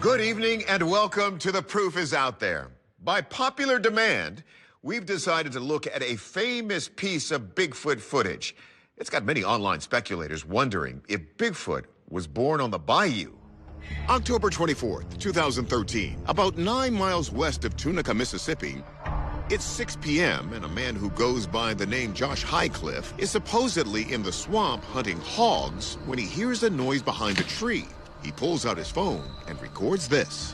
Good evening and welcome to The Proof is Out There. By popular demand, we've decided to look at a famous piece of Bigfoot footage. It's got many online speculators wondering if Bigfoot was born on the bayou. October 24th, 2013, about 9 miles west of Tunica, Mississippi, it's 6 p.m. and a man who goes by the name Josh Highcliffe is supposedly in the swamp hunting hogs when he hears a noise behind a tree. He pulls out his phone and records this.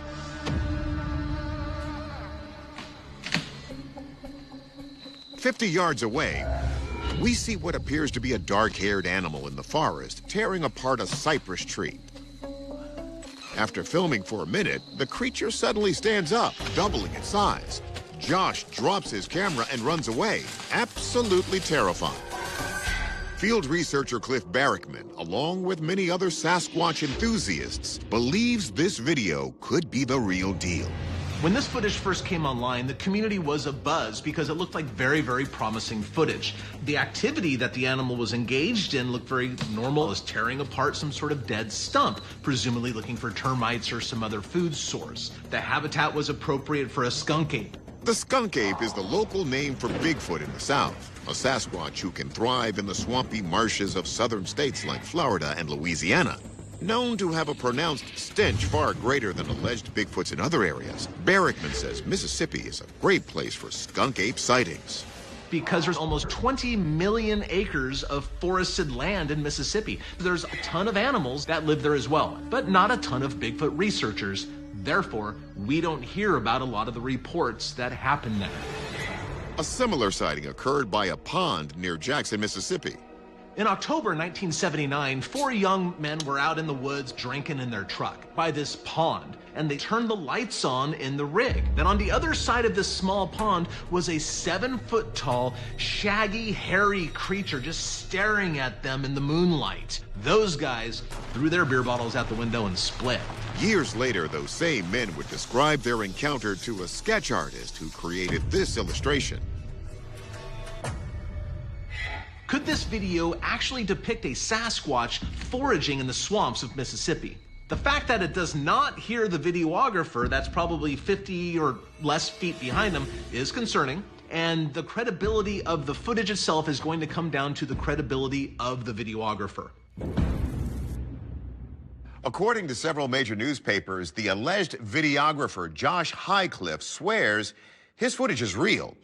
"50 yards away, we see what appears to be a dark-haired animal in the forest tearing apart a cypress tree. After filming for a minute, the creature suddenly stands up, doubling its size. Josh drops his camera and runs away, absolutely terrified. Field researcher Cliff Barrickman, along with many other Sasquatch enthusiasts, believes this video could be the real deal. When this footage first came online, the community was abuzz because it looked like very, very promising footage. The activity that the animal was engaged in looked very normal, as tearing apart some sort of dead stump, presumably looking for termites or some other food source. The habitat was appropriate for a skunk ape. The skunk ape is the local name for Bigfoot in the South, a Sasquatch who can thrive in the swampy marshes of southern states like Florida and Louisiana. Known to have a pronounced stench far greater than alleged Bigfoots in other areas, Barrickman says Mississippi is a great place for skunk ape sightings. Because there's almost 20 million acres of forested land in Mississippi. There's a ton of animals that live there as well, but not a ton of Bigfoot researchers. Therefore, we don't hear about a lot of the reports that happen there. A similar sighting occurred by a pond near Jackson, Mississippi. In October 1979, 4 young men were out in the woods drinking in their truck by this pond, and they turned the lights on in the rig. Then on the other side of this small pond was a 7-foot-tall, shaggy, hairy creature just staring at them in the moonlight. Those guys threw their beer bottles out the window and split. Years later, those same men would describe their encounter to a sketch artist who created this illustration. Could this video actually depict a Sasquatch foraging in the swamps of Mississippi? The fact that it does not hear the videographer that's probably 50 or less feet behind them is concerning, and the credibility of the footage itself is going to come down to the credibility of the videographer. According to several major newspapers, the alleged videographer Josh Highcliffe swears his footage is real.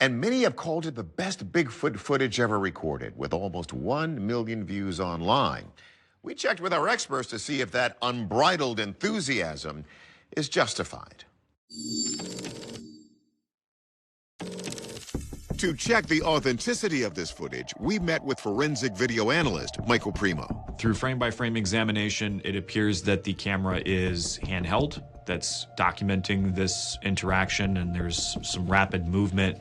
And many have called it the best Bigfoot footage ever recorded, with almost 1 million views online. We checked with our experts to see if that unbridled enthusiasm is justified. To check the authenticity of this footage, we met with forensic video analyst Michael Primo. Through frame-by-frame examination, it appears that the camera is handheld. That's documenting this interaction, and there's some rapid movement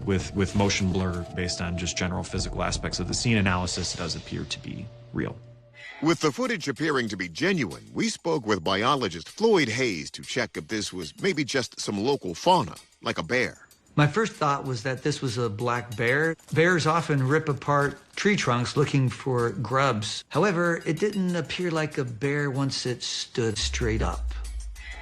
with motion blur based on just general physical aspects of the scene. Analysis does appear to be real. With the footage appearing to be genuine, we spoke with biologist Floyd Hayes to check if this was maybe just some local fauna, like a bear. My first thought was that this was a black bear. Bears often rip apart tree trunks looking for grubs. However, it didn't appear like a bear once it stood straight up.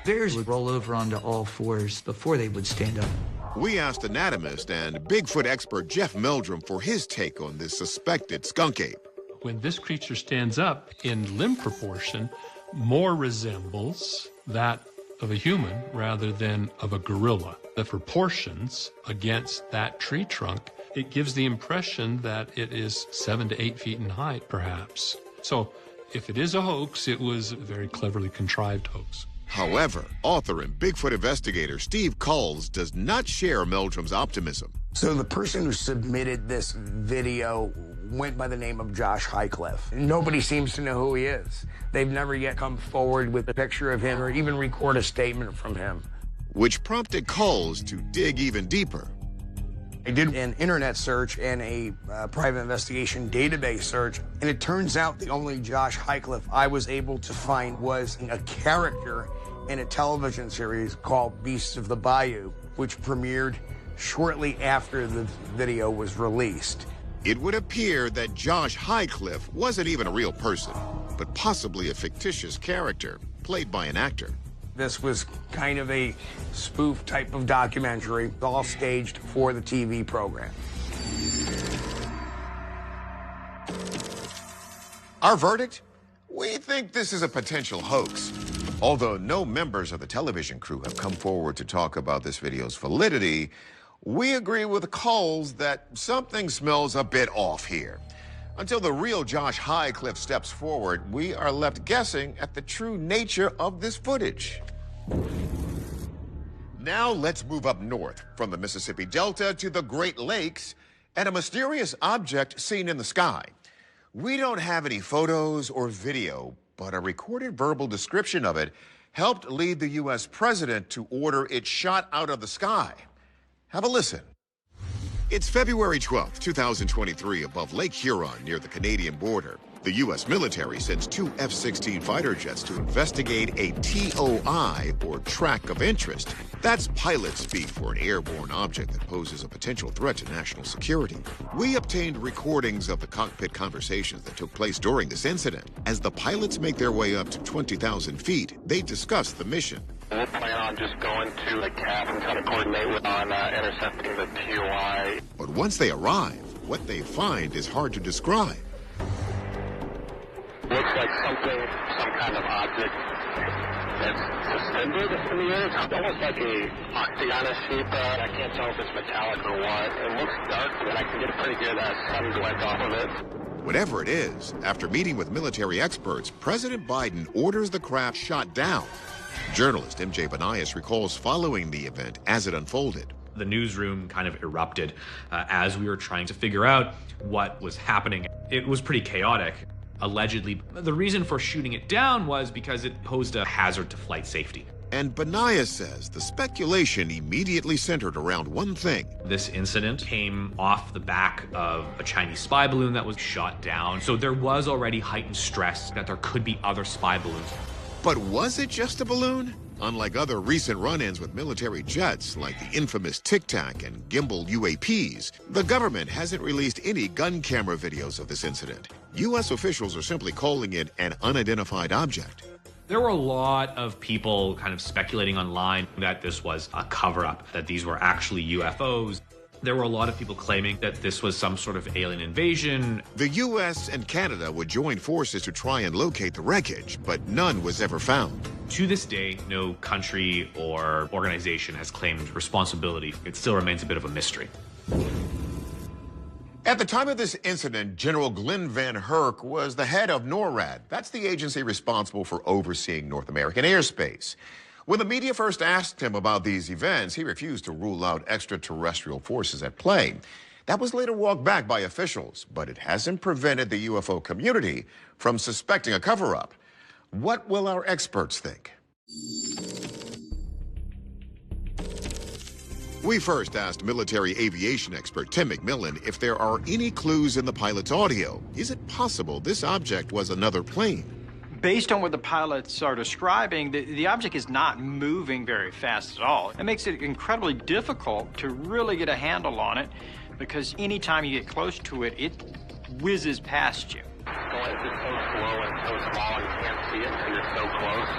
Bears would roll over onto all fours before they would stand up. We asked anatomist and Bigfoot expert Jeff Meldrum for his take on this suspected skunk ape. When this creature stands up, in limb proportion, more resembles that of a human rather than of a gorilla. The proportions against that tree trunk, it gives the impression that it is 7 to 8 feet in height, perhaps. So if it is a hoax, it was a very cleverly contrived hoax. However, author and Bigfoot investigator Steve Culls does not share Meldrum's optimism. So the person who submitted this video went by the name of Josh Highcliffe. Nobody seems to know who he is. They've never yet come forward with a picture of him or even record a statement from him. Which prompted Culls to dig even deeper. I did an internet search and a private investigation database search, and it turns out the only Josh Highcliffe I was able to find was a character in a television series called Beasts of the Bayou, which premiered shortly after the video was released. It would appear that Josh Highcliffe wasn't even a real person, but possibly a fictitious character, played by an actor. This was kind of a spoof type of documentary, all staged for the TV program. Our verdict? We think this is a potential hoax. Although no members of the television crew have come forward to talk about this video's validity, we agree with Coles that something smells a bit off here. Until the real Josh Highcliffe steps forward, we are left guessing at the true nature of this footage. Now let's move up north from the Mississippi Delta to the Great Lakes and a mysterious object seen in the sky. We don't have any photos or video, but a recorded verbal description of it helped lead the U.S. president to order it shot out of the sky. Have a listen. It's February 12th, 2023, above Lake Huron near the Canadian border. The U.S. military sends 2 F-16 fighter jets to investigate a TOI, or track of interest. That's pilot speak for an airborne object that poses a potential threat to national security. We obtained recordings of the cockpit conversations that took place during this incident. As the pilots make their way up to 20,000 feet, they discuss the mission. We'll plan on just going to the CAF and try to coordinate with on intercepting the TOI. But once they arrive, what they find is hard to describe. Looks like some kind of object that's suspended in the air. It's almost like a octagonal shape. I can't tell if it's metallic or what. It looks dark, but I can get a pretty good sun glint off of it. Whatever it is, after meeting with military experts, President Biden orders the craft shot down. Journalist MJ Banias recalls following the event as it unfolded. The newsroom kind of erupted as we were trying to figure out what was happening. It was pretty chaotic. Allegedly, the reason for shooting it down was because it posed a hazard to flight safety. And Banias says the speculation immediately centered around one thing. This incident came off the back of a Chinese spy balloon that was shot down. So there was already heightened stress that there could be other spy balloons. But was it just a balloon? Unlike other recent run-ins with military jets, like the infamous Tic Tac and gimbal UAPs, the government hasn't released any gun camera videos of this incident. U.S. officials are simply calling it an unidentified object. There were a lot of people kind of speculating online that this was a cover-up, that these were actually UFOs. There were a lot of people claiming that this was some sort of alien invasion. The U.S. and Canada would join forces to try and locate the wreckage, but none was ever found. To this day, no country or organization has claimed responsibility. It still remains a bit of a mystery. At the time of this incident, General Glenn Van Herk was the head of NORAD. That's the agency responsible for overseeing North American airspace. When the media first asked him about these events, he refused to rule out extraterrestrial forces at play. That was later walked back by officials, but it hasn't prevented the UFO community from suspecting a cover-up. What will our experts think? We first asked military aviation expert Tim McMillan if there are any clues in the pilot's audio. Is it possible this object was another plane? Based on what the pilots are describing, the object is not moving very fast at all. It makes it incredibly difficult to really get a handle on it because anytime you get close to it, it whizzes past you. Well, it's just so slow and so small and you can't see it until you're so close.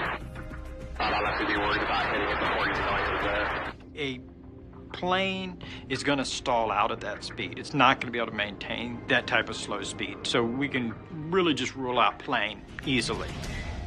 I don't have to be worried about hitting it before you know it's there. A plane is going to stall out at that speed. It's not going to be able to maintain that type of slow speed. So we can really just rule out plane easily.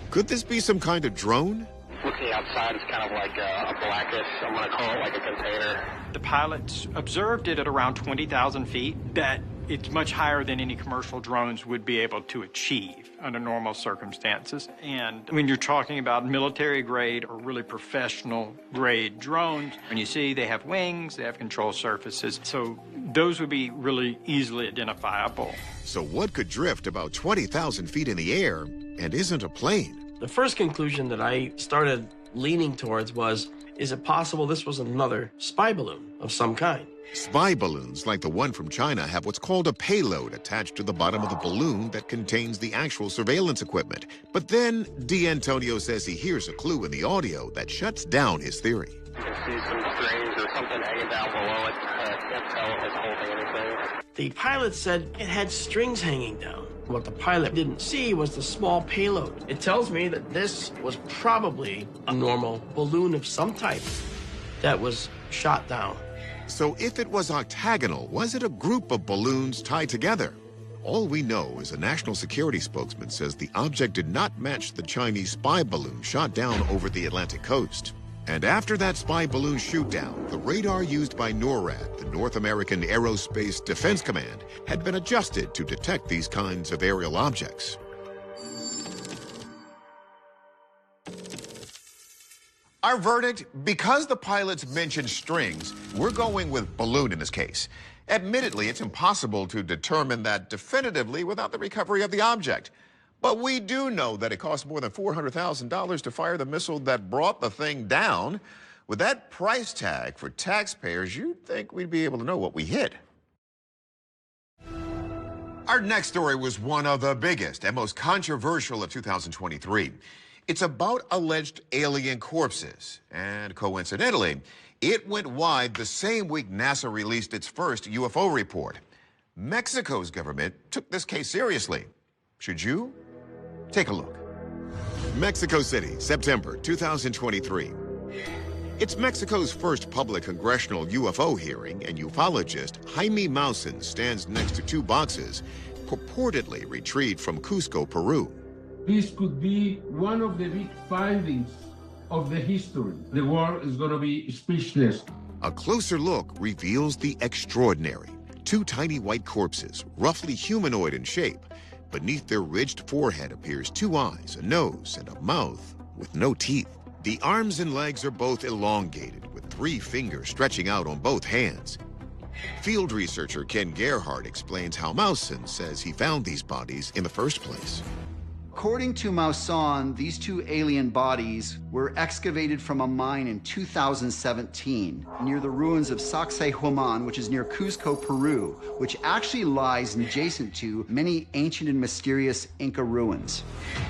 Could this be some kind of drone? Looking outside, it's kind of like a blackish, I'm going to call it like a container. The pilots observed it at around 20,000 feet. That it's much higher than any commercial drones would be able to achieve under normal circumstances. And when you're talking about military grade or really professional grade drones, when you see they have wings, they have control surfaces, so those would be really easily identifiable. So what could drift about 20,000 feet in the air and isn't a plane? The first conclusion that I started leaning towards was, is it possible this was another spy balloon of some kind? Spy balloons like the one from China have what's called a payload attached to the bottom of the balloon that contains the actual surveillance equipment. But then D'Antonio says he hears a clue in the audio that shuts down his theory. You can see some strings or something hanging down below it. I can't tell if it's holding anything. The pilot said it had strings hanging down. What the pilot didn't see was the small payload. It tells me that this was probably a normal balloon of some type that was shot down. So if it was octagonal, was it a group of balloons tied together? All we know is a national security spokesman says the object did not match the Chinese spy balloon shot down over the Atlantic coast. And after that spy balloon shoot down, the radar used by NORAD, the North American Aerospace Defense Command, had been adjusted to detect these kinds of aerial objects. Our verdict, because the pilots mentioned strings, we're going with balloon in this case. Admittedly, it's impossible to determine that definitively without the recovery of the object. But we do know that it cost more than $400,000 to fire the missile that brought the thing down. With that price tag for taxpayers, you'd think we'd be able to know what we hit. Our next story was one of the biggest and most controversial of 2023. It's about alleged alien corpses. And coincidentally, it went wide the same week NASA released its first UFO report. Mexico's government took this case seriously. Should you? Take a look. Mexico City, September 2023. It's Mexico's first public congressional UFO hearing, and ufologist Jaime Maussan stands next to two boxes purportedly retrieved from Cusco, Peru. This could be one of the big findings of the history. The world is going to be speechless. A closer look reveals the extraordinary. Two tiny white corpses, roughly humanoid in shape. Beneath their ridged forehead appears two eyes, a nose, and a mouth with no teeth. The arms and legs are both elongated, with 3 fingers stretching out on both hands. Field researcher Ken Gerhardt explains how Maussan says he found these bodies in the first place. According to Maussan, these two alien bodies were excavated from a mine in 2017 near the ruins of Sacsayhuaman, which is near Cusco, Peru, which actually lies adjacent to many ancient and mysterious Inca ruins.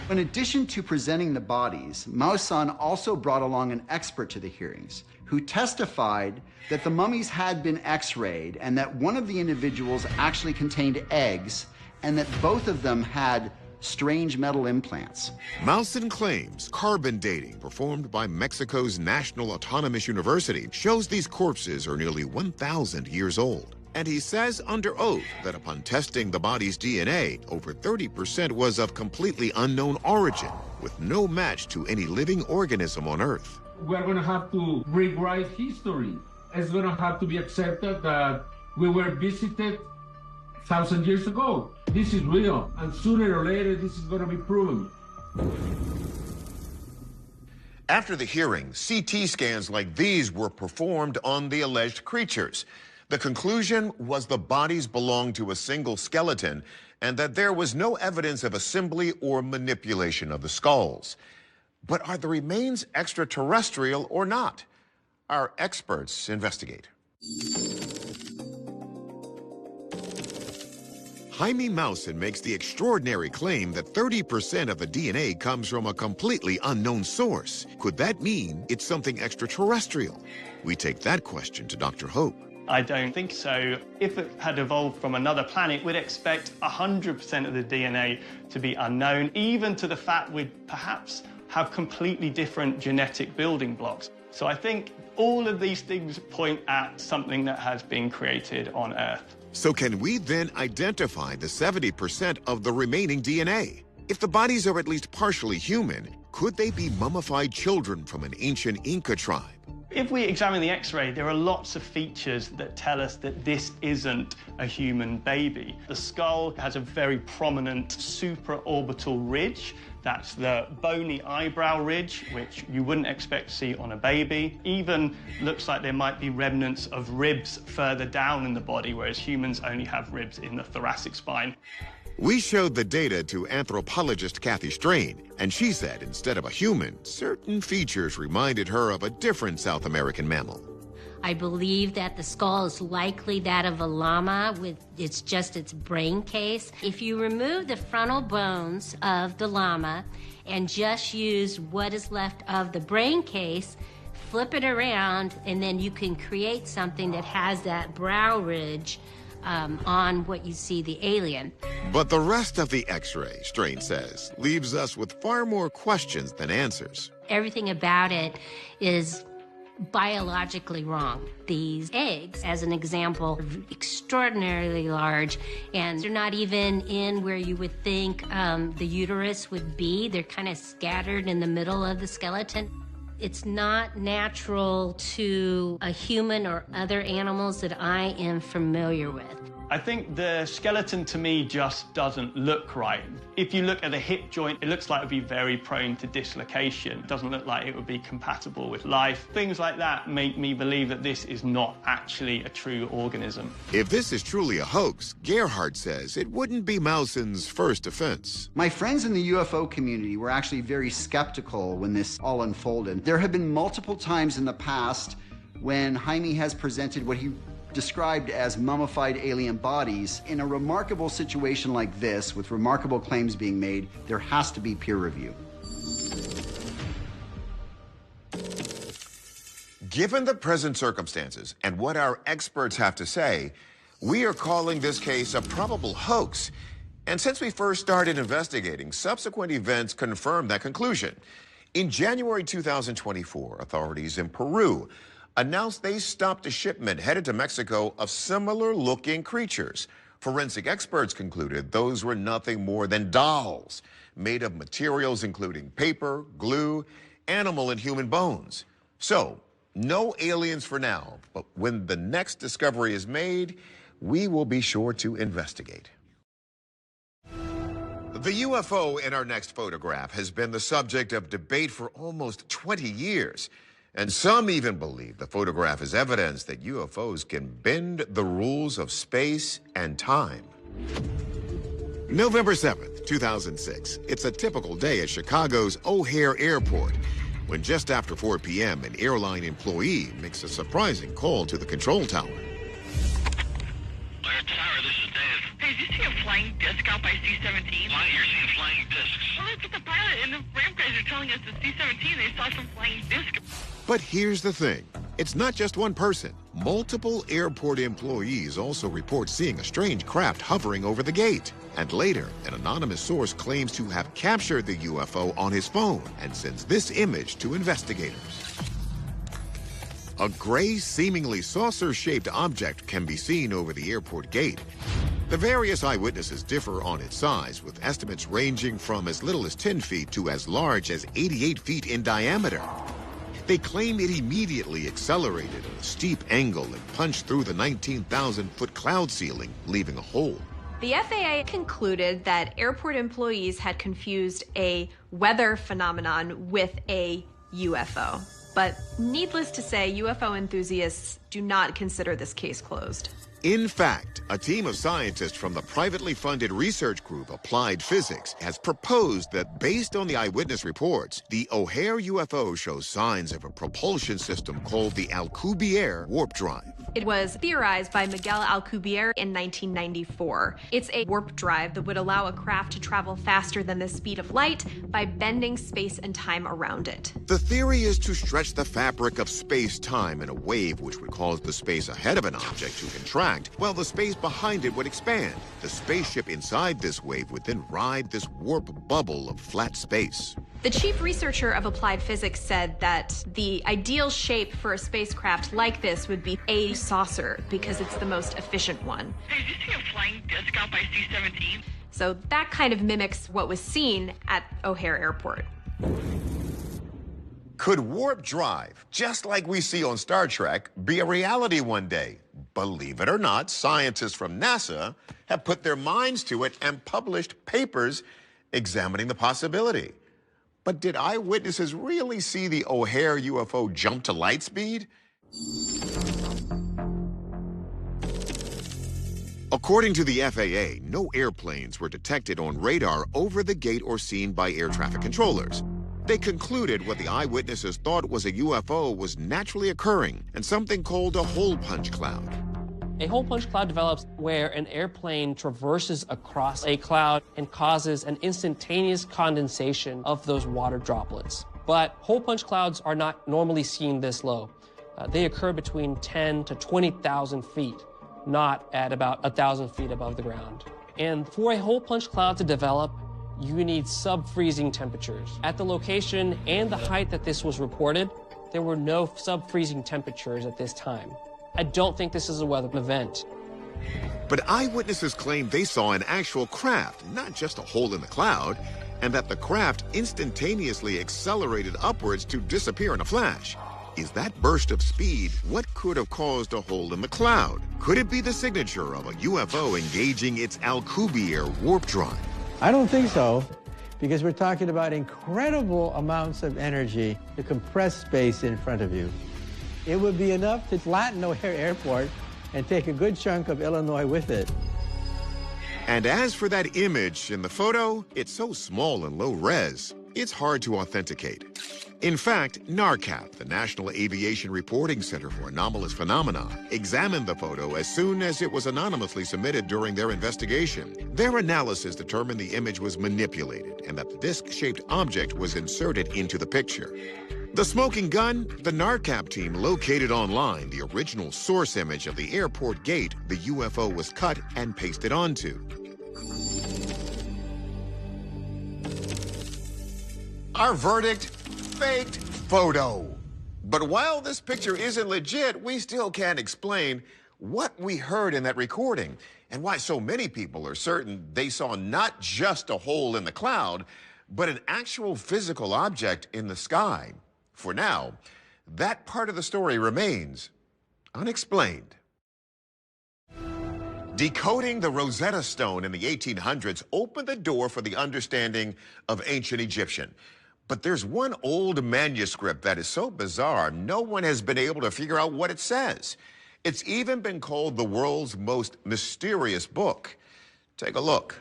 In addition to presenting the bodies, Maussan also brought along an expert to the hearings who testified that the mummies had been x-rayed and that one of the individuals actually contained eggs and that both of them had strange metal implants. Maussan claims carbon dating performed by Mexico's National Autonomous University shows these corpses are nearly 1,000 years old. And he says under oath that upon testing the body's DNA, over 30% was of completely unknown origin, with no match to any living organism on Earth. We're going to have to rewrite history. It's going to have to be accepted that we were visited 1,000 years ago. This is real, and sooner or later this is going to be proven. After the hearing, CT scans like these were performed on the alleged creatures. The conclusion was the bodies belonged to a single skeleton and that there was no evidence of assembly or manipulation of the skulls. But are the remains extraterrestrial or not? Our experts investigate. Jaime Maussan makes the extraordinary claim that 30% of the DNA comes from a completely unknown source. Could that mean it's something extraterrestrial? We take that question to Dr. Hope. I don't think so. If it had evolved from another planet, we'd expect 100% of the DNA to be unknown, even to the fact we'd perhaps have completely different genetic building blocks. So I think all of these things point at something that has been created on Earth. So can we then identify the 70% of the remaining DNA? If the bodies are at least partially human, could they be mummified children from an ancient Inca tribe? If we examine the X-ray, there are lots of features that tell us that this isn't a human baby. The skull has a very prominent supraorbital ridge. That's the bony eyebrow ridge, which you wouldn't expect to see on a baby. Even looks like there might be remnants of ribs further down in the body, whereas humans only have ribs in the thoracic spine. We showed the data to anthropologist Kathy Strain, and she said instead of a human, certain features reminded her of a different South American mammal. I believe that the skull is likely that of a llama with its brain case. If you remove the frontal bones of the llama and just use what is left of the brain case, flip it around, and then you can create something that has that brow ridge on what you see the alien. But the rest of the X-ray, Strain says, leaves us with far more questions than answers. Everything about it is biologically wrong. These eggs, as an example, are extraordinarily large, and they're not even in where you would think the uterus would be. They're kind of scattered in the middle of the skeleton. It's not natural to a human or other animals that I am familiar with. I think the skeleton to me just doesn't look right. If you look at the hip joint, it looks like it would be very prone to dislocation. It doesn't look like it would be compatible with life. Things like that make me believe that this is not actually a true organism. If this is truly a hoax, Gerhardt says it wouldn't be Mousen's first offense. My friends in the UFO community were actually very skeptical when this all unfolded. There have been multiple times in the past when Jaime has presented what he described as mummified alien bodies. In a remarkable situation like this, with remarkable claims being made, there has to be peer review. Given the present circumstances and what our experts have to say, we are calling this case a probable hoax. And since we first started investigating, subsequent events confirmed that conclusion. In January 2024, authorities in Peru announced they stopped a shipment headed to Mexico of similar-looking creatures. Forensic experts concluded those were nothing more than dolls made of materials including paper, glue, animal and human bones. So, no aliens for now, but when the next discovery is made, we will be sure to investigate. The UFO in our next photograph has been the subject of debate for almost 20 years. And some even believe the photograph is evidence that UFOs can bend the rules of space and time. November 7th, 2006. It's a typical day at Chicago's O'Hare Airport when just after 4 p.m. an airline employee makes a surprising call to the control tower. Tower, this is Dave. Hey, did you see a flying disc out by C-17? Why you're seeing flying discs? Well, that's what the pilot and the ramp guys are telling us. The C-17, they saw some flying disc. But here's the thing. It's not just one person. Multiple airport employees also report seeing a strange craft hovering over the gate. And later, an anonymous source claims to have captured the UFO on his phone and sends this image to investigators. A gray, seemingly saucer-shaped object can be seen over the airport gate. The various eyewitnesses differ on its size, with estimates ranging from as little as 10 feet to as large as 88 feet in diameter. They claim it immediately accelerated at a steep angle and punched through the 19,000-foot cloud ceiling, leaving a hole. The FAA concluded that airport employees had confused a weather phenomenon with a UFO. But needless to say, UFO enthusiasts do not consider this case closed. In fact, a team of scientists from the privately funded research group Applied Physics has proposed that based on the eyewitness reports, the O'Hare UFO shows signs of a propulsion system called the Alcubierre warp drive. It was theorized by Miguel Alcubierre in 1994. It's a warp drive that would allow a craft to travel faster than the speed of light by bending space and time around it. The theory is to stretch the fabric of space-time in a wave which would cause the space ahead of an object to contract, while the space behind it would expand. The spaceship inside this wave would then ride this warp bubble of flat space. The chief researcher of Applied Physics said that the ideal shape for a spacecraft like this would be a saucer because it's the most efficient one. Hey, did you see a flying disc out by C-17? So that kind of mimics what was seen at O'Hare Airport. Could warp drive, just like we see on Star Trek, be a reality one day? Believe it or not, scientists from NASA have put their minds to it and published papers examining the possibility. But did eyewitnesses really see the O'Hare UFO jump to light speed? According to the FAA, no airplanes were detected on radar over the gate or seen by air traffic controllers. They concluded what the eyewitnesses thought was a UFO was naturally occurring and something called a hole punch cloud. A hole punch cloud develops where an airplane traverses across a cloud and causes an instantaneous condensation of those water droplets. But hole punch clouds are not normally seen this low. They occur between 10 to 20,000 feet. not at about 1,000 feet above the ground. And for a hole punch cloud to develop, you need sub-freezing temperatures. At the location and the height that this was reported, there were no sub-freezing temperatures at this time. I don't think this is a weather event. But eyewitnesses claim they saw an actual craft, not just a hole in the cloud, and that the craft instantaneously accelerated upwards to disappear in a flash. Is that burst of speed what could have caused a hole in the cloud? Could it be the signature of a UFO engaging its Alcubierre warp drive? I don't think so, because we're talking about incredible amounts of energy to compress space in front of you. It would be enough to flatten O'Hare Airport and take a good chunk of Illinois with it. And as for that image in the photo, it's so small and low res, it's hard to authenticate. In fact, NARCAP, the National Aviation Reporting Center for Anomalous Phenomena, examined the photo as soon as it was anonymously submitted during their investigation. Their analysis determined the image was manipulated and that the disc-shaped object was inserted into the picture. The smoking gun, the NARCAP team located online the original source image of the airport gate the UFO was cut and pasted onto. Our verdict? Faked photo. But while this picture isn't legit, we still can't explain what we heard in that recording and why so many people are certain they saw not just a hole in the cloud, but an actual physical object in the sky. For now, that part of the story remains unexplained. Decoding the Rosetta Stone in the 1800s opened the door for the understanding of ancient Egyptian. But there's one old manuscript that is so bizarre, no one has been able to figure out what it says. It's even been called the world's most mysterious book. Take a look.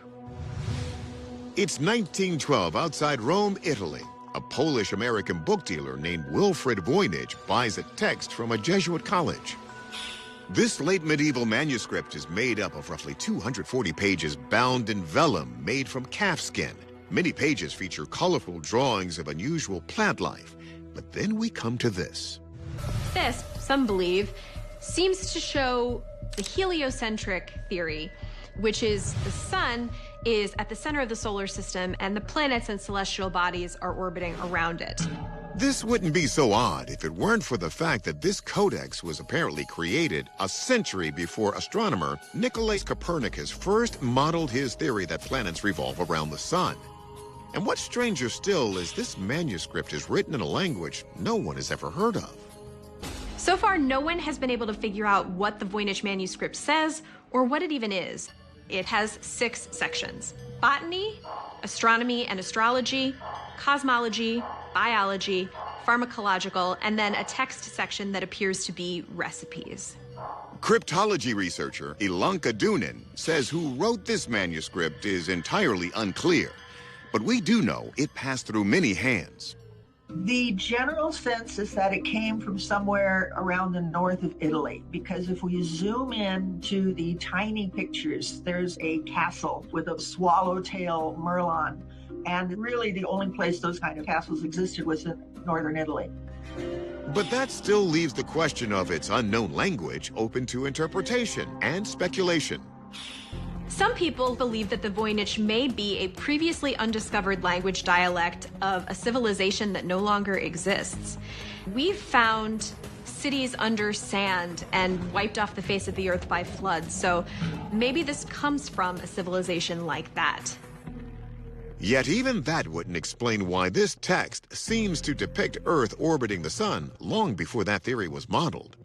It's 1912 outside Rome, Italy. A Polish-American book dealer named Wilfred Voynich buys a text from a Jesuit college. This late medieval manuscript is made up of roughly 240 pages bound in vellum made from calf skin. Many pages feature colorful drawings of unusual plant life. But then we come to this. This, some believe, seems to show the heliocentric theory, which is the sun is at the center of the solar system and the planets and celestial bodies are orbiting around it. This wouldn't be so odd if it weren't for the fact that this codex was apparently created a century before astronomer Nicolaus Copernicus first modeled his theory that planets revolve around the sun. And what's stranger still is this manuscript is written in a language no one has ever heard of. So far, no one has been able to figure out what the Voynich manuscript says or what it even is. It has 6 sections: botany, astronomy and astrology, cosmology, biology, pharmacological, and then a text section that appears to be recipes. Cryptology researcher Ilanka Dunin says who wrote this manuscript is entirely unclear. But we do know it passed through many hands. The general sense is that it came from somewhere around the north of Italy, because if we zoom in to the tiny pictures, there's a castle with a swallowtail Merlin, and really the only place those kind of castles existed was in northern Italy. But that still leaves the question of its unknown language open to interpretation and speculation. Some people believe that the Voynich may be a previously undiscovered language dialect of a civilization that no longer exists. We've found cities under sand and wiped off the face of the earth by floods, so maybe this comes from a civilization like that. Yet even that wouldn't explain why this text seems to depict Earth orbiting the sun long before that theory was modeled.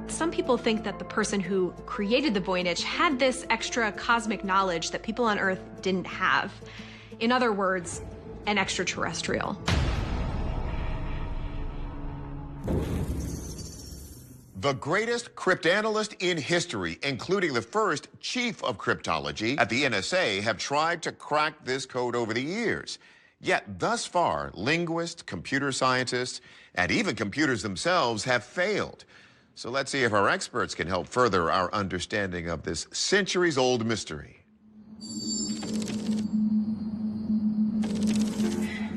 Some people think that the person who created the Voynich had this extra cosmic knowledge that people on Earth didn't have. In other words, an extraterrestrial. The greatest cryptanalyst in history, including the first chief of cryptology at the NSA, have tried to crack this code over the years. Yet thus far, linguists, computer scientists, and even computers themselves have failed. So let's see if our experts can help further our understanding of this centuries-old mystery.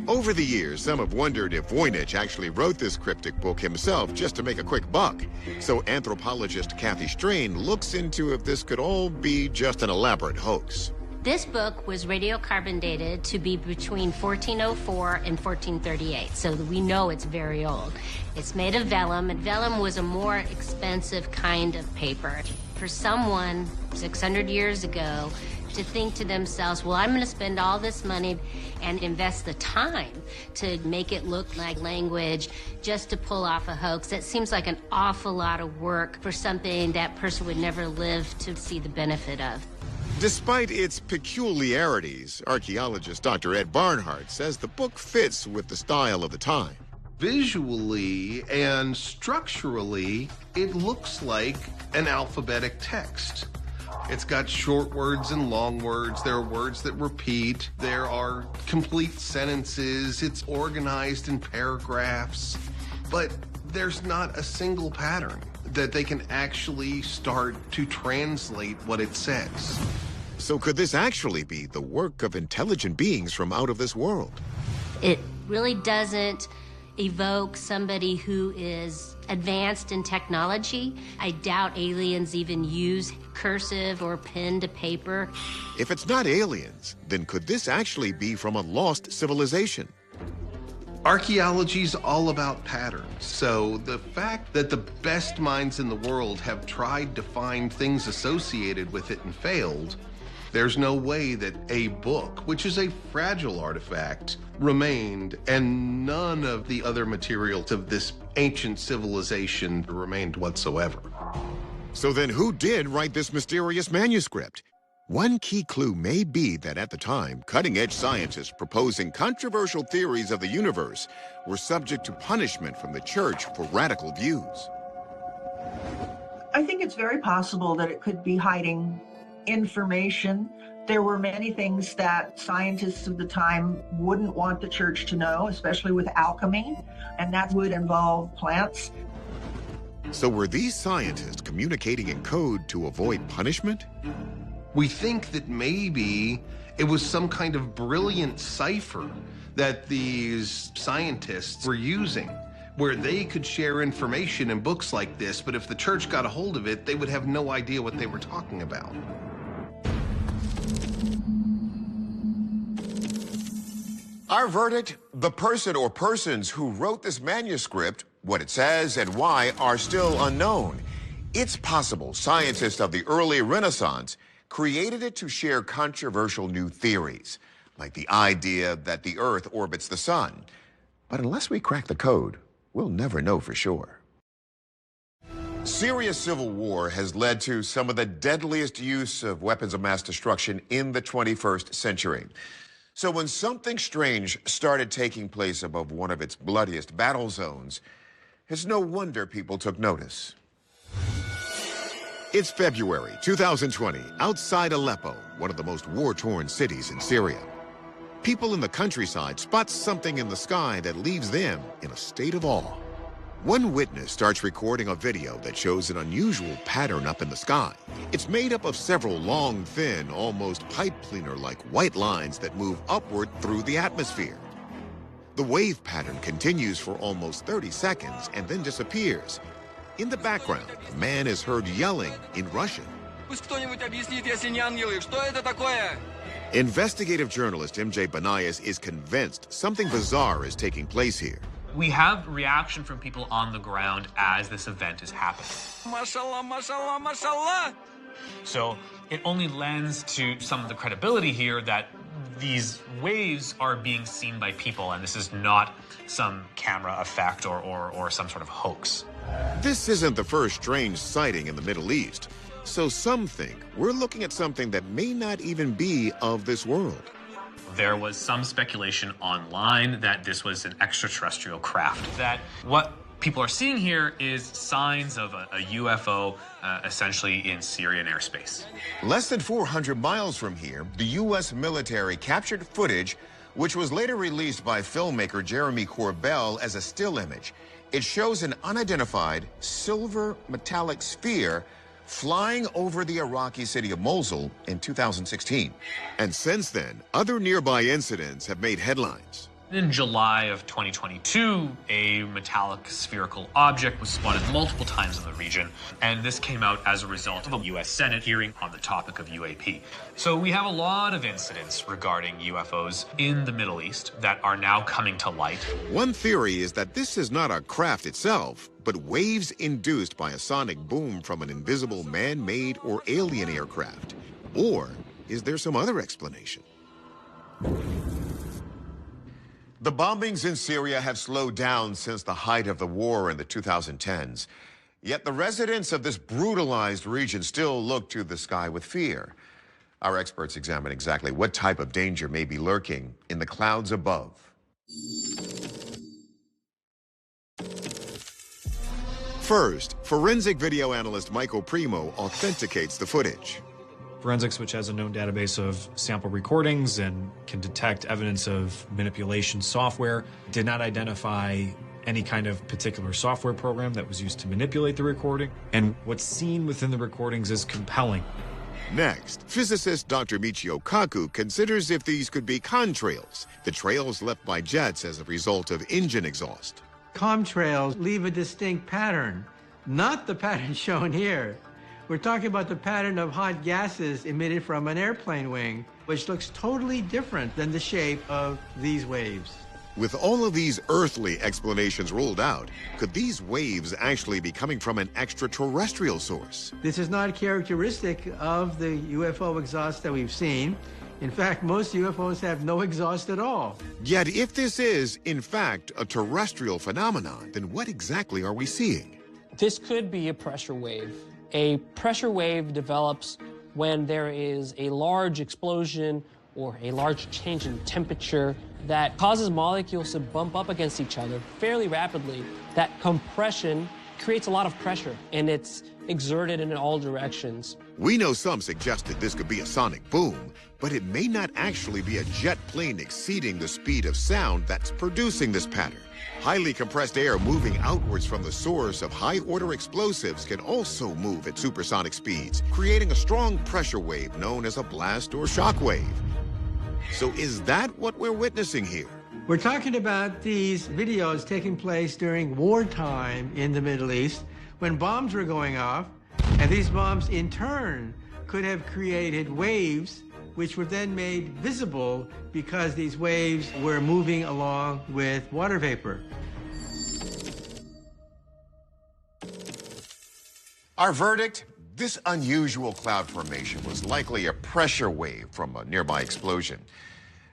Over the years, some have wondered if Voynich actually wrote this cryptic book himself just to make a quick buck. So anthropologist Kathy Strain looks into if this could all be just an elaborate hoax. This book was radiocarbon dated to be between 1404 and 1438, so we know it's very old. It's made of vellum, and vellum was a more expensive kind of paper. For someone 600 years ago to think to themselves, well, I'm going to spend all this money and invest the time to make it look like language just to pull off a hoax, that seems like an awful lot of work for something that person would never live to see the benefit of. Despite its peculiarities, archaeologist Dr. Ed Barnhart says the book fits with the style of the time. Visually and structurally, it looks like an alphabetic text. It's got short words and long words. There are words that repeat. There are complete sentences. It's organized in paragraphs. But there's not a single pattern that they can actually start to translate what it says. So could this actually be the work of intelligent beings from out of this world? It really doesn't evoke somebody who is advanced in technology. I doubt aliens even use cursive or pen to paper. If it's not aliens, then could this actually be from a lost civilization? Archaeology's all about patterns, so the fact that the best minds in the world have tried to find things associated with it and failed, there's no way that a book, which is a fragile artifact, remained, and none of the other materials of this ancient civilization remained whatsoever. So then who did write this mysterious manuscript? One key clue may be that at the time, cutting-edge scientists proposing controversial theories of the universe were subject to punishment from the church for radical views. I think it's very possible that it could be hiding information. There were many things that scientists of the time wouldn't want the church to know, especially with alchemy, and that would involve plants. So were these scientists communicating in code to avoid punishment? We think that maybe it was some kind of brilliant cipher that these scientists were using, where they could share information in books like this, but if the church got a hold of it, they would have no idea what they were talking about. Our verdict: the person or persons who wrote this manuscript, what it says and why, are still unknown. It's possible scientists of the early Renaissance created it to share controversial new theories, like the idea that the Earth orbits the sun. But unless we crack the code, we'll never know for sure. Syria's civil war has led to some of the deadliest use of weapons of mass destruction in the 21st century. So when something strange started taking place above one of its bloodiest battle zones, it's no wonder people took notice. It's February 2020, outside Aleppo, one of the most war-torn cities in Syria. People in the countryside spot something in the sky that leaves them in a state of awe. One witness starts recording a video that shows an unusual pattern up in the sky. It's made up of several long, thin, almost pipe cleaner-like white lines that move upward through the atmosphere. The wave pattern continues for almost 30 seconds and then disappears. In the background, a man is heard yelling in Russian. Investigative journalist MJ Banayas is convinced something bizarre is taking place here. We have reaction from people on the ground as this event is happening. Mashallah, mashallah, mashallah. So it only lends to some of the credibility here that these waves are being seen by people, and this is not some camera effect or some sort of hoax. This isn't the first strange sighting in the Middle East, so some think we're looking at something that may not even be of this world. There was some speculation online that this was an extraterrestrial craft, that what people are seeing here is signs of a UFO essentially in Syrian airspace. Less than 400 miles from here, the U.S. military captured footage which was later released by filmmaker Jeremy Corbell as a still image. It shows an unidentified silver metallic sphere flying over the Iraqi city of Mosul in 2016. And since then, other nearby incidents have made headlines. In July of 2022, a metallic spherical object was spotted multiple times in the region, and this came out as a result of a U.S. Senate hearing on the topic of UAP. So we have a lot of incidents regarding UFOs in the Middle East that are now coming to light. One theory is that this is not a craft itself, but waves induced by a sonic boom from an invisible man-made or alien aircraft. Or is there some other explanation? The bombings in Syria have slowed down since the height of the war in the 2010s. Yet the residents of this brutalized region still look to the sky with fear. Our experts examine exactly what type of danger may be lurking in the clouds above. First, forensic video analyst Michael Primo authenticates the footage. Forensics, which has a known database of sample recordings and can detect evidence of manipulation software, did not identify any kind of particular software program that was used to manipulate the recording. And what's seen within the recordings is compelling. Next, physicist Dr. Michio Kaku considers if these could be contrails, the trails left by jets as a result of engine exhaust. Contrails leave a distinct pattern, not the pattern shown here. We're talking about the pattern of hot gases emitted from an airplane wing, which looks totally different than the shape of these waves. With all of these earthly explanations ruled out, could these waves actually be coming from an extraterrestrial source? This is not characteristic of the UFO exhaust that we've seen. In fact, most UFOs have no exhaust at all. Yet if this is, in fact, a terrestrial phenomenon, then what exactly are we seeing? This could be a pressure wave. A pressure wave develops when there is a large explosion or a large change in temperature that causes molecules to bump up against each other fairly rapidly. That compression creates a lot of pressure, and it's exerted in all directions. We know some suggested this could be a sonic boom, but it may not actually be a jet plane exceeding the speed of sound that's producing this pattern. Highly compressed air moving outwards from the source of high-order explosives can also move at supersonic speeds, creating a strong pressure wave known as a blast or shock wave. So is that what we're witnessing here? We're talking about these videos taking place during wartime in the Middle East when bombs were going off, and these bombs in turn could have created waves which were then made visible because these waves were moving along with water vapor. Our verdict? This unusual cloud formation was likely a pressure wave from a nearby explosion.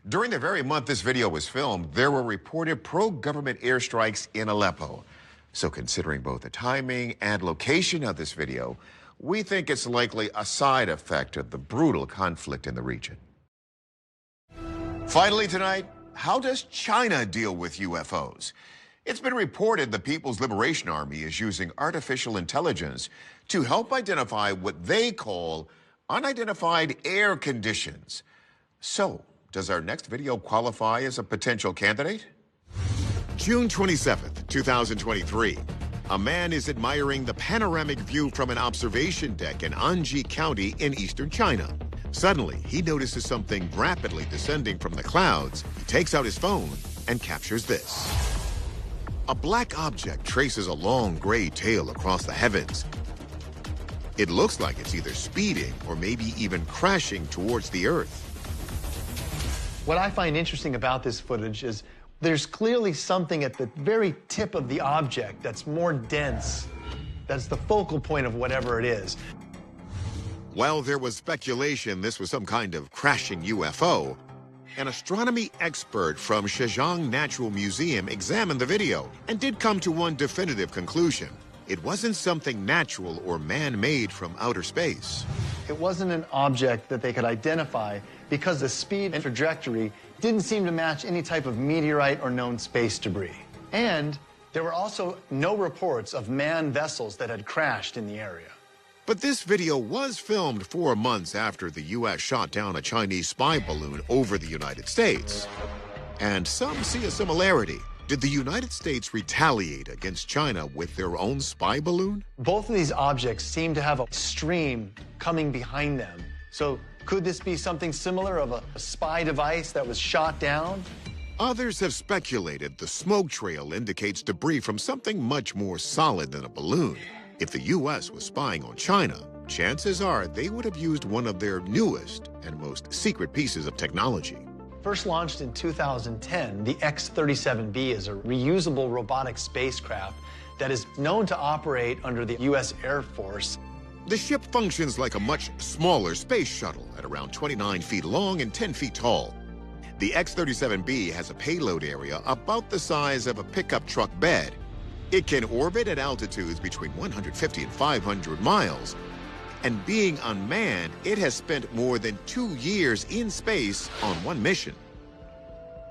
During the very month this video was filmed, there were reported pro-government airstrikes in Aleppo. So considering both the timing and location of this video, we think it's likely a side effect of the brutal conflict in the region. Finally tonight, how does China deal with UFOs? It's been reported the People's Liberation Army is using artificial intelligence to help identify what they call unidentified air conditions. So, does our next video qualify as a potential candidate? June 27th, 2023. A man is admiring the panoramic view from an observation deck in Anji County in eastern China. Suddenly, he notices something rapidly descending from the clouds. He takes out his phone and captures this. A black object traces a long gray tail across the heavens. It looks like it's either speeding or maybe even crashing towards the Earth. What I find interesting about this footage is there's clearly something at the very tip of the object that's more dense. That's the focal point of whatever it is. While there was speculation this was some kind of crashing UFO, an astronomy expert from Zhejiang Natural Museum examined the video and did come to one definitive conclusion. It wasn't something natural or man-made from outer space. It wasn't an object that they could identify because the speed and trajectory didn't seem to match any type of meteorite or known space debris. And there were also no reports of manned vessels that had crashed in the area. But this video was filmed 4 months after the U.S. shot down a Chinese spy balloon over the United States. And some see a similarity. Did the United States retaliate against China with their own spy balloon? Both of these objects seem to have a stream coming behind them. So could this be something similar of a spy device that was shot down? Others have speculated the smoke trail indicates debris from something much more solid than a balloon. If the U.S. was spying on China, chances are they would have used one of their newest and most secret pieces of technology. First launched in 2010, the X-37B is a reusable robotic spacecraft that is known to operate under the U.S. Air Force. The ship functions like a much smaller space shuttle at around 29 feet long and 10 feet tall. The X-37B has a payload area about the size of a pickup truck bed. It can orbit at altitudes between 150 and 500 miles. And being unmanned, it has spent more than 2 years in space on one mission.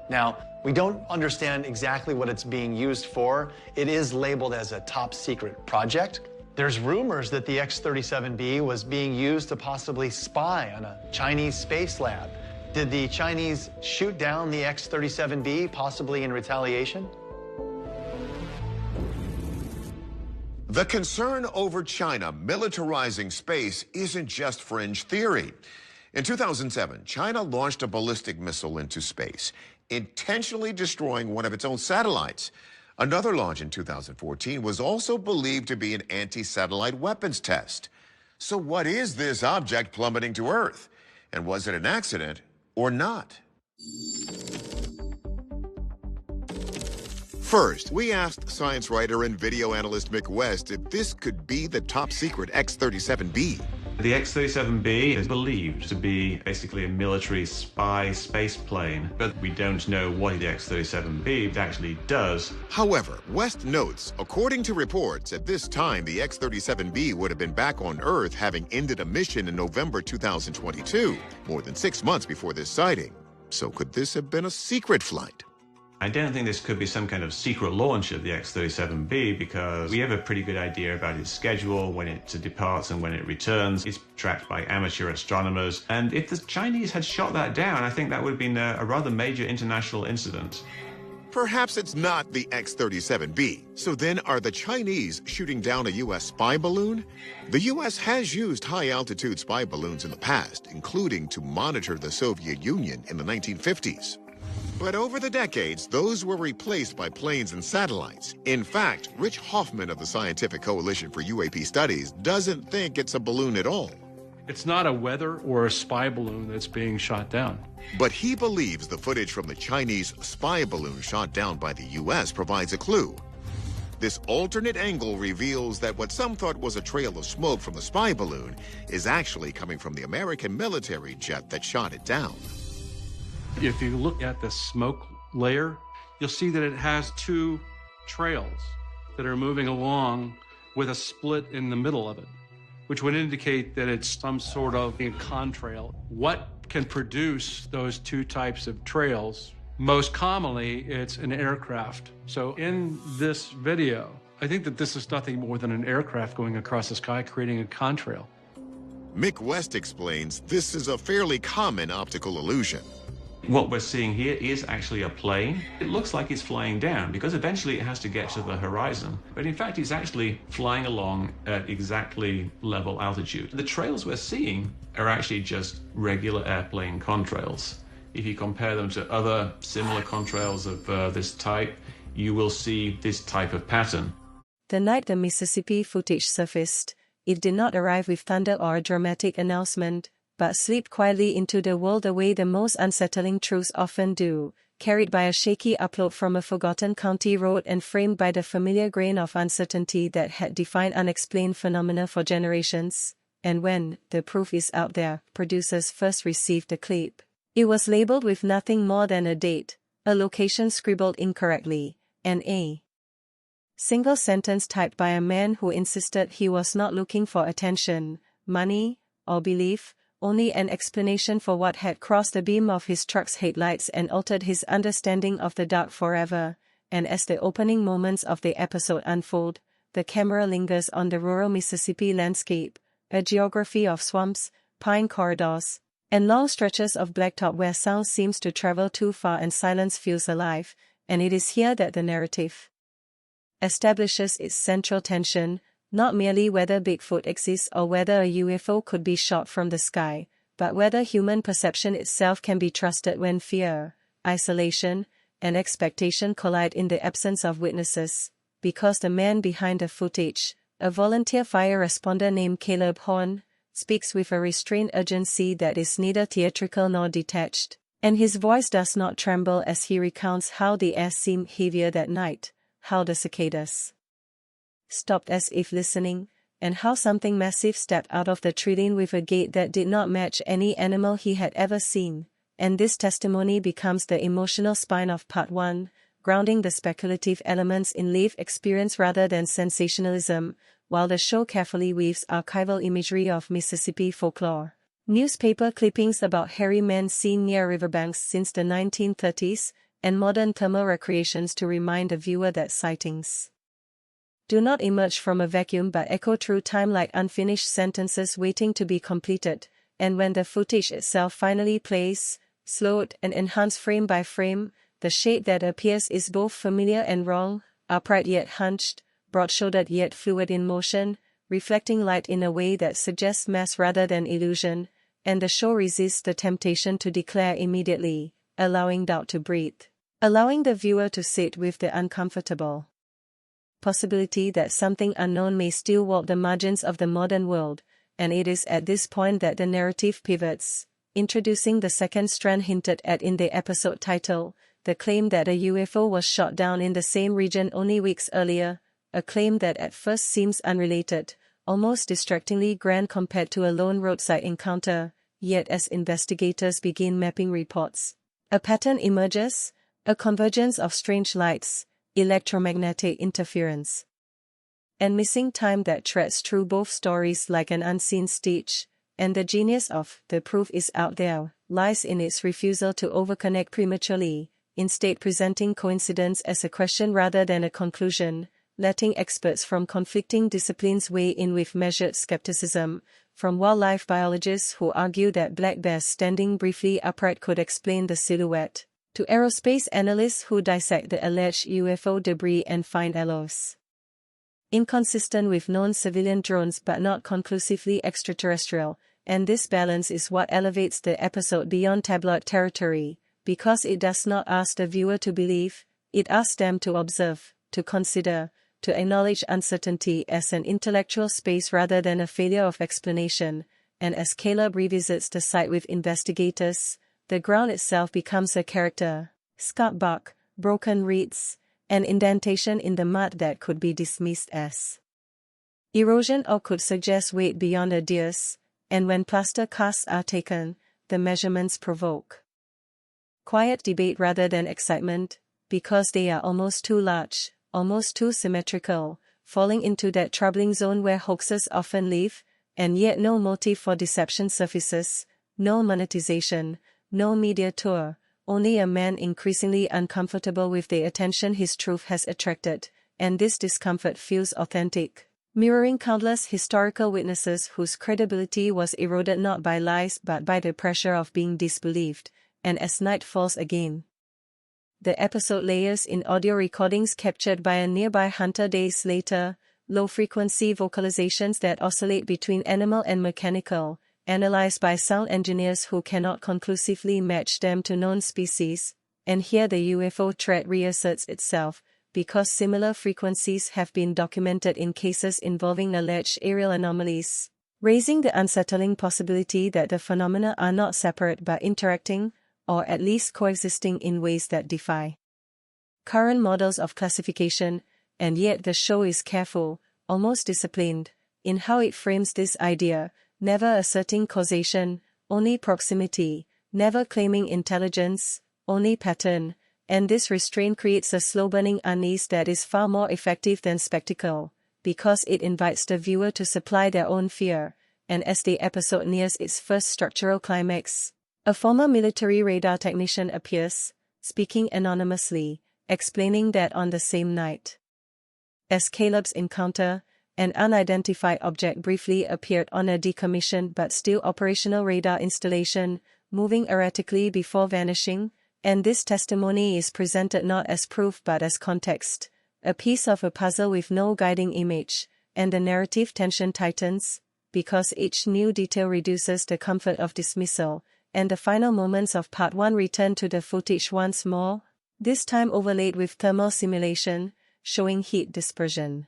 Now, we don't understand exactly what it's being used for. It is labeled as a top secret project. There's rumors that the X-37B was being used to possibly spy on a Chinese space lab. Did the Chinese shoot down the X-37B, possibly in retaliation? The concern over China militarizing space isn't just fringe theory. In 2007, China launched a ballistic missile into space, intentionally destroying one of its own satellites. Another launch in 2014 was also believed to be an anti-satellite weapons test. So what is this object plummeting to Earth? And was it an accident or not? First, we asked science writer and video analyst Mick West if this could be the top secret X-37B. The X-37B is believed to be basically a military spy space plane, but we don't know what the X-37B actually does. However, West notes, according to reports, at this time the X-37B would have been back on Earth, having ended a mission in November 2022, more than 6 months before this sighting. So could this have been a secret flight? I don't think this could be some kind of secret launch of the X-37B because we have a pretty good idea about its schedule, when it departs and when it returns. It's tracked by amateur astronomers. And if the Chinese had shot that down, I think that would have been a rather major international incident. Perhaps it's not the X-37B. So then are the Chinese shooting down a U.S. spy balloon? The U.S. has used high-altitude spy balloons in the past, including to monitor the Soviet Union in the 1950s. But over the decades, those were replaced by planes and satellites. In fact, Rich Hoffman of the Scientific Coalition for UAP Studies doesn't think it's a balloon at all. It's not a weather or a spy balloon that's being shot down. But he believes the footage from the Chinese spy balloon shot down by the U.S. provides a clue. This alternate angle reveals that what some thought was a trail of smoke from the spy balloon is actually coming from the American military jet that shot it down. If you look at the smoke layer, you'll see that it has two trails that are moving along with a split in the middle of it, which would indicate that it's some sort of a contrail. What can produce those two types of trails? Most commonly, it's an aircraft. So in this video, I think that this is nothing more than an aircraft going across the sky, creating a contrail. Mick West explains this is a fairly common optical illusion. What we're seeing here is actually a plane. It looks like it's flying down because eventually it has to get to the horizon. But in fact, it's actually flying along at exactly level altitude. The trails we're seeing are actually just regular airplane contrails. If you compare them to other similar contrails of this type, you will see this type of pattern. The night the Mississippi footage surfaced, it did not arrive with thunder or a dramatic announcement, but slipped quietly into the world the way the most unsettling truths often do, carried by a shaky upload from a forgotten county road and framed by the familiar grain of uncertainty that had defined unexplained phenomena for generations. And when, the proof is out there, producers first received the clip, it was labeled with nothing more than a date, a location scribbled incorrectly, and a single sentence typed by a man who insisted he was not looking for attention, money, or belief, only an explanation for what had crossed the beam of his truck's headlights and altered his understanding of the dark forever. And as the opening moments of the episode unfold, the camera lingers on the rural Mississippi landscape, a geography of swamps, pine corridors, and long stretches of blacktop where sound seems to travel too far and silence feels alive, and it is here that the narrative establishes its central tension, not merely whether Bigfoot exists or whether a UFO could be shot from the sky, but whether human perception itself can be trusted when fear, isolation, and expectation collide in the absence of witnesses, because the man behind the footage, a volunteer fire responder named Caleb Horn, speaks with a restrained urgency that is neither theatrical nor detached, and his voice does not tremble as he recounts how the air seemed heavier that night, how the cicadas stopped as if listening, and how something massive stepped out of the tree with a gait that did not match any animal he had ever seen. And this testimony becomes the emotional spine of Part 1, grounding the speculative elements in lived experience rather than sensationalism, while the show carefully weaves archival imagery of Mississippi folklore. Newspaper clippings about hairy men seen near riverbanks since the 1930s, and modern thermal recreations to remind the viewer that sightings do not emerge from a vacuum but echo through time like unfinished sentences waiting to be completed, and when the footage itself finally plays, slowed and enhanced frame by frame, the shape that appears is both familiar and wrong, upright yet hunched, broad-shouldered yet fluid in motion, reflecting light in a way that suggests mass rather than illusion, and the show resists the temptation to declare immediately, allowing doubt to breathe, allowing the viewer to sit with the uncomfortable possibility that something unknown may still walk the margins of the modern world, and it is at this point that the narrative pivots, introducing the second strand hinted at in the episode title, the claim that a UFO was shot down in the same region only weeks earlier, a claim that at first seems unrelated, almost distractingly grand compared to a lone roadside encounter, yet as investigators begin mapping reports, a pattern emerges, a convergence of strange lights, electromagnetic interference, and missing time that threads through both stories like an unseen stitch, and the genius of "the proof is out there" lies in its refusal to overconnect prematurely, instead presenting coincidence as a question rather than a conclusion, letting experts from conflicting disciplines weigh in with measured skepticism, from wildlife biologists who argue that black bears standing briefly upright could explain the silhouette, to aerospace analysts who dissect the alleged UFO debris and find alloys inconsistent with known civilian drones but not conclusively extraterrestrial, and this balance is what elevates the episode beyond tabloid territory, because it does not ask the viewer to believe, it asks them to observe, to consider, to acknowledge uncertainty as an intellectual space rather than a failure of explanation, and as Caleb revisits the site with investigators, the ground itself becomes a character, scarred bark, broken reeds, an indentation in the mud that could be dismissed as erosion or could suggest weight beyond a deer's, and when plaster casts are taken, the measurements provoke quiet debate rather than excitement, because they are almost too large, almost too symmetrical, falling into that troubling zone where hoaxes often live, and yet no motive for deception surfaces, no monetization, no media tour, only a man increasingly uncomfortable with the attention his truth has attracted, and this discomfort feels authentic, mirroring countless historical witnesses whose credibility was eroded not by lies but by the pressure of being disbelieved, and as night falls again, the episode layers in audio recordings captured by a nearby hunter days later, low-frequency vocalizations that oscillate between animal and mechanical, analyzed by sound engineers who cannot conclusively match them to known species, and here the UFO threat reasserts itself, because similar frequencies have been documented in cases involving alleged aerial anomalies, raising the unsettling possibility that the phenomena are not separate but interacting, or at least coexisting in ways that defy current models of classification, and yet the show is careful, almost disciplined, in how it frames this idea, never asserting causation, only proximity, never claiming intelligence, only pattern, and this restraint creates a slow-burning unease that is far more effective than spectacle, because it invites the viewer to supply their own fear, and as the episode nears its first structural climax, a former military radar technician appears, speaking anonymously, explaining that on the same night as Caleb's encounter, an unidentified object briefly appeared on a decommissioned but still operational radar installation, moving erratically before vanishing, and this testimony is presented not as proof but as context, a piece of a puzzle with no guiding image, and the narrative tension tightens, because each new detail reduces the comfort of dismissal, and the final moments of Part 1 return to the footage once more, this time overlaid with thermal simulation, showing heat dispersion.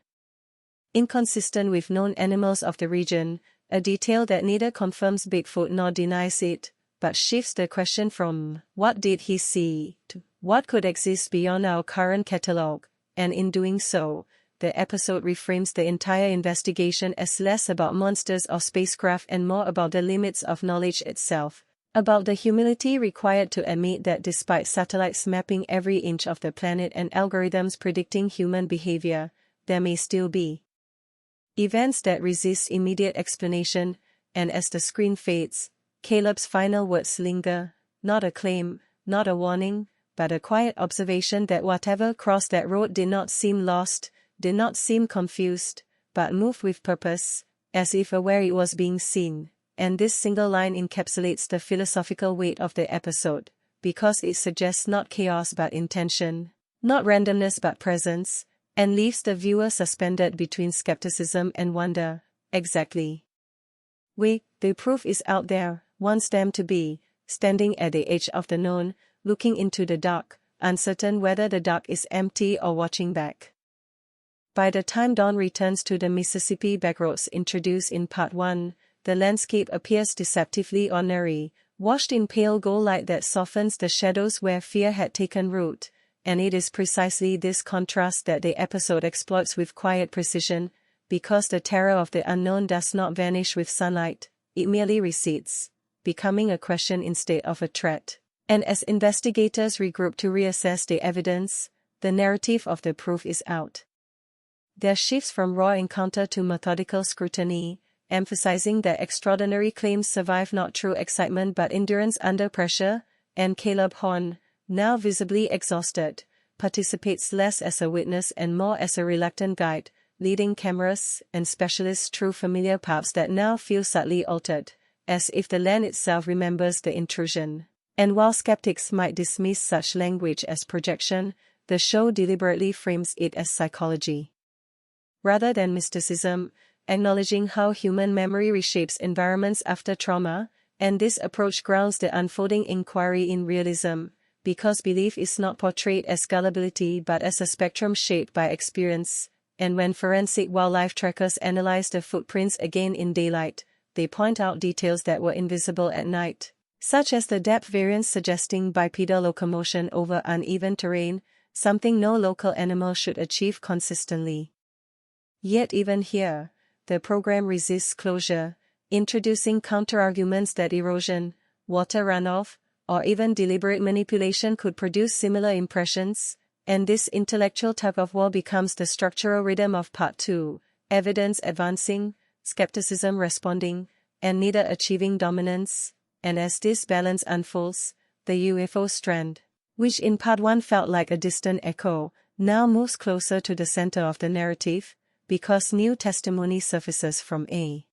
Inconsistent with known animals of the region, a detail that neither confirms Bigfoot nor denies it, but shifts the question from what did he see to what could exist beyond our current catalog, and in doing so, the episode reframes the entire investigation as less about monsters or spacecraft and more about the limits of knowledge itself, about the humility required to admit that despite satellites mapping every inch of the planet and algorithms predicting human behavior, there may still be events that resist immediate explanation, and as the screen fades, Caleb's final words linger, not a claim, not a warning, but a quiet observation that whatever crossed that road did not seem lost, did not seem confused, but moved with purpose, as if aware it was being seen. And this single line encapsulates the philosophical weight of the episode, because it suggests not chaos but intention, not randomness but presence, and leaves the viewer suspended between skepticism and wonder. Exactly. The proof is out there, wants them to be, standing at the edge of the known, looking into the dark, uncertain whether the dark is empty or watching back. By the time Dawn returns to the Mississippi backroads introduced in Part 1, the landscape appears deceptively ordinary, washed in pale gold light that softens the shadows where fear had taken root, and it is precisely this contrast that the episode exploits with quiet precision, because the terror of the unknown does not vanish with sunlight, it merely recedes, becoming a question instead of a threat. And as investigators regroup to reassess the evidence, the narrative of the proof is out. There shifts from raw encounter to methodical scrutiny, emphasizing that extraordinary claims survive not through excitement but endurance under pressure, and Caleb Horn, now visibly exhausted, participates less as a witness and more as a reluctant guide, leading cameras and specialists through familiar paths that now feel subtly altered, as if the land itself remembers the intrusion. And while skeptics might dismiss such language as projection, the show deliberately frames it as psychology. Rather than mysticism, acknowledging how human memory reshapes environments after trauma, and this approach grounds the unfolding inquiry in realism, because belief is not portrayed as gullibility but as a spectrum shaped by experience, and when forensic wildlife trackers analyze the footprints again in daylight, they point out details that were invisible at night, such as the depth variance suggesting bipedal locomotion over uneven terrain, something no local animal should achieve consistently. Yet even here, the program resists closure, introducing counterarguments that erosion, water runoff, or even deliberate manipulation could produce similar impressions, and this intellectual tug-of-war becomes the structural rhythm of Part 2, evidence advancing, skepticism responding, and neither achieving dominance, and as this balance unfolds, the UFO strand, which in Part 1 felt like a distant echo, now moves closer to the center of the narrative, because new testimony surfaces from a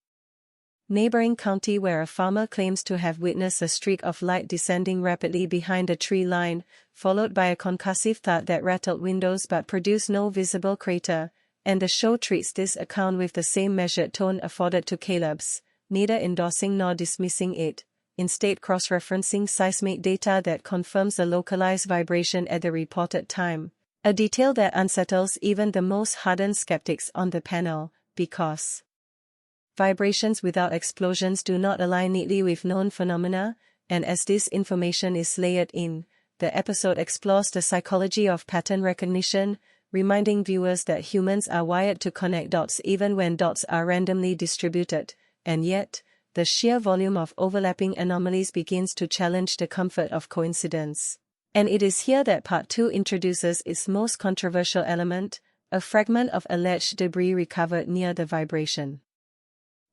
neighboring county where a farmer claims to have witnessed a streak of light descending rapidly behind a tree line, followed by a concussive thud that rattled windows but produced no visible crater, and the show treats this account with the same measured tone afforded to Caleb's, neither endorsing nor dismissing it, instead cross-referencing seismic data that confirms the localized vibration at the reported time, a detail that unsettles even the most hardened skeptics on the panel, because vibrations without explosions do not align neatly with known phenomena, and as this information is layered in, the episode explores the psychology of pattern recognition, reminding viewers that humans are wired to connect dots even when dots are randomly distributed, and yet, the sheer volume of overlapping anomalies begins to challenge the comfort of coincidence. And it is here that Part 2 introduces its most controversial element, a fragment of alleged debris recovered near the vibration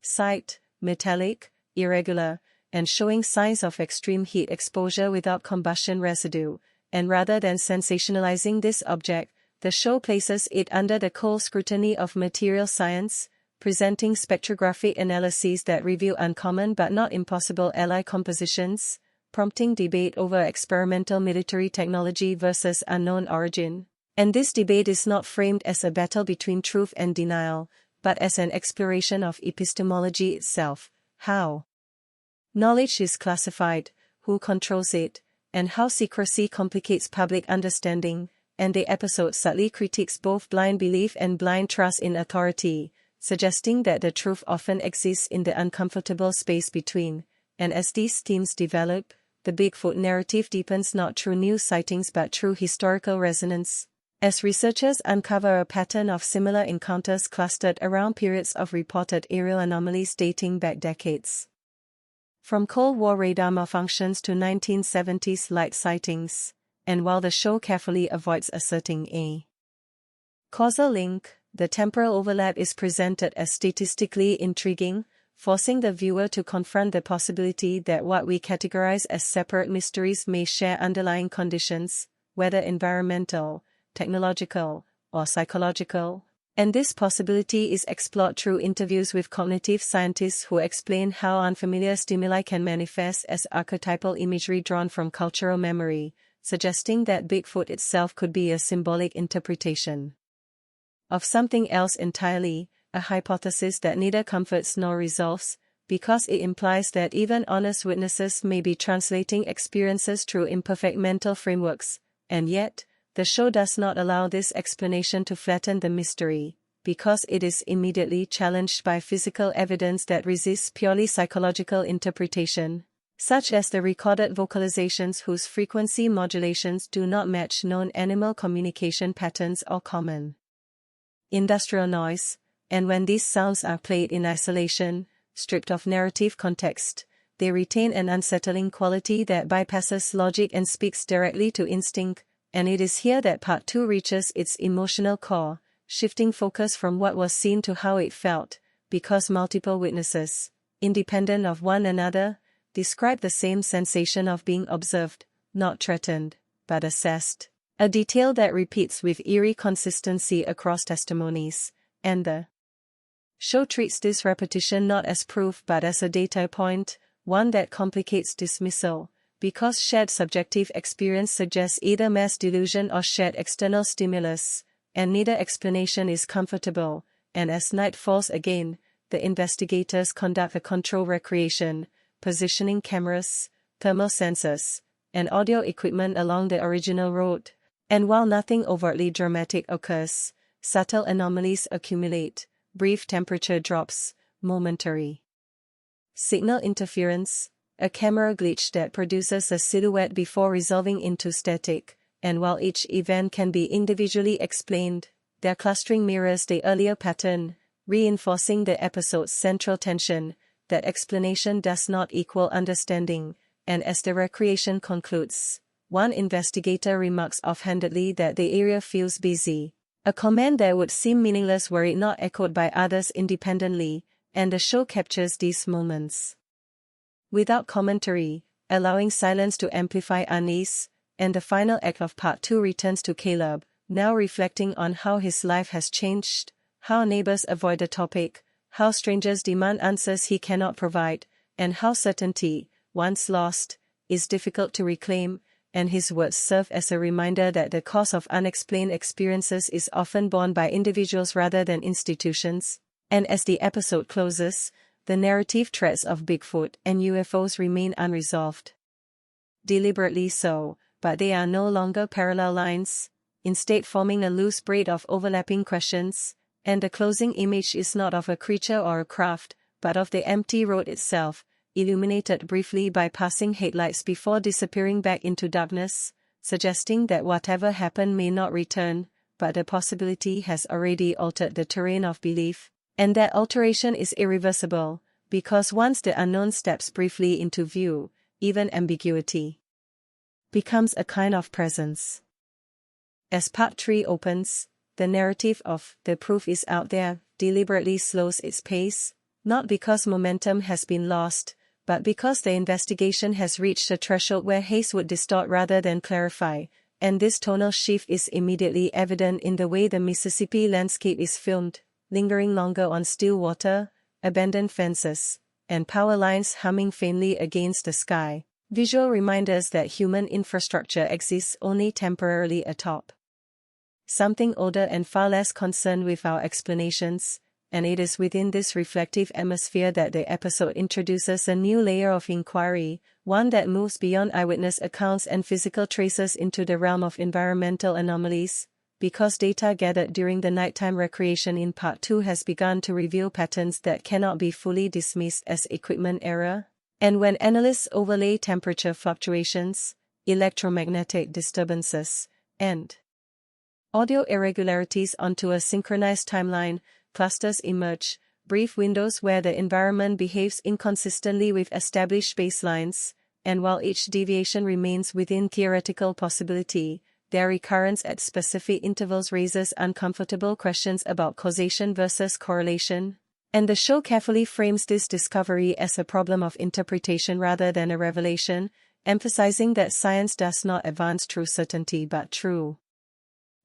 site, metallic, irregular, and showing signs of extreme heat exposure without combustion residue, and rather than sensationalizing this object, the show places it under the cold scrutiny of material science, presenting spectrographic analyses that reveal uncommon but not impossible alloy compositions, prompting debate over experimental military technology versus unknown origin. And this debate is not framed as a battle between truth and denial, but as an exploration of epistemology itself, how knowledge is classified, who controls it, and how secrecy complicates public understanding, and the episode subtly critiques both blind belief and blind trust in authority, suggesting that the truth often exists in the uncomfortable space between. And as these themes develop, the Bigfoot narrative deepens not through new sightings but through historical resonance. As researchers uncover a pattern of similar encounters clustered around periods of reported aerial anomalies dating back decades. From Cold War radar malfunctions to 1970s light sightings, and while the show carefully avoids asserting a causal link, the temporal overlap is presented as statistically intriguing, forcing the viewer to confront the possibility that what we categorize as separate mysteries may share underlying conditions, whether environmental, technological, or psychological. And this possibility is explored through interviews with cognitive scientists who explain how unfamiliar stimuli can manifest as archetypal imagery drawn from cultural memory, suggesting that Bigfoot itself could be a symbolic interpretation of something else entirely, a hypothesis that neither comforts nor resolves, because it implies that even honest witnesses may be translating experiences through imperfect mental frameworks, and yet, the show does not allow this explanation to flatten the mystery, because it is immediately challenged by physical evidence that resists purely psychological interpretation, such as the recorded vocalizations whose frequency modulations do not match known animal communication patterns or common industrial noise, and when these sounds are played in isolation, stripped of narrative context, they retain an unsettling quality that bypasses logic and speaks directly to instinct. And it is here that Part 2 reaches its emotional core, shifting focus from what was seen to how it felt, because multiple witnesses, independent of one another, describe the same sensation of being observed, not threatened, but assessed. A detail that repeats with eerie consistency across testimonies, and the show treats this repetition not as proof but as a data point, one that complicates dismissal, because shared subjective experience suggests either mass delusion or shared external stimulus, and neither explanation is comfortable, and as night falls again, the investigators conduct a control recreation, positioning cameras, thermal sensors, and audio equipment along the original road. And while nothing overtly dramatic occurs, subtle anomalies accumulate, brief temperature drops, momentary signal interference, a camera glitch that produces a silhouette before resolving into static, and while each event can be individually explained, their clustering mirrors the earlier pattern, reinforcing the episode's central tension, that explanation does not equal understanding, and as the recreation concludes, one investigator remarks offhandedly that the area feels busy, a comment that would seem meaningless were it not echoed by others independently, and the show captures these moments without commentary, allowing silence to amplify unease, and the final act of Part 2 returns to Caleb, now reflecting on how his life has changed, how neighbors avoid the topic, how strangers demand answers he cannot provide, and how certainty, once lost, is difficult to reclaim, and his words serve as a reminder that the cost of unexplained experiences is often borne by individuals rather than institutions. And as the episode closes, the narrative threads of Bigfoot and UFOs remain unresolved. Deliberately so, but they are no longer parallel lines, instead forming a loose braid of overlapping questions, and the closing image is not of a creature or a craft, but of the empty road itself, illuminated briefly by passing headlights before disappearing back into darkness, suggesting that whatever happened may not return, but the possibility has already altered the terrain of belief, and that alteration is irreversible, because once the unknown steps briefly into view, even ambiguity becomes a kind of presence. As Part 3 opens, the narrative of "the proof is out there" deliberately slows its pace, not because momentum has been lost, but because the investigation has reached a threshold where haze would distort rather than clarify, and this tonal shift is immediately evident in the way the Mississippi landscape is filmed, lingering longer on still water, abandoned fences, and power lines humming faintly against the sky, visual reminders that human infrastructure exists only temporarily atop something older and far less concerned with our explanations, and it is within this reflective atmosphere that the episode introduces a new layer of inquiry, one that moves beyond eyewitness accounts and physical traces into the realm of environmental anomalies, because data gathered during the nighttime recreation in Part 2 has begun to reveal patterns that cannot be fully dismissed as equipment error. And when analysts overlay temperature fluctuations, electromagnetic disturbances, and audio irregularities onto a synchronized timeline, clusters emerge, brief windows where the environment behaves inconsistently with established baselines, and while each deviation remains within theoretical possibility, their recurrence at specific intervals raises uncomfortable questions about causation versus correlation. And the show carefully frames this discovery as a problem of interpretation rather than a revelation, emphasizing that science does not advance through certainty but through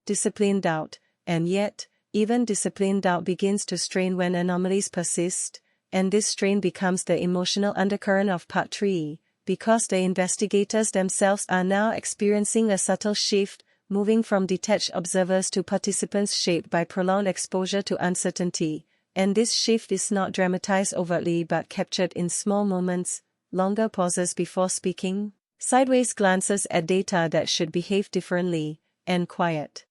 disciplined doubt, and yet, even disciplined doubt begins to strain when anomalies persist, and this strain becomes the emotional undercurrent of Part 3, because the investigators themselves are now experiencing a subtle shift, moving from detached observers to participants shaped by prolonged exposure to uncertainty, and this shift is not dramatized overtly but captured in small moments, longer pauses before speaking, sideways glances at data that should behave differently, and quiet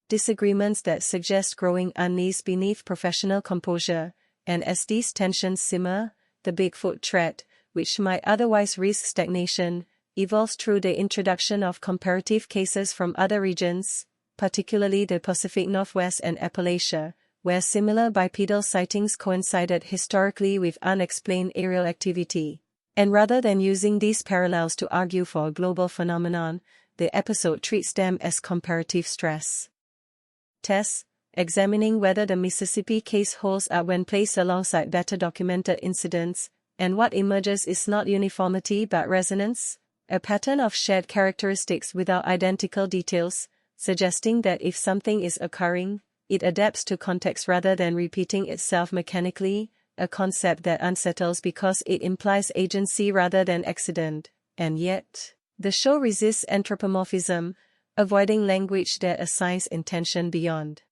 disagreements that suggest growing unease beneath professional composure, and as these tensions simmer, the Bigfoot threat, which might otherwise risk stagnation, evolves through the introduction of comparative cases from other regions, particularly the Pacific Northwest and Appalachia, where similar bipedal sightings coincided historically with unexplained aerial activity. And rather than using these parallels to argue for a global phenomenon, the episode treats them as comparative stress tests, examining whether the Mississippi case holds up when placed alongside better documented incidents, and what emerges is not uniformity but resonance, a pattern of shared characteristics without identical details, suggesting that if something is occurring, it adapts to context rather than repeating itself mechanically, a concept that unsettles because it implies agency rather than accident. And yet, the show resists anthropomorphism, avoiding language that assigns intention beyond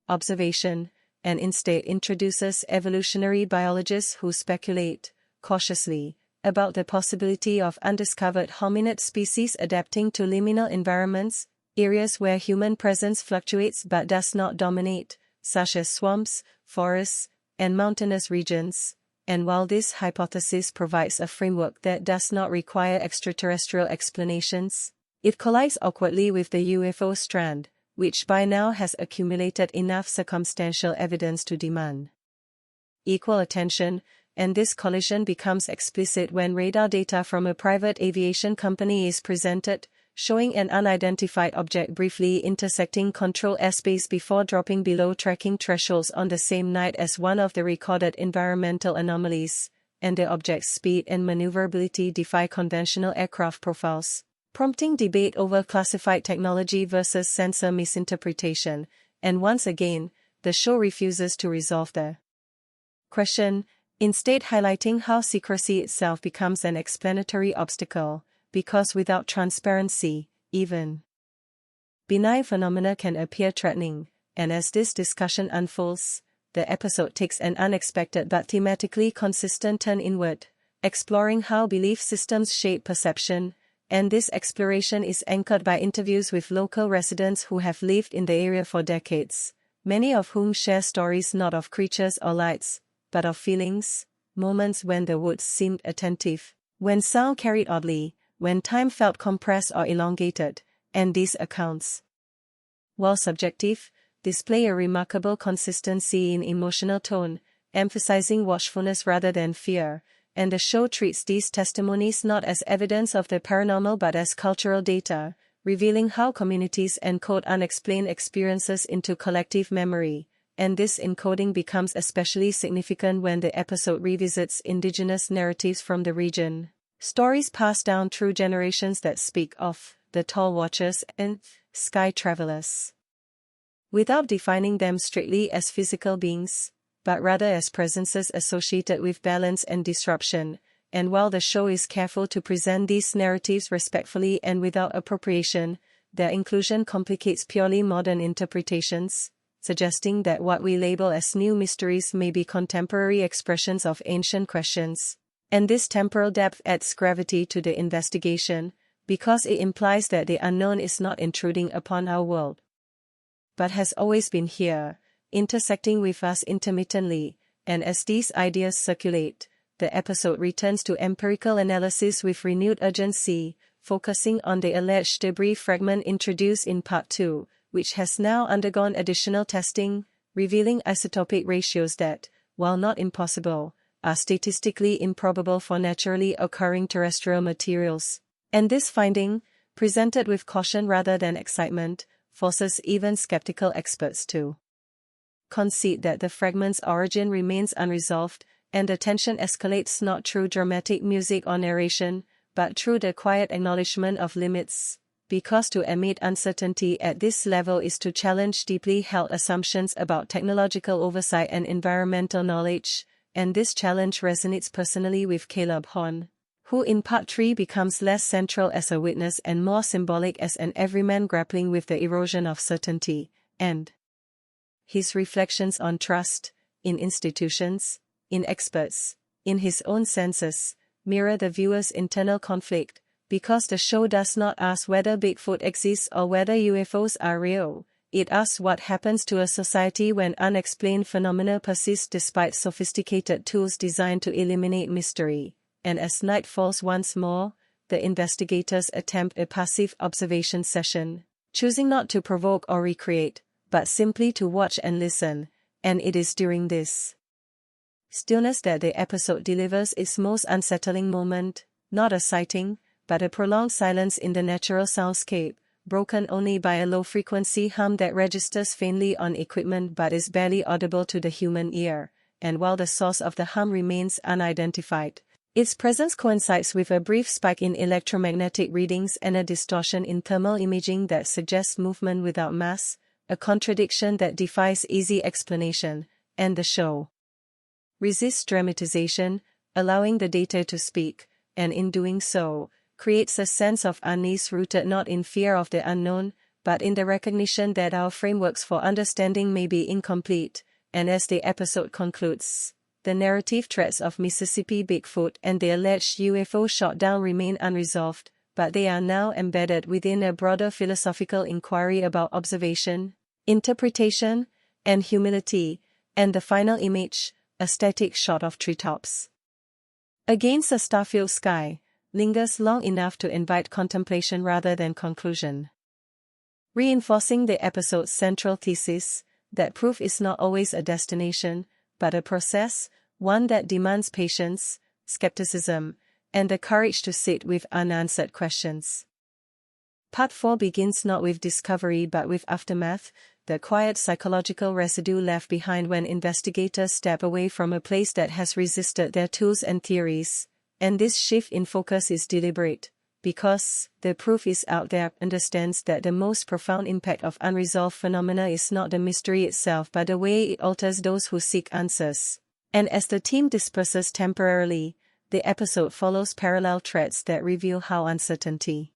observation, and instead introduces evolutionary biologists who speculate, cautiously, about the possibility of undiscovered hominid species adapting to liminal environments, areas where human presence fluctuates but does not dominate, such as swamps, forests, and mountainous regions. And while this hypothesis provides a framework that does not require extraterrestrial explanations, it collides awkwardly with the UFO strand, which by now has accumulated enough circumstantial evidence to demand equal attention, and this collision becomes explicit when radar data from a private aviation company is presented, showing an unidentified object briefly intersecting control airspace before dropping below tracking thresholds on the same night as one of the recorded environmental anomalies, and the object's speed and maneuverability defy conventional aircraft profiles, prompting debate over classified technology versus sensor misinterpretation, and once again, the show refuses to resolve the question, instead highlighting how secrecy itself becomes an explanatory obstacle, because without transparency, even benign phenomena can appear threatening, and as this discussion unfolds, the episode takes an unexpected but thematically consistent turn inward, exploring how belief systems shape perception, and this exploration is anchored by interviews with local residents who have lived in the area for decades, many of whom share stories not of creatures or lights, but of feelings, moments when the woods seemed attentive, when sound carried oddly, when time felt compressed or elongated, and these accounts, while subjective, display a remarkable consistency in emotional tone, emphasizing watchfulness rather than fear, and the show treats these testimonies not as evidence of the paranormal but as cultural data, revealing how communities encode unexplained experiences into collective memory, and this encoding becomes especially significant when the episode revisits indigenous narratives from the region, stories passed down through generations that speak of the tall watchers and sky travelers, without defining them strictly as physical beings, but rather as presences associated with balance and disruption. And while the show is careful to present these narratives respectfully and without appropriation, their inclusion complicates purely modern interpretations, suggesting that what we label as new mysteries may be contemporary expressions of ancient questions. And this temporal depth adds gravity to the investigation, because it implies that the unknown is not intruding upon our world, but has always been here, intersecting with us intermittently. And as these ideas circulate, the episode returns to empirical analysis with renewed urgency, focusing on the alleged debris fragment introduced in Part 2, which has now undergone additional testing, revealing isotopic ratios that, while not impossible, are statistically improbable for naturally occurring terrestrial materials. And this finding, presented with caution rather than excitement, forces even skeptical experts to concede that the fragment's origin remains unresolved, and the tension escalates not through dramatic music or narration, but through the quiet acknowledgement of limits. Because to admit uncertainty at this level is to challenge deeply held assumptions about technological oversight and environmental knowledge, and this challenge resonates personally with Caleb Horn, who in Part 3 becomes less central as a witness and more symbolic as an everyman grappling with the erosion of certainty, and his reflections on trust, in institutions, in experts, in his own senses, mirror the viewer's internal conflict, because the show does not ask whether Bigfoot exists or whether UFOs are real. It asks what happens to a society when unexplained phenomena persist despite sophisticated tools designed to eliminate mystery. And as night falls once more, the investigators attempt a passive observation session, choosing not to provoke or recreate, but simply to watch and listen, and it is during this stillness that the episode delivers its most unsettling moment, not a sighting, but a prolonged silence in the natural soundscape, broken only by a low-frequency hum that registers faintly on equipment but is barely audible to the human ear, and while the source of the hum remains unidentified, its presence coincides with a brief spike in electromagnetic readings and a distortion in thermal imaging that suggests movement without mass, a contradiction that defies easy explanation, and the show resists dramatization, allowing the data to speak, and in doing so, creates a sense of unease rooted not in fear of the unknown, but in the recognition that our frameworks for understanding may be incomplete. And as the episode concludes, the narrative threads of Mississippi Bigfoot and the alleged UFO shutdown remain unresolved, but they are now embedded within a broader philosophical inquiry about observation, interpretation, and humility, and the final image, a static shot of treetops against a star-filled sky, lingers long enough to invite contemplation rather than conclusion, reinforcing the episode's central thesis that proof is not always a destination, but a process, one that demands patience, skepticism, and the courage to sit with unanswered questions. Part 4 begins not with discovery but with aftermath, the quiet psychological residue left behind when investigators step away from a place that has resisted their tools and theories. And this shift in focus is deliberate, because the proof is out there understands that the most profound impact of unresolved phenomena is not the mystery itself but the way it alters those who seek answers. And as the team disperses temporarily, the episode follows parallel threads that reveal how uncertainty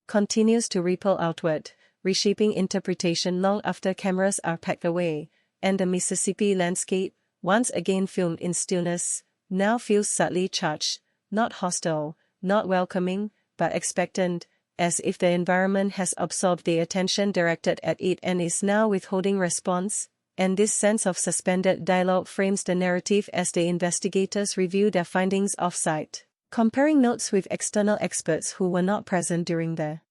continues to ripple outward, reshaping interpretation long after cameras are packed away, and the Mississippi landscape, once again filmed in stillness, now feels subtly charged, not hostile, not welcoming, but expectant, as if the environment has absorbed the attention directed at it and is now withholding response. And this sense of suspended dialogue frames the narrative as the investigators review their findings off-site, comparing notes with external experts who were not present during the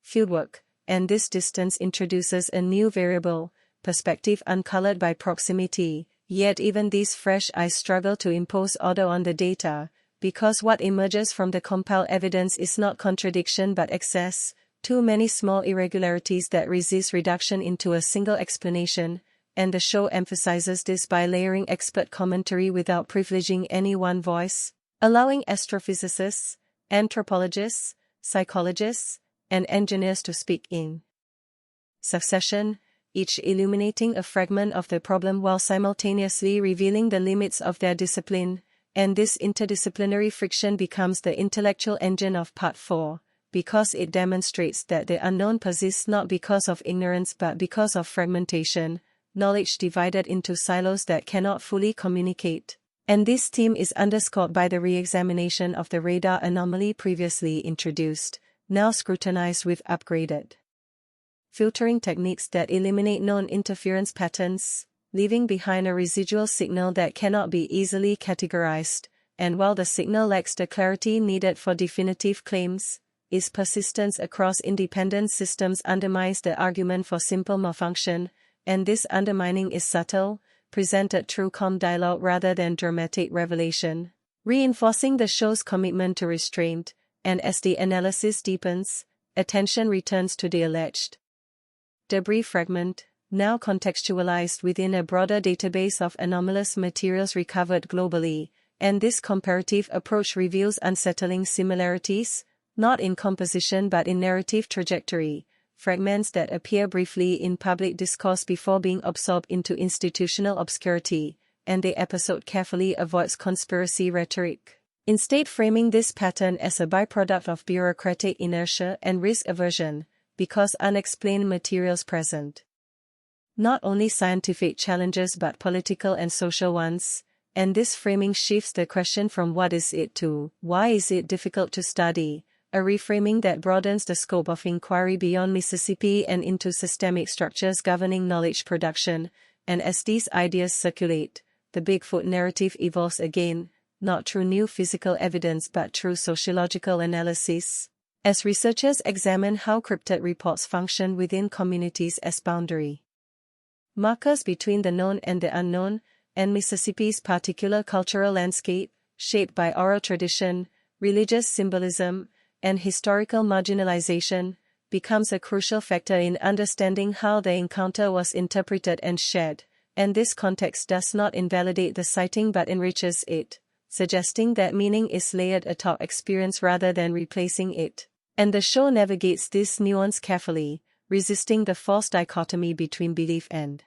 fieldwork. And this distance introduces a new variable, perspective uncolored by proximity, yet even these fresh eyes struggle to impose order on the data, because what emerges from the compiled evidence is not contradiction but excess, too many small irregularities that resist reduction into a single explanation, and the show emphasizes this by layering expert commentary without privileging any one voice, allowing astrophysicists, anthropologists, psychologists, and engineers to speak in succession, each illuminating a fragment of the problem while simultaneously revealing the limits of their discipline, and this interdisciplinary friction becomes the intellectual engine of Part 4, because it demonstrates that the unknown persists not because of ignorance but because of fragmentation, knowledge divided into silos that cannot fully communicate. And this theme is underscored by the re-examination of the radar anomaly previously introduced, now scrutinized with upgraded filtering techniques that eliminate known interference patterns, leaving behind a residual signal that cannot be easily categorized, and while the signal lacks the clarity needed for definitive claims, its persistence across independent systems undermines the argument for simple malfunction, and this undermining is subtle, presented through calm dialogue rather than dramatic revelation, reinforcing the show's commitment to restraint, and as the analysis deepens, attention returns to the alleged debris fragment, now contextualized within a broader database of anomalous materials recovered globally, and this comparative approach reveals unsettling similarities, not in composition but in narrative trajectory, fragments that appear briefly in public discourse before being absorbed into institutional obscurity, and the episode carefully avoids conspiracy rhetoric, instead framing this pattern as a byproduct of bureaucratic inertia and risk aversion, because unexplained materials present not only scientific challenges but political and social ones, and this framing shifts the question from what is it to why is it difficult to study, a reframing that broadens the scope of inquiry beyond Mississippi and into systemic structures governing knowledge production, and as these ideas circulate, the Bigfoot narrative evolves again, not through new physical evidence but through sociological analysis, as researchers examine how cryptid reports function within communities as boundary markers between the known and the unknown, and Mississippi's particular cultural landscape, shaped by oral tradition, religious symbolism, and historical marginalization, becomes a crucial factor in understanding how the encounter was interpreted and shared, and this context does not invalidate the sighting but enriches it, suggesting that meaning is layered atop experience rather than replacing it. And the show navigates this nuance carefully, resisting the false dichotomy between belief and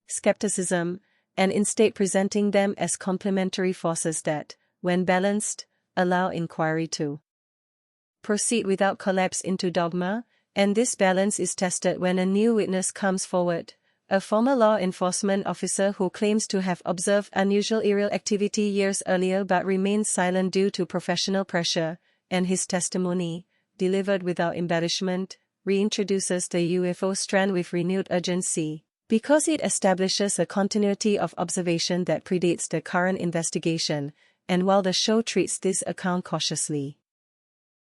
skepticism, and instead presenting them as complementary forces that, when balanced, allow inquiry to proceed without collapse into dogma, and this balance is tested when a new witness comes forward, a former law enforcement officer who claims to have observed unusual aerial activity years earlier but remains silent due to professional pressure, and his testimony, delivered without embellishment, reintroduces the UFO strand with renewed urgency, because it establishes a continuity of observation that predates the current investigation, and while the show treats this account cautiously,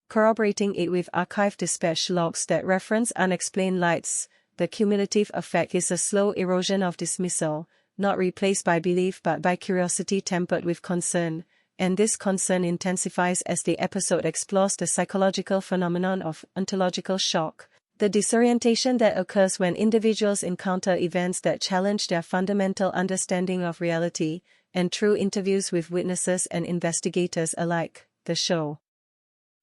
corroborating it with archived dispatch logs that reference unexplained lights, the cumulative effect is a slow erosion of dismissal, not replaced by belief but by curiosity tempered with concern, and this concern intensifies as the episode explores the psychological phenomenon of ontological shock, the disorientation that occurs when individuals encounter events that challenge their fundamental understanding of reality, and through interviews with witnesses and investigators alike, the show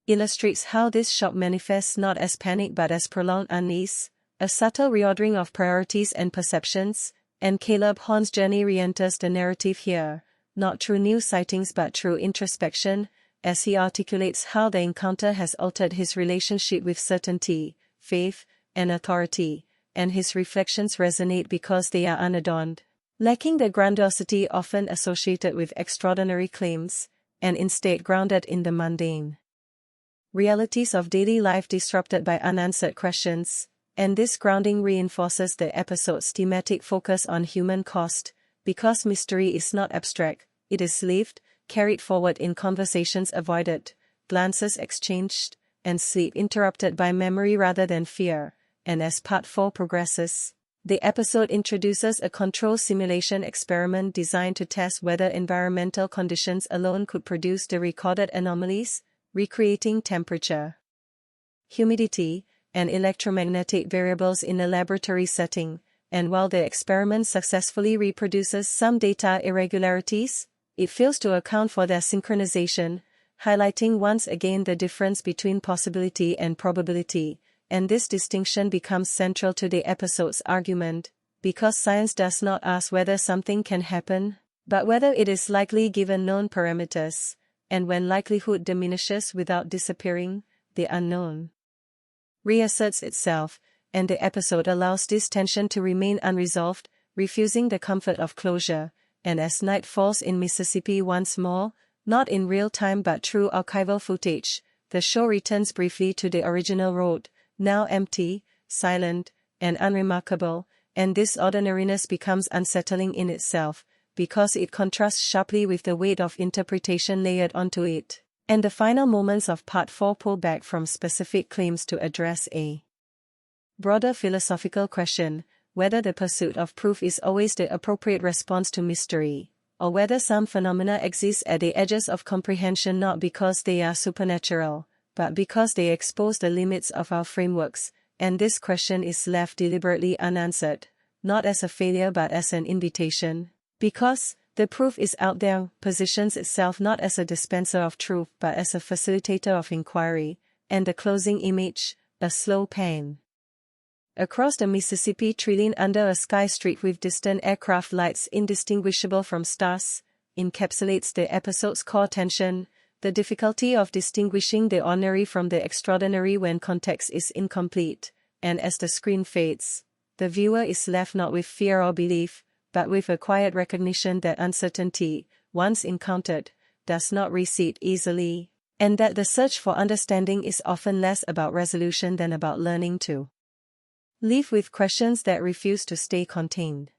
illustrates how this shock manifests not as panic but as prolonged unease, a subtle reordering of priorities and perceptions, and Caleb Horn's journey re-enters the narrative here, not through new sightings but through introspection, as he articulates how the encounter has altered his relationship with certainty, faith, and authority, and his reflections resonate because they are unadorned, lacking the grandiosity often associated with extraordinary claims, and instead grounded in the mundane realities of daily life disrupted by unanswered questions, and this grounding reinforces the episode's thematic focus on human cost, because mystery is not abstract, it is lived, carried forward in conversations avoided, glances exchanged, and sleep interrupted by memory rather than fear, and as Part 4 progresses, the episode introduces a control simulation experiment designed to test whether environmental conditions alone could produce the recorded anomalies, recreating temperature, humidity, and electromagnetic variables in a laboratory setting, and while the experiment successfully reproduces some data irregularities, it fails to account for their synchronization, highlighting once again the difference between possibility and probability, and this distinction becomes central to the episode's argument, because science does not ask whether something can happen, but whether it is likely given known parameters, and when likelihood diminishes without disappearing, the unknown, reasserts itself, and the episode allows this tension to remain unresolved, refusing the comfort of closure. And as night falls in Mississippi once more, not in real time but through archival footage, the show returns briefly to the original road, now empty, silent, and unremarkable, and this ordinariness becomes unsettling in itself, because it contrasts sharply with the weight of interpretation layered onto it. And the final moments of Part 4 pull back from specific claims to address a broader philosophical question, whether the pursuit of proof is always the appropriate response to mystery, or whether some phenomena exist at the edges of comprehension not because they are supernatural, but because they expose the limits of our frameworks, and this question is left deliberately unanswered, not as a failure but as an invitation. Because the proof is out there, positions itself not as a dispenser of truth but as a facilitator of inquiry, and the closing image, a slow pan across the Mississippi trailing under a sky streaked with distant aircraft lights indistinguishable from stars, encapsulates the episode's core tension, the difficulty of distinguishing the ordinary from the extraordinary when context is incomplete, and as the screen fades, the viewer is left not with fear or belief, but with a quiet recognition that uncertainty, once encountered, does not recede easily, and that the search for understanding is often less about resolution than about learning to live with questions that refuse to stay contained.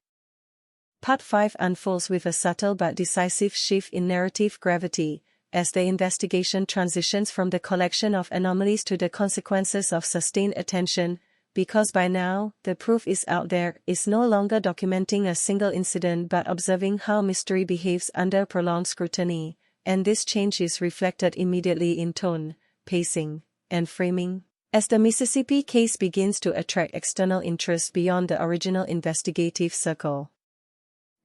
Part 5 unfolds with a subtle but decisive shift in narrative gravity, as the investigation transitions from the collection of anomalies to the consequences of sustained attention, because by now, the proof is out there, is no longer documenting a single incident but observing how mystery behaves under prolonged scrutiny, and this change is reflected immediately in tone, pacing, and framing. As the Mississippi case begins to attract external interest beyond the original investigative circle,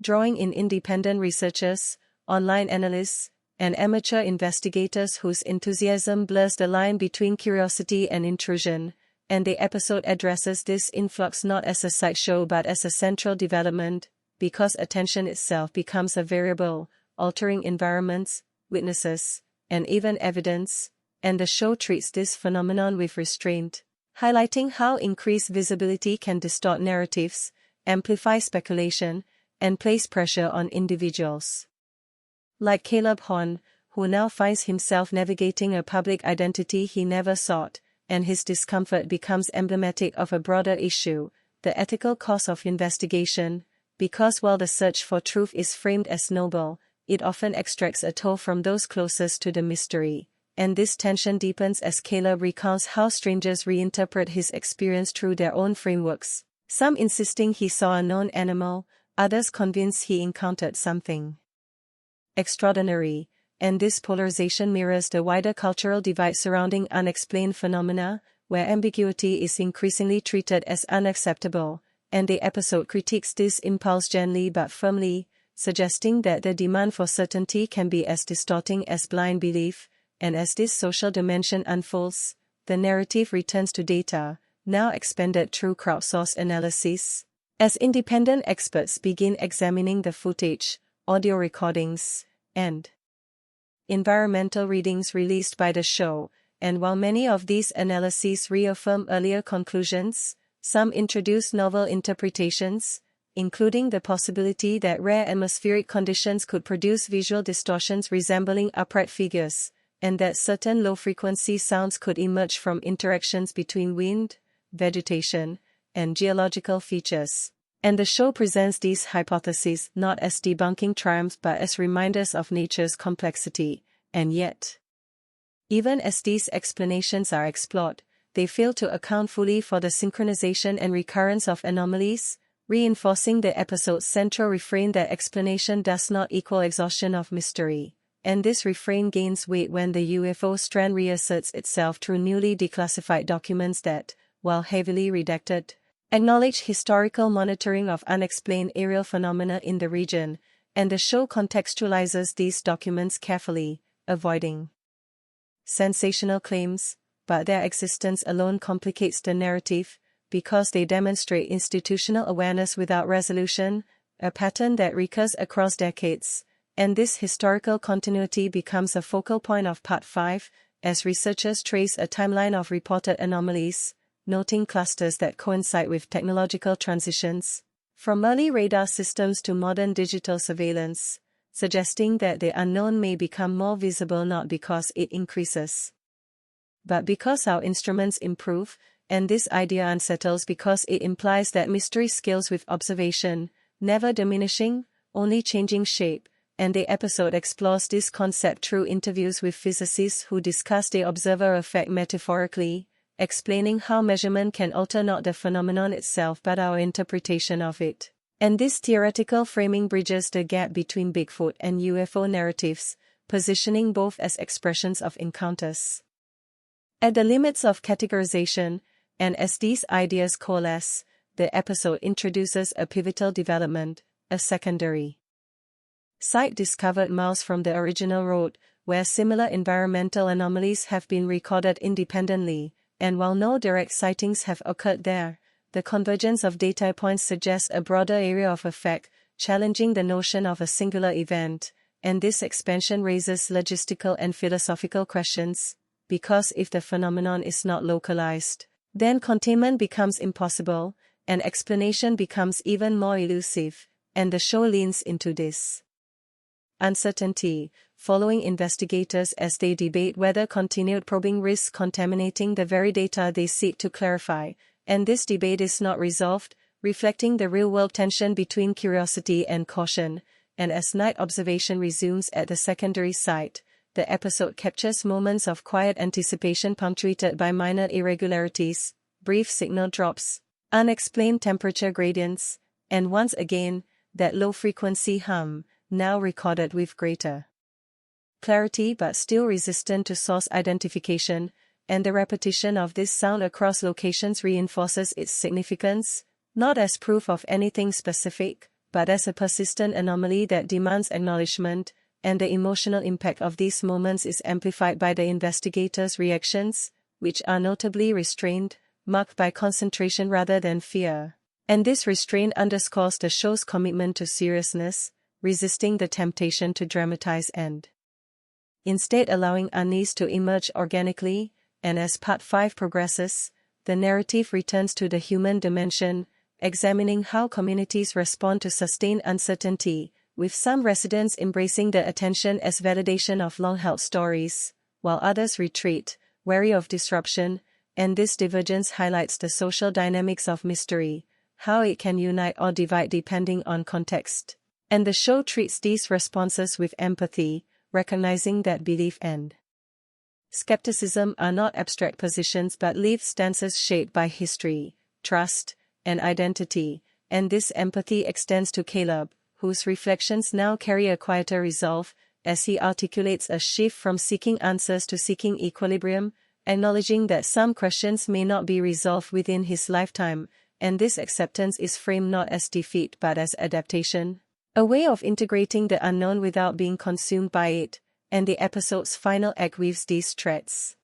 drawing in independent researchers, online analysts, and amateur investigators whose enthusiasm blurs the line between curiosity and intrusion, and the episode addresses this influx not as a sideshow but as a central development, because attention itself becomes a variable, altering environments, witnesses, and even evidence, and the show treats this phenomenon with restraint, highlighting how increased visibility can distort narratives, amplify speculation, and place pressure on individuals like Caleb Horn, who now finds himself navigating a public identity he never sought, and his discomfort becomes emblematic of a broader issue, the ethical cost of investigation, because while the search for truth is framed as noble, it often extracts a toll from those closest to the mystery, and this tension deepens as Caleb recounts how strangers reinterpret his experience through their own frameworks, some insisting he saw a known animal, others convinced he encountered something extraordinary, and this polarization mirrors the wider cultural divide surrounding unexplained phenomena, where ambiguity is increasingly treated as unacceptable, and the episode critiques this impulse gently but firmly, suggesting that the demand for certainty can be as distorting as blind belief, and as this social dimension unfolds, the narrative returns to data, now expanded through crowdsourced analysis. As independent experts begin examining the footage, audio recordings, and environmental readings released by the show, and while many of these analyses reaffirm earlier conclusions, some introduce novel interpretations, including the possibility that rare atmospheric conditions could produce visual distortions resembling upright figures, and that certain low-frequency sounds could emerge from interactions between wind, vegetation, and geological features. And the show presents these hypotheses not as debunking triumphs but as reminders of nature's complexity, and yet, even as these explanations are explored, they fail to account fully for the synchronization and recurrence of anomalies, reinforcing the episode's central refrain that explanation does not equal exhaustion of mystery. And this refrain gains weight when the UFO strand reasserts itself through newly declassified documents that, while heavily redacted, acknowledge historical monitoring of unexplained aerial phenomena in the region, and the show contextualizes these documents carefully, avoiding sensational claims, but their existence alone complicates the narrative, because they demonstrate institutional awareness without resolution, a pattern that recurs across decades. And this historical continuity becomes a focal point of Part 5, as researchers trace a timeline of reported anomalies, noting clusters that coincide with technological transitions, from early radar systems to modern digital surveillance, suggesting that the unknown may become more visible not because it increases, but because our instruments improve, and this idea unsettles because it implies that mystery scales with observation, never diminishing, only changing shape, and the episode explores this concept through interviews with physicists who discuss the observer effect metaphorically, explaining how measurement can alter not the phenomenon itself but our interpretation of it. And this theoretical framing bridges the gap between Bigfoot and UFO narratives, positioning both as expressions of encounters at the limits of categorization, and as these ideas coalesce, the episode introduces a pivotal development, a secondary site discovered miles from the original road, where similar environmental anomalies have been recorded independently, and while no direct sightings have occurred there, the convergence of data points suggests a broader area of effect, challenging the notion of a singular event, and this expansion raises logistical and philosophical questions, because if the phenomenon is not localized, then containment becomes impossible, and explanation becomes even more elusive, and the show leans into this uncertainty, following investigators as they debate whether continued probing risks contaminating the very data they seek to clarify, and this debate is not resolved, reflecting the real-world tension between curiosity and caution, and as night observation resumes at the secondary site, the episode captures moments of quiet anticipation punctuated by minor irregularities, brief signal drops, unexplained temperature gradients, and once again, that low-frequency hum, now recorded with greater clarity but still resistant to source identification, and the repetition of this sound across locations reinforces its significance, not as proof of anything specific, but as a persistent anomaly that demands acknowledgement, and the emotional impact of these moments is amplified by the investigators' reactions, which are notably restrained, marked by concentration rather than fear. And this restraint underscores the show's commitment to seriousness, resisting the temptation to dramatize and instead allowing unease to emerge organically, and as Part 5 progresses, the narrative returns to the human dimension, examining how communities respond to sustained uncertainty, with some residents embracing the attention as validation of long-held stories, while others retreat, wary of disruption, and this divergence highlights the social dynamics of mystery, how it can unite or divide depending on context. And the show treats these responses with empathy, recognizing that belief and skepticism are not abstract positions but lived stances shaped by history, trust, and identity, and this empathy extends to Caleb, whose reflections now carry a quieter resolve, as he articulates a shift from seeking answers to seeking equilibrium, acknowledging that some questions may not be resolved within his lifetime, and this acceptance is framed not as defeat but as adaptation, a way of integrating the unknown without being consumed by it, and the episode's final act weaves these threads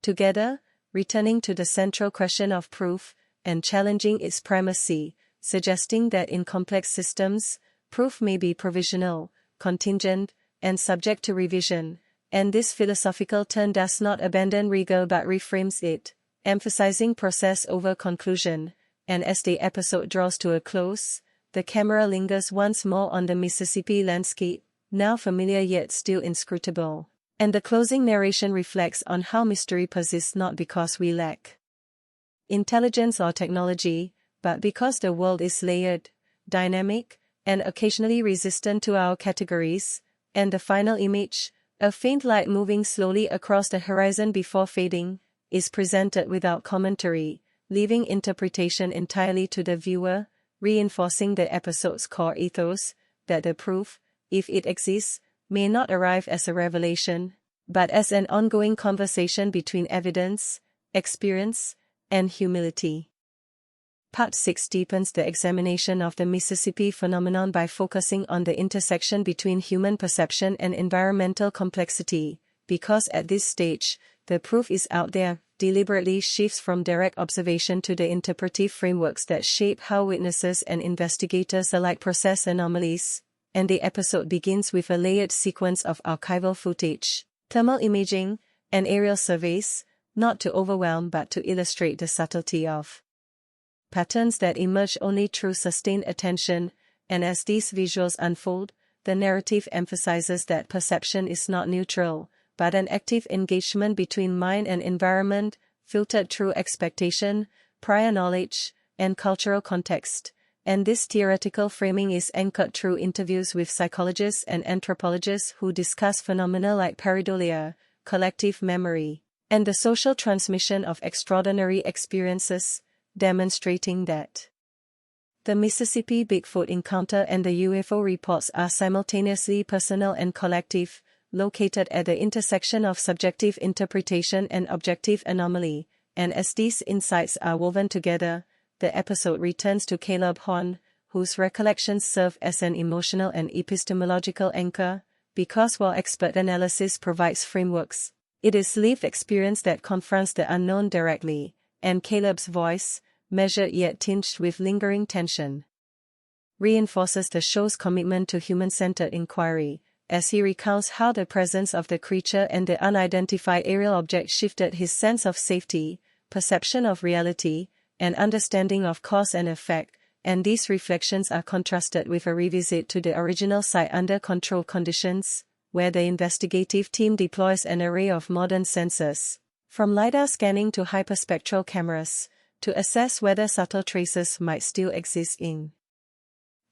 together, returning to the central question of proof, and challenging its primacy, suggesting that in complex systems, proof may be provisional, contingent, and subject to revision, and this philosophical turn does not abandon rigor but reframes it, emphasizing process over conclusion, and as the episode draws to a close, the camera lingers once more on the Mississippi landscape, now familiar yet still inscrutable, and the closing narration reflects on how mystery persists not because we lack intelligence or technology, but because the world is layered, dynamic, and occasionally resistant to our categories, and the final image, a faint light moving slowly across the horizon before fading, is presented without commentary, leaving interpretation entirely to the viewer, reinforcing the episode's core ethos, that the proof, if it exists, may not arrive as a revelation, but as an ongoing conversation between evidence, experience, and humility. Part 6 deepens the examination of the Mississippi phenomenon by focusing on the intersection between human perception and environmental complexity, because at this stage, the proof is out there, deliberately shifts from direct observation to the interpretive frameworks that shape how witnesses and investigators alike process anomalies, and the episode begins with a layered sequence of archival footage, thermal imaging, and aerial surveys, not to overwhelm but to illustrate the subtlety of patterns that emerge only through sustained attention, and as these visuals unfold, the narrative emphasizes that perception is not neutral, but an active engagement between mind and environment, filtered through expectation, prior knowledge, and cultural context. And this theoretical framing is anchored through interviews with psychologists and anthropologists who discuss phenomena like pareidolia, collective memory, and the social transmission of extraordinary experiences, demonstrating that the Mississippi Bigfoot encounter and the UFO reports are simultaneously personal and collective, located at the intersection of subjective interpretation and objective anomaly, and as these insights are woven together, the episode returns to Caleb Horn, whose recollections serve as an emotional and epistemological anchor, because while expert analysis provides frameworks, it is lived experience that confronts the unknown directly, and Caleb's voice, measured yet tinged with lingering tension, reinforces the show's commitment to human-centered inquiry, as he recounts how the presence of the creature and the unidentified aerial object shifted his sense of safety, perception of reality, and understanding of cause and effect, and these reflections are contrasted with a revisit to the original site under controlled conditions, where the investigative team deploys an array of modern sensors, from LiDAR scanning to hyperspectral cameras, to assess whether subtle traces might still exist in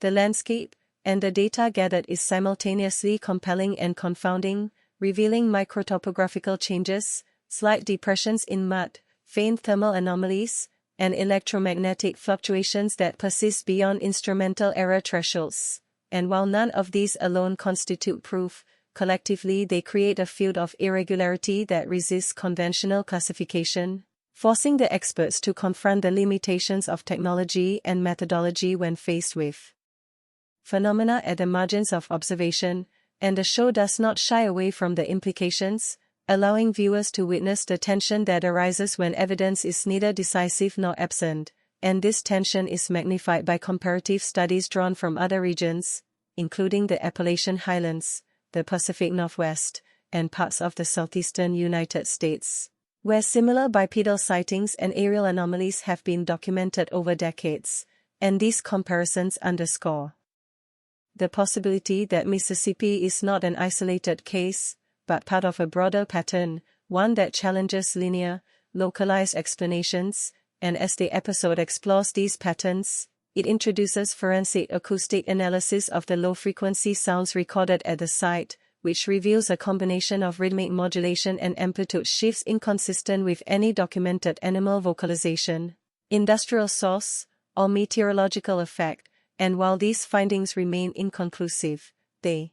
the landscape, and the data gathered is simultaneously compelling and confounding, revealing microtopographical changes, slight depressions in mud, faint thermal anomalies, and electromagnetic fluctuations that persist beyond instrumental error thresholds. And while none of these alone constitute proof, collectively they create a field of irregularity that resists conventional classification, forcing the experts to confront the limitations of technology and methodology when faced with phenomena at the margins of observation, and the show does not shy away from the implications, allowing viewers to witness the tension that arises when evidence is neither decisive nor absent, and this tension is magnified by comparative studies drawn from other regions, including the Appalachian Highlands, the Pacific Northwest, and parts of the southeastern United States, where similar bipedal sightings and aerial anomalies have been documented over decades, and these comparisons underscore the possibility that Mississippi is not an isolated case, but part of a broader pattern, one that challenges linear, localized explanations, and as the episode explores these patterns, it introduces forensic acoustic analysis of the low-frequency sounds recorded at the site, which reveals a combination of rhythmic modulation and amplitude shifts inconsistent with any documented animal vocalization, industrial source, or meteorological effect, and while these findings remain inconclusive, they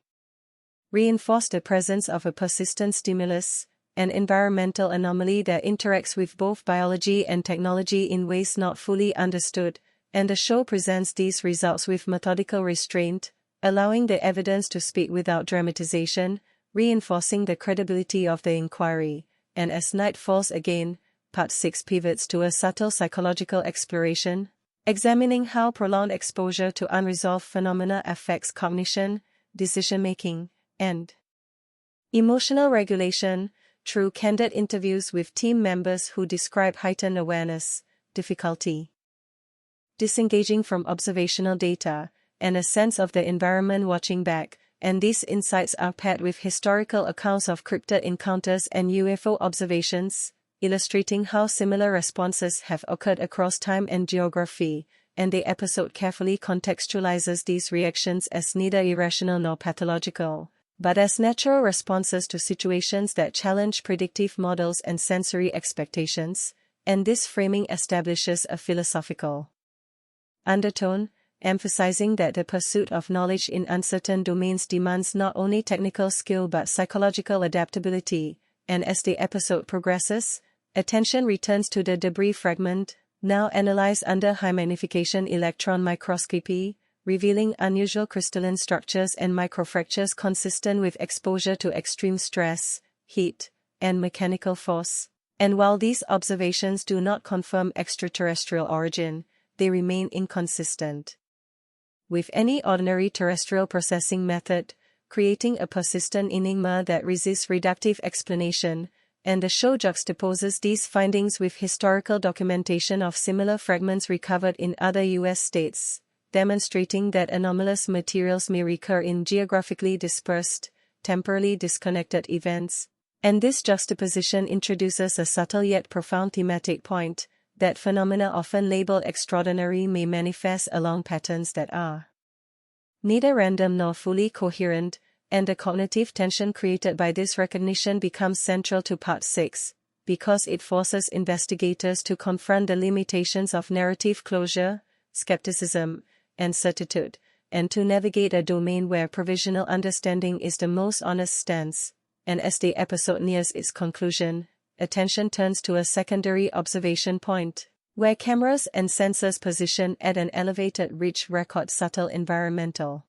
reinforce the presence of a persistent stimulus, an environmental anomaly that interacts with both biology and technology in ways not fully understood, and the show presents these results with methodical restraint, allowing the evidence to speak without dramatization, reinforcing the credibility of the inquiry. And as night falls again, Part 6 pivots to a subtle psychological exploration, examining how prolonged exposure to unresolved phenomena affects cognition, decision-making, and emotional regulation, through candid interviews with team members who describe heightened awareness, difficulty disengaging from observational data, and a sense of the environment watching back, and these insights are paired with historical accounts of cryptid encounters and UFO observations, illustrating how similar responses have occurred across time and geography, and the episode carefully contextualizes these reactions as neither irrational nor pathological, but as natural responses to situations that challenge predictive models and sensory expectations, and this framing establishes a philosophical undertone, emphasizing that the pursuit of knowledge in uncertain domains demands not only technical skill but psychological adaptability, and as the episode progresses, attention returns to the debris fragment, now analyzed under high magnification electron microscopy, revealing unusual crystalline structures and microfractures consistent with exposure to extreme stress, heat, and mechanical force. And while these observations do not confirm extraterrestrial origin, they remain inconsistent with any ordinary terrestrial processing method, creating a persistent enigma that resists reductive explanation, and the show juxtaposes these findings with historical documentation of similar fragments recovered in other U.S. states, demonstrating that anomalous materials may recur in geographically dispersed, temporally disconnected events. And this juxtaposition introduces a subtle yet profound thematic point, that phenomena often labeled extraordinary may manifest along patterns that are neither random nor fully coherent, and the cognitive tension created by this recognition becomes central to Part 6, because it forces investigators to confront the limitations of narrative closure, skepticism, and certitude, and to navigate a domain where provisional understanding is the most honest stance. And as the episode nears its conclusion, attention turns to a secondary observation point, where cameras and sensors positioned at an elevated reach record subtle environmental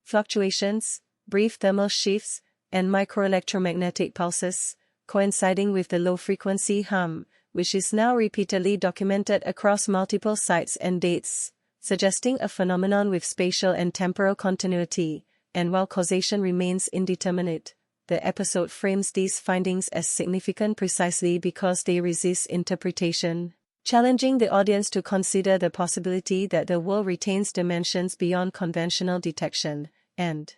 fluctuations, brief thermal shifts, and microelectromagnetic pulses, coinciding with the low-frequency hum, which is now repeatedly documented across multiple sites and dates, suggesting a phenomenon with spatial and temporal continuity. And while causation remains indeterminate, the episode frames these findings as significant precisely because they resist interpretation, challenging the audience to consider the possibility that the world retains dimensions beyond conventional detection. And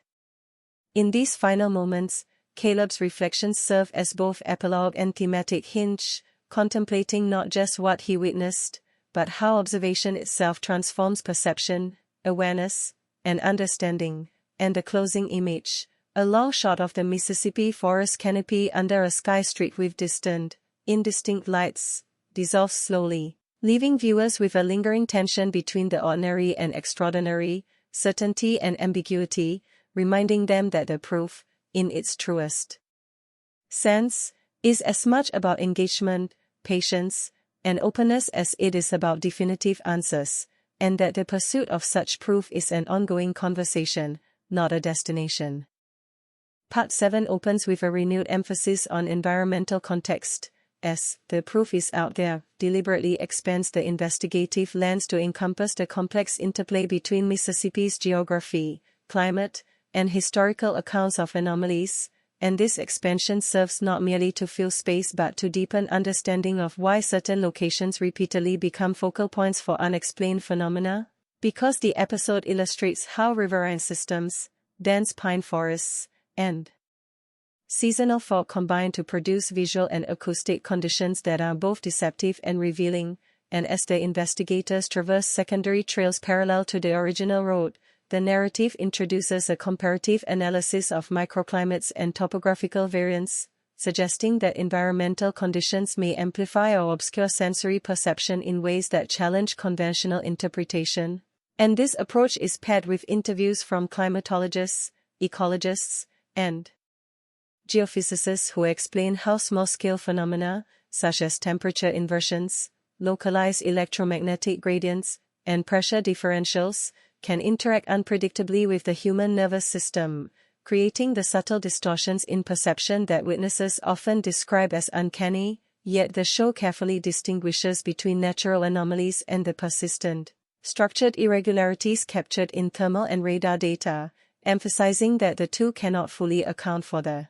in these final moments, Caleb's reflections serve as both epilogue and thematic hinge, contemplating not just what he witnessed, but how observation itself transforms perception, awareness, and understanding. And the closing image, a long shot of the Mississippi forest canopy under a sky streaked with distant, indistinct lights, dissolves slowly, leaving viewers with a lingering tension between the ordinary and extraordinary, certainty and ambiguity, reminding them that the proof, in its truest sense, is as much about engagement, patience, and openness as it is about definitive answers, and that the pursuit of such proof is an ongoing conversation, not a destination. Part 7 opens with a renewed emphasis on environmental context, as the proof is out there, deliberately expands the investigative lens to encompass the complex interplay between Mississippi's geography, climate, and historical accounts of anomalies, and this expansion serves not merely to fill space but to deepen understanding of why certain locations repeatedly become focal points for unexplained phenomena, because the episode illustrates how riverine systems, dense pine forests, and seasonal fog combine to produce visual and acoustic conditions that are both deceptive and revealing, and as the investigators traverse secondary trails parallel to the original road, the narrative introduces a comparative analysis of microclimates and topographical variants, suggesting that environmental conditions may amplify or obscure sensory perception in ways that challenge conventional interpretation. And this approach is paired with interviews from climatologists, ecologists, and geophysicists who explain how small-scale phenomena, such as temperature inversions, localized electromagnetic gradients, and pressure differentials, can interact unpredictably with the human nervous system, creating the subtle distortions in perception that witnesses often describe as uncanny, yet the show carefully distinguishes between natural anomalies and the persistent, structured irregularities captured in thermal and radar data, emphasizing that the two cannot fully account for the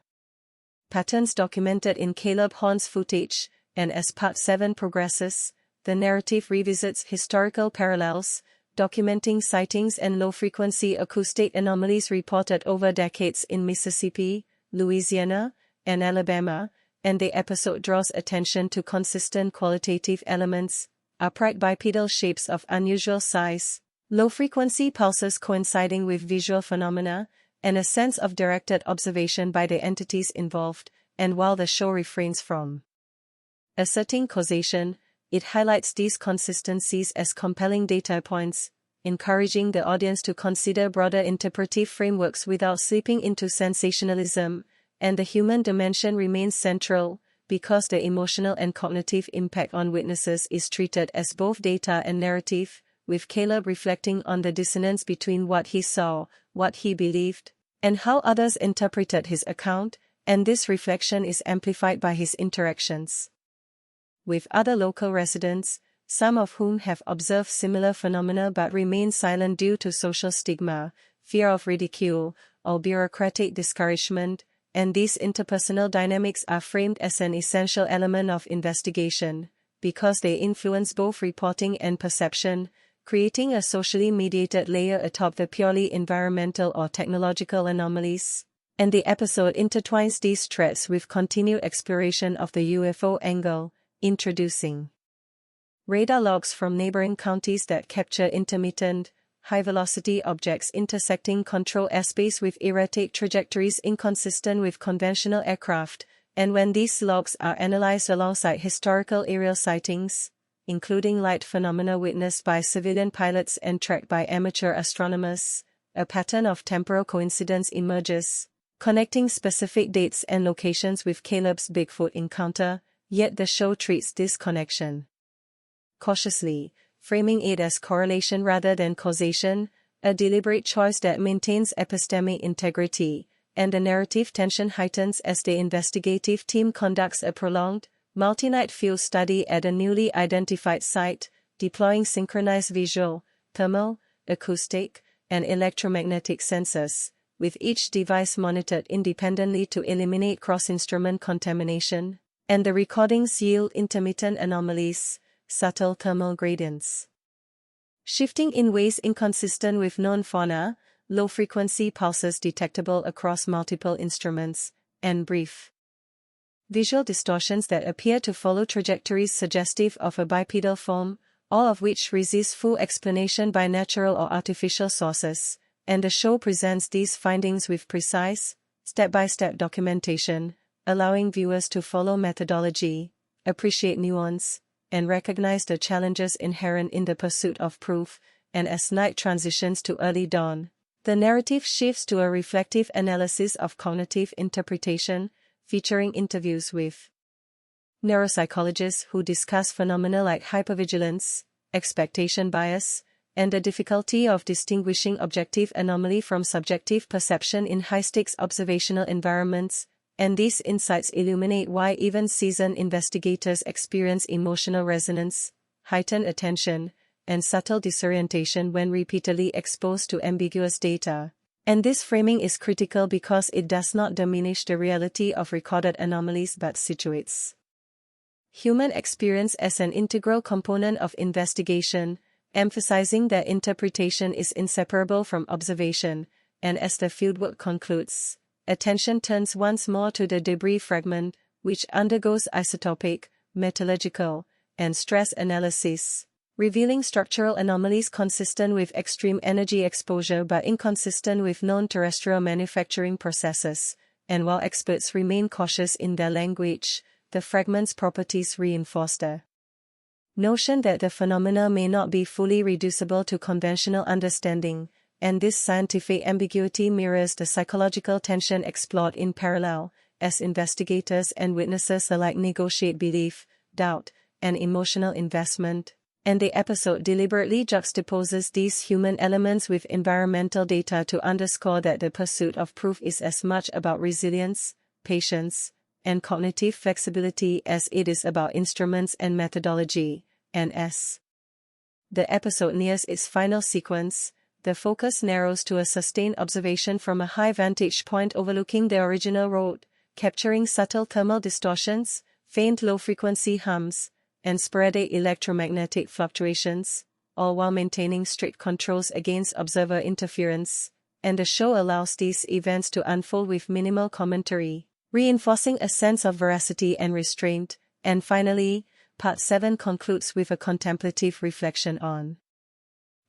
patterns documented in Caleb Horn's footage, and as Part 7 progresses, the narrative revisits historical parallels, documenting sightings and low-frequency acoustic anomalies reported over decades in Mississippi, Louisiana, and Alabama, and the episode draws attention to consistent qualitative elements, upright bipedal shapes of unusual size, low-frequency pulses coinciding with visual phenomena, and a sense of directed observation by the entities involved. And while the show refrains from asserting causation, it highlights these consistencies as compelling data points, encouraging the audience to consider broader interpretive frameworks without slipping into sensationalism. And the human dimension remains central, because the emotional and cognitive impact on witnesses is treated as both data and narrative, with Caleb reflecting on the dissonance between what he saw, what he believed, and how others interpreted his account, and this reflection is amplified by his interactions with other local residents, some of whom have observed similar phenomena but remain silent due to social stigma, fear of ridicule, or bureaucratic discouragement. and these interpersonal dynamics are framed as an essential element of investigation, because they influence both reporting and perception, creating a socially mediated layer atop the purely environmental or technological anomalies. And the episode intertwines these threads with continued exploration of the UFO angle, introducing radar logs from neighboring counties that capture intermittent, high-velocity objects intersecting control airspace with erratic trajectories inconsistent with conventional aircraft, and when these logs are analyzed alongside historical aerial sightings, including light phenomena witnessed by civilian pilots and tracked by amateur astronomers, a pattern of temporal coincidence emerges, connecting specific dates and locations with Caleb's Bigfoot encounter, yet the show treats this connection cautiously, framing it as correlation rather than causation, a deliberate choice that maintains epistemic integrity, and the narrative tension heightens as the investigative team conducts a prolonged, multi-night field study at a newly identified site, deploying synchronized visual, thermal, acoustic, and electromagnetic sensors, with each device monitored independently to eliminate cross-instrument contamination, and the recordings yield intermittent anomalies, subtle thermal gradients shifting in ways inconsistent with known fauna, low-frequency pulses detectable across multiple instruments, and brief visual distortions that appear to follow trajectories suggestive of a bipedal form, all of which resist full explanation by natural or artificial sources, and the show presents these findings with precise, step-by-step documentation, allowing viewers to follow methodology, appreciate nuance, and recognize the challenges inherent in the pursuit of proof, and as night transitions to early dawn, the narrative shifts to a reflective analysis of cognitive interpretation, featuring interviews with neuropsychologists who discuss phenomena like hypervigilance, expectation bias, and the difficulty of distinguishing objective anomaly from subjective perception in high-stakes observational environments, and these insights illuminate why even seasoned investigators experience emotional resonance, heightened attention, and subtle disorientation when repeatedly exposed to ambiguous data. And this framing is critical because it does not diminish the reality of recorded anomalies but situates human experience as an integral component of investigation, emphasizing that interpretation is inseparable from observation, and as the fieldwork concludes, attention turns once more to the debris fragment, which undergoes isotopic, metallurgical, and stress analysis, revealing structural anomalies consistent with extreme energy exposure but inconsistent with known terrestrial manufacturing processes, and while experts remain cautious in their language, the fragment's properties reinforce the notion that the phenomena may not be fully reducible to conventional understanding, and this scientific ambiguity mirrors the psychological tension explored in parallel, as investigators and witnesses alike negotiate belief, doubt, and emotional investment. And the episode deliberately juxtaposes these human elements with environmental data to underscore that the pursuit of proof is as much about resilience, patience, and cognitive flexibility as it is about instruments and methodology, and as the episode nears its final sequence, the focus narrows to a sustained observation from a high vantage point overlooking the original road, capturing subtle thermal distortions, faint low-frequency hums, and sporadic electromagnetic fluctuations, all while maintaining strict controls against observer interference, and the show allows these events to unfold with minimal commentary, reinforcing a sense of veracity and restraint. And finally, Part 7 concludes with a contemplative reflection on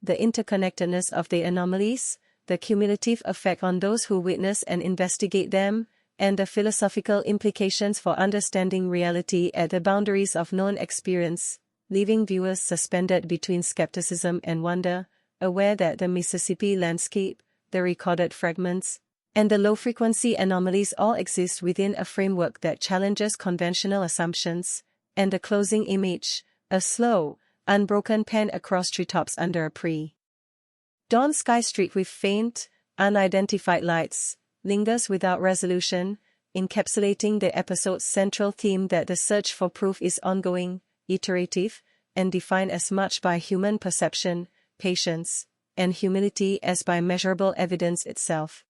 the interconnectedness of the anomalies, the cumulative effect on those who witness and investigate them, and the philosophical implications for understanding reality at the boundaries of known experience, leaving viewers suspended between skepticism and wonder, aware that the Mississippi landscape, the recorded fragments, and the low-frequency anomalies all exist within a framework that challenges conventional assumptions, and the closing image, a slow, unbroken pan across treetops under a pre-dawn sky streaked with faint, unidentified lights, lingers without resolution, encapsulating the episode's central theme that the search for proof is ongoing, iterative, and defined as much by human perception, patience, and humility as by measurable evidence itself.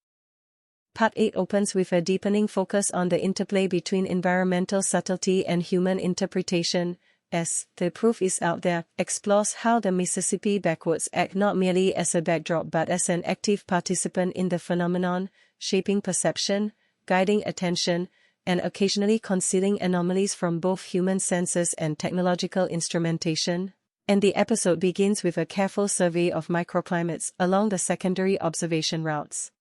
Part 8 opens with a deepening focus on the interplay between environmental subtlety and human interpretation, as The Proof Is Out There explores how the Mississippi backwoods act not merely as a backdrop but as an active participant in the phenomenon, shaping perception, guiding attention, and occasionally concealing anomalies from both human senses and technological instrumentation. And the episode begins with a careful survey of microclimates along the secondary observation routes.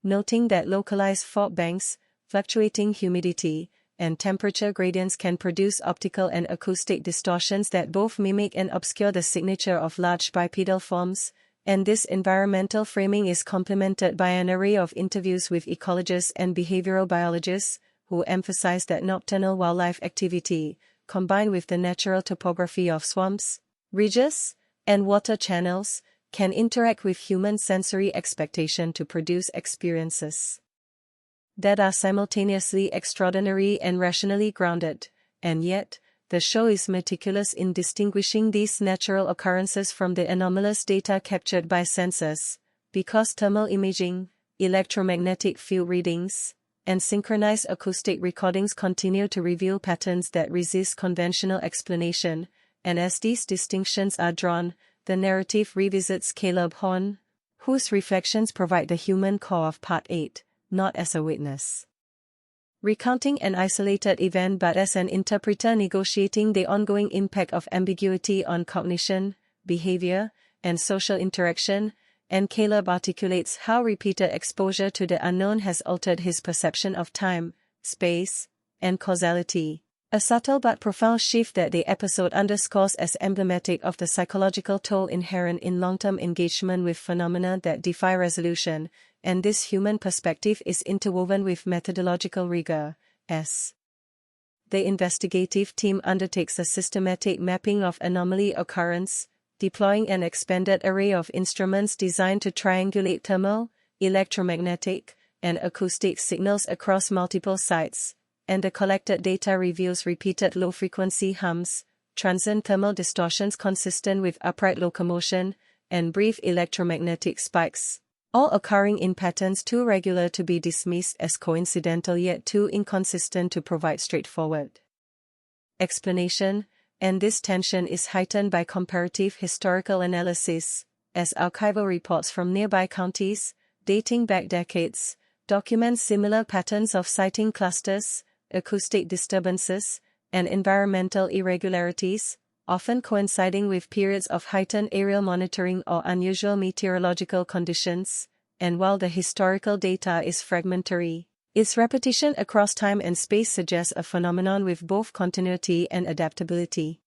Noting that localized fog banks, fluctuating humidity, and temperature gradients can produce optical and acoustic distortions that both mimic and obscure the signature of large bipedal forms, and this environmental framing is complemented by an array of interviews with ecologists and behavioral biologists, who emphasize that nocturnal wildlife activity, combined with the natural topography of swamps, ridges, and water channels, can interact with human sensory expectation to produce experiences that are simultaneously extraordinary and rationally grounded, and yet, the show is meticulous in distinguishing these natural occurrences from the anomalous data captured by sensors, because thermal imaging, electromagnetic field readings, and synchronized acoustic recordings continue to reveal patterns that resist conventional explanation, and as these distinctions are drawn, the narrative revisits Caleb Horn, whose reflections provide the human core of Part 8, not as a witness recounting an isolated event but as an interpreter negotiating the ongoing impact of ambiguity on cognition, behavior, and social interaction, and Caleb articulates how repeated exposure to the unknown has altered his perception of time, space, and causality. A subtle but profound shift that the episode underscores as emblematic of the psychological toll inherent in long-term engagement with phenomena that defy resolution, and this human perspective is interwoven with methodological rigor, as the investigative team undertakes a systematic mapping of anomaly occurrence, deploying an expanded array of instruments designed to triangulate thermal, electromagnetic, and acoustic signals across multiple sites, and the collected data reveals repeated low-frequency hums, transient thermal distortions consistent with upright locomotion, and brief electromagnetic spikes, all occurring in patterns too regular to be dismissed as coincidental yet too inconsistent to provide straightforward explanation, and this tension is heightened by comparative historical analysis, as archival reports from nearby counties, dating back decades, document similar patterns of sighting clusters, acoustic disturbances, and environmental irregularities, often coinciding with periods of heightened aerial monitoring or unusual meteorological conditions, and while the historical data is fragmentary, its repetition across time and space suggests a phenomenon with both continuity and adaptability,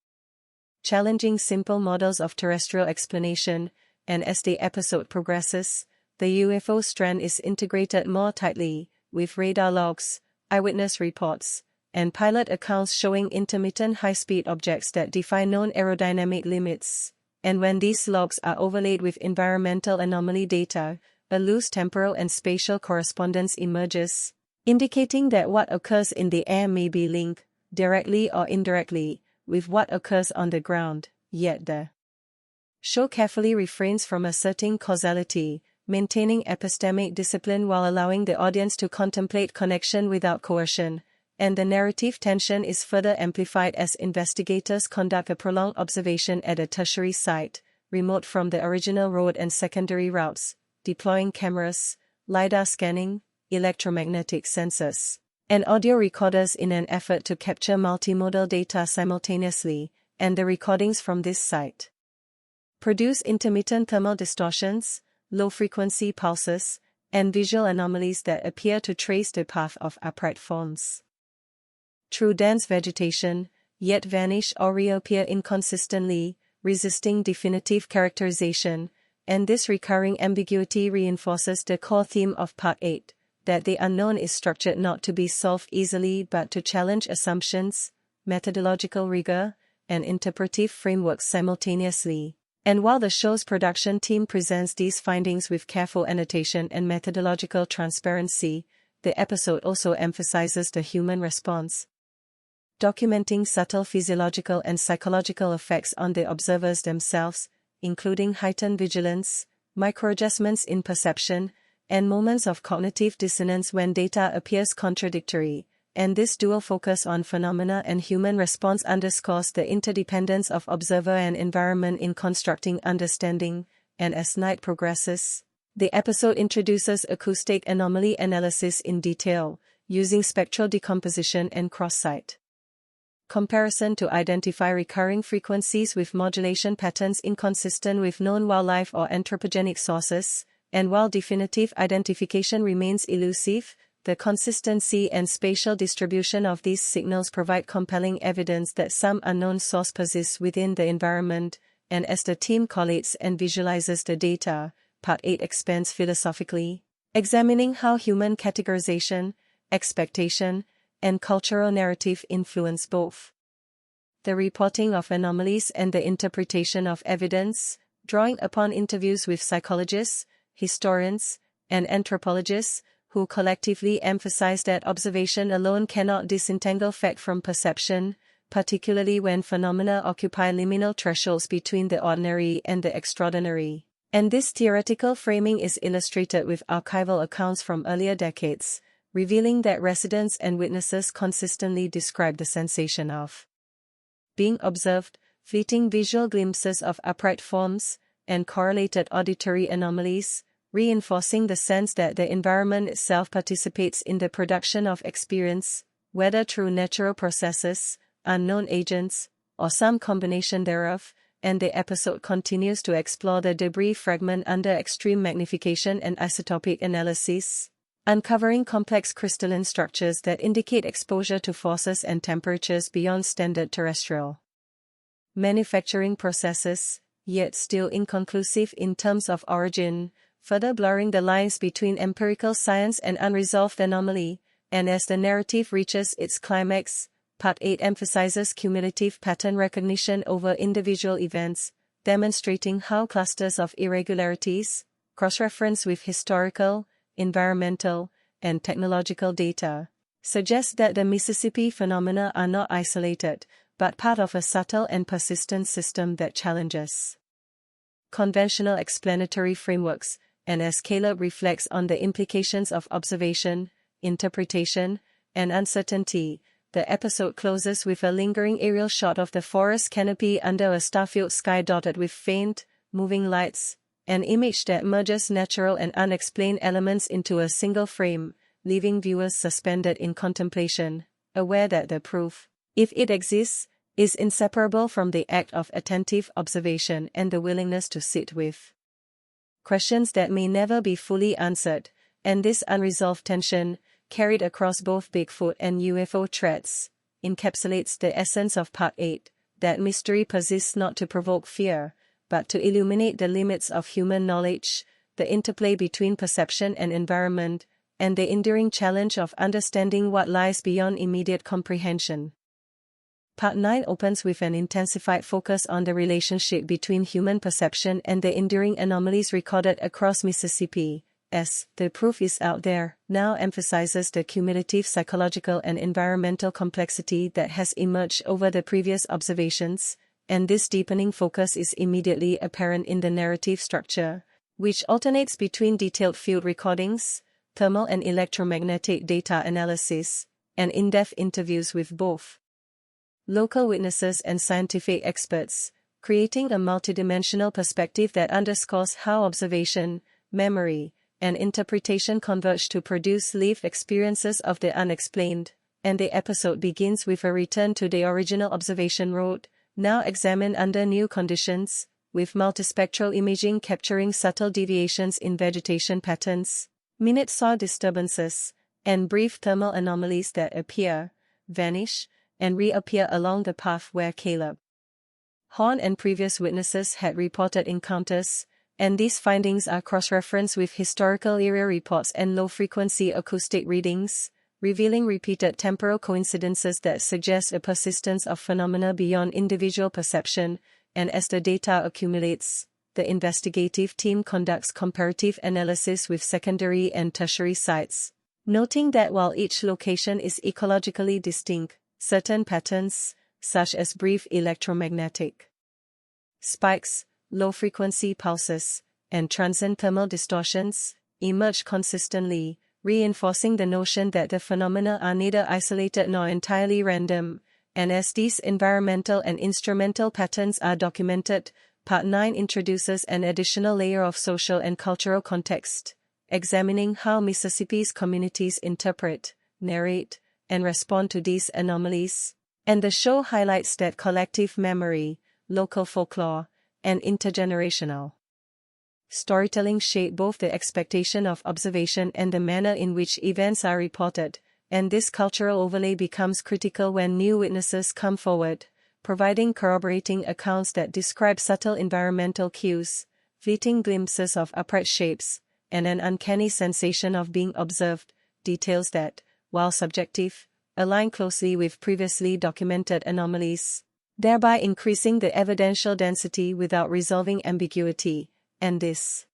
challenging simple models of terrestrial explanation, and as the episode progresses, the UFO strand is integrated more tightly, with radar logs, eyewitness reports, and pilot accounts showing intermittent high-speed objects that defy known aerodynamic limits, and when these logs are overlaid with environmental anomaly data, a loose temporal and spatial correspondence emerges, indicating that what occurs in the air may be linked, directly or indirectly, with what occurs on the ground, yet the show carefully refrains from asserting causality, maintaining epistemic discipline while allowing the audience to contemplate connection without coercion, and the narrative tension is further amplified as investigators conduct a prolonged observation at a tertiary site, remote from the original road and secondary routes, deploying cameras, LiDAR scanning, electromagnetic sensors, and audio recorders in an effort to capture multimodal data simultaneously, and the recordings from this site produce intermittent thermal distortions, low-frequency pulses, and visual anomalies that appear to trace the path of upright forms through dense vegetation, yet vanish or reappear inconsistently, resisting definitive characterization, and this recurring ambiguity reinforces the core theme of Part 8, that the unknown is structured not to be solved easily but to challenge assumptions, methodological rigor, and interpretive frameworks simultaneously. And while the show's production team presents these findings with careful annotation and methodological transparency, the episode also emphasizes the human response, documenting subtle physiological and psychological effects on the observers themselves, including heightened vigilance, microadjustments in perception, and moments of cognitive dissonance when data appears contradictory, and this dual focus on phenomena and human response underscores the interdependence of observer and environment in constructing understanding. And as night progresses, the episode introduces acoustic anomaly analysis in detail, using spectral decomposition and cross-site comparison to identify recurring frequencies with modulation patterns inconsistent with known wildlife or anthropogenic sources. And while definitive identification remains elusive, the consistency and spatial distribution of these signals provide compelling evidence that some unknown source persists within the environment. And as the team collates and visualizes the data, Part 8 expands philosophically, examining how human categorization, expectation, and cultural narrative influence both the reporting of anomalies and the interpretation of evidence, drawing upon interviews with psychologists, historians, and anthropologists, who collectively emphasize that observation alone cannot disentangle fact from perception, particularly when phenomena occupy liminal thresholds between the ordinary and the extraordinary. And this theoretical framing is illustrated with archival accounts from earlier decades, revealing that residents and witnesses consistently describe the sensation of being observed, fleeting visual glimpses of upright forms, and correlated auditory anomalies, reinforcing the sense that the environment itself participates in the production of experience, whether through natural processes, unknown agents, or some combination thereof. And the episode continues to explore the debris fragment under extreme magnification and isotopic analysis, uncovering complex crystalline structures that indicate exposure to forces and temperatures beyond standard terrestrial manufacturing processes, yet still inconclusive in terms of origin, further blurring the lines between empirical science and unresolved anomaly. And as the narrative reaches its climax, Part 8 emphasizes cumulative pattern recognition over individual events, demonstrating how clusters of irregularities, cross-reference with historical, environmental, and technological data, suggest that the Mississippi phenomena are not isolated, but part of a subtle and persistent system that challenges conventional explanatory frameworks. And as Caleb reflects on the implications of observation, interpretation, and uncertainty, the episode closes with a lingering aerial shot of the forest canopy under a star-filled sky dotted with faint, moving lights, an image that merges natural and unexplained elements into a single frame, leaving viewers suspended in contemplation, aware that the proof, if it exists, is inseparable from the act of attentive observation and the willingness to sit with questions that may never be fully answered. And this unresolved tension, carried across both Bigfoot and UFO threats, encapsulates the essence of Part 8, that mystery persists not to provoke fear, but to illuminate the limits of human knowledge, the interplay between perception and environment, and the enduring challenge of understanding what lies beyond immediate comprehension. Part 9 opens with an intensified focus on the relationship between human perception and the enduring anomalies recorded across Mississippi. As The Proof Is Out There now emphasizes the cumulative psychological and environmental complexity that has emerged over the previous observations, and this deepening focus is immediately apparent in the narrative structure, which alternates between detailed field recordings, thermal and electromagnetic data analysis, and in-depth interviews with both local witnesses and scientific experts, creating a multidimensional perspective that underscores how observation, memory, and interpretation converge to produce lived experiences of the unexplained. And the episode begins with a return to the original observation road, now examined under new conditions, with multispectral imaging capturing subtle deviations in vegetation patterns, minute soil disturbances, and brief thermal anomalies that appear, vanish, and reappear along the path where Caleb Horn and previous witnesses had reported encounters, and these findings are cross-referenced with historical area reports and low-frequency acoustic readings, revealing repeated temporal coincidences that suggest a persistence of phenomena beyond individual perception. And as the data accumulates, the investigative team conducts comparative analysis with secondary and tertiary sites, noting that while each location is ecologically distinct, certain patterns, such as brief electromagnetic spikes, low-frequency pulses, and transient thermal distortions, emerged consistently, reinforcing the notion that the phenomena are neither isolated nor entirely random. And as these environmental and instrumental patterns are documented, Part 9 introduces an additional layer of social and cultural context, examining how Mississippi's communities interpret, narrate, and respond to these anomalies. And the show highlights that collective memory, local folklore, and intergenerational storytelling shape both the expectation of observation and the manner in which events are reported, and this cultural overlay becomes critical when new witnesses come forward, providing corroborating accounts that describe subtle environmental cues, fleeting glimpses of upright shapes, and an uncanny sensation of being observed, details that, while subjective, align closely with previously documented anomalies, thereby increasing the evidential density without resolving ambiguity. And this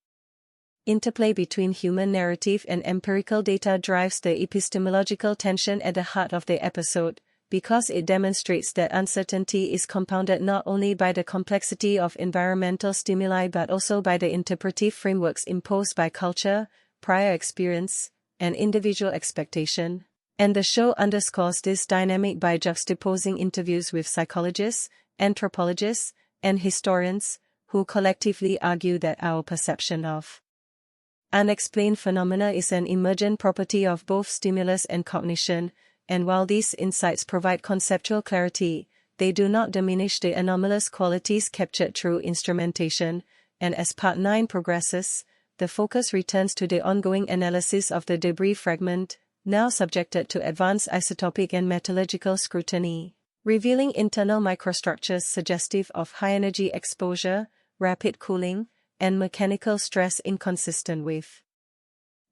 interplay between human narrative and empirical data drives the epistemological tension at the heart of the episode, because it demonstrates that uncertainty is compounded not only by the complexity of environmental stimuli but also by the interpretive frameworks imposed by culture, prior experience, and individual expectation. And the show underscores this dynamic by juxtaposing interviews with psychologists, anthropologists, and historians, who collectively argue that our perception of unexplained phenomena is an emergent property of both stimulus and cognition, and while these insights provide conceptual clarity, they do not diminish the anomalous qualities captured through instrumentation, and as Part 9 progresses, the focus returns to the ongoing analysis of the debris fragment, now subjected to advanced isotopic and metallurgical scrutiny, revealing internal microstructures suggestive of high-energy exposure, rapid cooling, and mechanical stress inconsistent with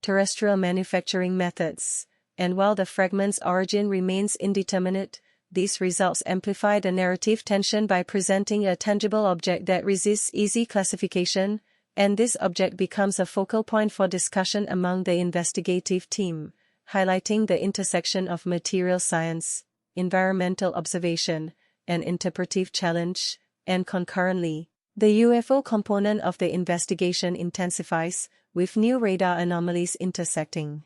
terrestrial manufacturing methods. And while the fragment's origin remains indeterminate, these results amplify the narrative tension by presenting a tangible object that resists easy classification, and this object becomes a focal point for discussion among the investigative team, highlighting the intersection of material science, environmental observation, and interpretive challenge. And concurrently, the UFO component of the investigation intensifies, with new radar anomalies intersecting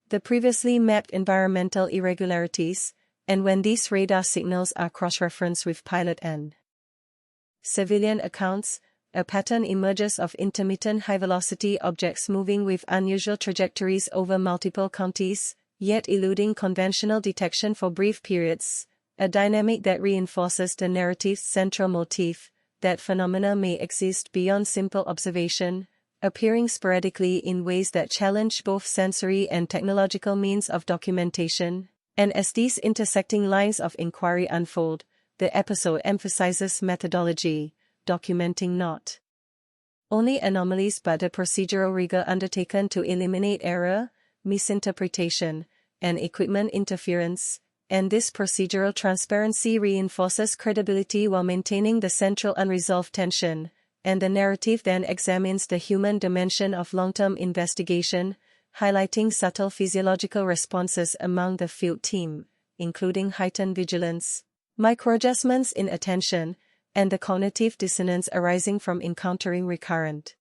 the previously mapped environmental irregularities, and when these radar signals are cross-referenced with pilot and civilian accounts, a pattern emerges of intermittent high-velocity objects moving with unusual trajectories over multiple counties, yet eluding conventional detection for brief periods, a dynamic that reinforces the narrative's central motif, that phenomena may exist beyond simple observation, appearing sporadically in ways that challenge both sensory and technological means of documentation. And as these intersecting lines of inquiry unfold, the episode emphasizes methodology, documenting not only anomalies but the procedural rigor undertaken to eliminate error, misinterpretation, and equipment interference. And this procedural transparency reinforces credibility while maintaining the central unresolved tension, and the narrative then examines the human dimension of long-term investigation, highlighting subtle physiological responses among the field team, including heightened vigilance, microadjustments in attention, and the cognitive dissonance arising from encountering recurrent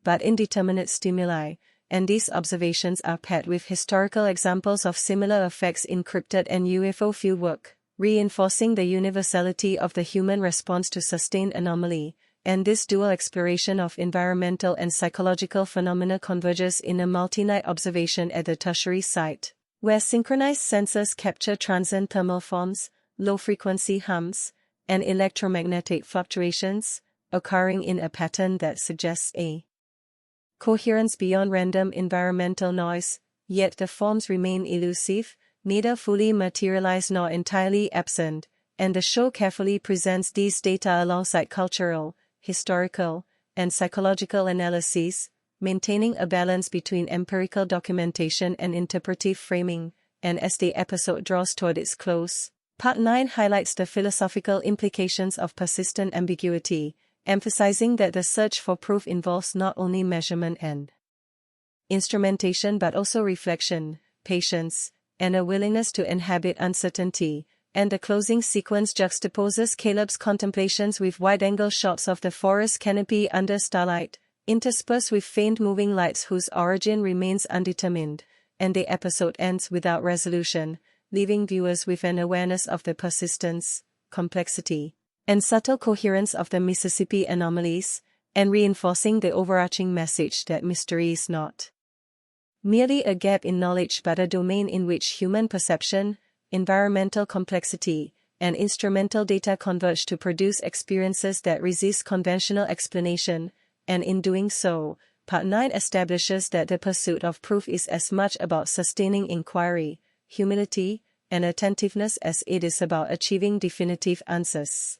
but indeterminate stimuli. And these observations are paired with historical examples of similar effects in cryptid and UFO fieldwork, reinforcing the universality of the human response to sustained anomaly. And this dual exploration of environmental and psychological phenomena converges in a multi-night observation at the tertiary site, where synchronized sensors capture transient thermal forms, low-frequency hums, and electromagnetic fluctuations, occurring in a pattern that suggests a coherence beyond random environmental noise, yet the forms remain elusive, neither fully materialized nor entirely absent, and the show carefully presents these data alongside cultural, historical, and psychological analyses, maintaining a balance between empirical documentation and interpretive framing. And as the episode draws toward its close, Part 9 highlights the philosophical implications of persistent ambiguity, emphasizing that the search for proof involves not only measurement and instrumentation but also reflection, patience, and a willingness to inhabit uncertainty. And the closing sequence juxtaposes Caleb's contemplations with wide-angle shots of the forest canopy under starlight, interspersed with faint moving lights whose origin remains undetermined, and the episode ends without resolution, leaving viewers with an awareness of the persistence, complexity, and subtle coherence of the Mississippi anomalies, and reinforcing the overarching message that mystery is not merely a gap in knowledge but a domain in which human perception, environmental complexity, and instrumental data converge to produce experiences that resist conventional explanation, and in doing so, Part 9 establishes that the pursuit of proof is as much about sustaining inquiry, humility, and attentiveness as it is about achieving definitive answers.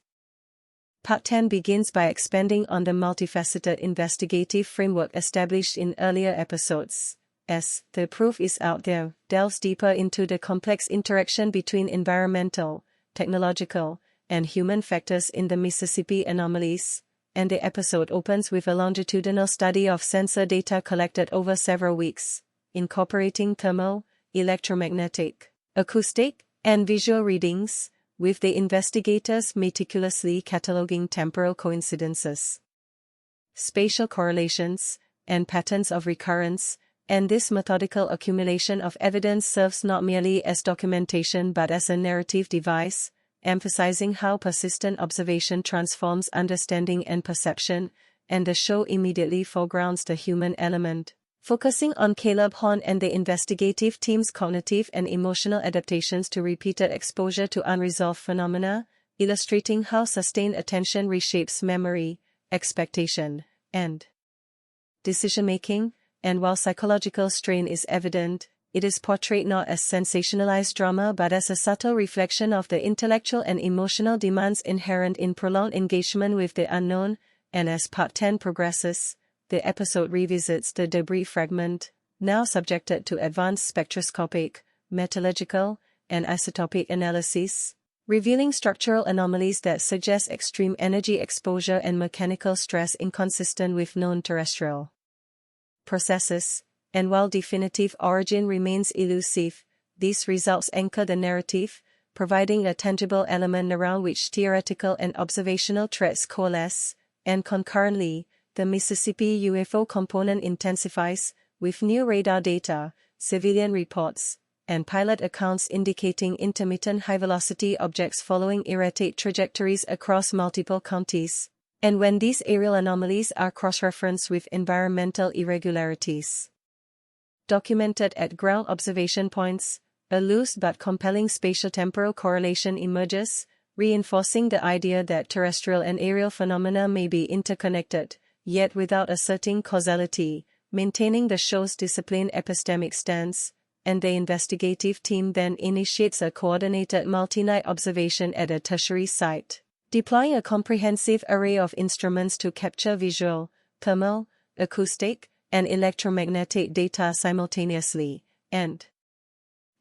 Part 10 begins by expanding on the multifaceted investigative framework established in earlier episodes. As the proof is out there, delves deeper into the complex interaction between environmental, technological, and human factors in the Mississippi anomalies, and the episode opens with a longitudinal study of sensor data collected over several weeks, incorporating thermal, electromagnetic, acoustic, and visual readings, with the investigators meticulously cataloging temporal coincidences, spatial correlations, and patterns of recurrence, and this methodical accumulation of evidence serves not merely as documentation but as a narrative device, emphasizing how persistent observation transforms understanding and perception, and the show immediately foregrounds the human element, focusing on Caleb Horn and the investigative team's cognitive and emotional adaptations to repeated exposure to unresolved phenomena, illustrating how sustained attention reshapes memory, expectation, and decision-making. And while psychological strain is evident, it is portrayed not as sensationalized drama but as a subtle reflection of the intellectual and emotional demands inherent in prolonged engagement with the unknown, and as Part 10 progresses, the episode revisits the debris fragment, now subjected to advanced spectroscopic, metallurgical, and isotopic analysis, revealing structural anomalies that suggest extreme energy exposure and mechanical stress inconsistent with known terrestrial processes, and while definitive origin remains elusive, these results anchor the narrative, providing a tangible element around which theoretical and observational threads coalesce, and concurrently, the Mississippi UFO component intensifies, with new radar data, civilian reports, and pilot accounts indicating intermittent high-velocity objects following erratic trajectories across multiple counties. And when these aerial anomalies are cross-referenced with environmental irregularities documented at ground observation points, a loose but compelling spatio-temporal correlation emerges, reinforcing the idea that terrestrial and aerial phenomena may be interconnected, yet without asserting causality, maintaining the show's disciplined epistemic stance, and the investigative team then initiates a coordinated multi-night observation at a tertiary site, deploying a comprehensive array of instruments to capture visual, thermal, acoustic, and electromagnetic data simultaneously, and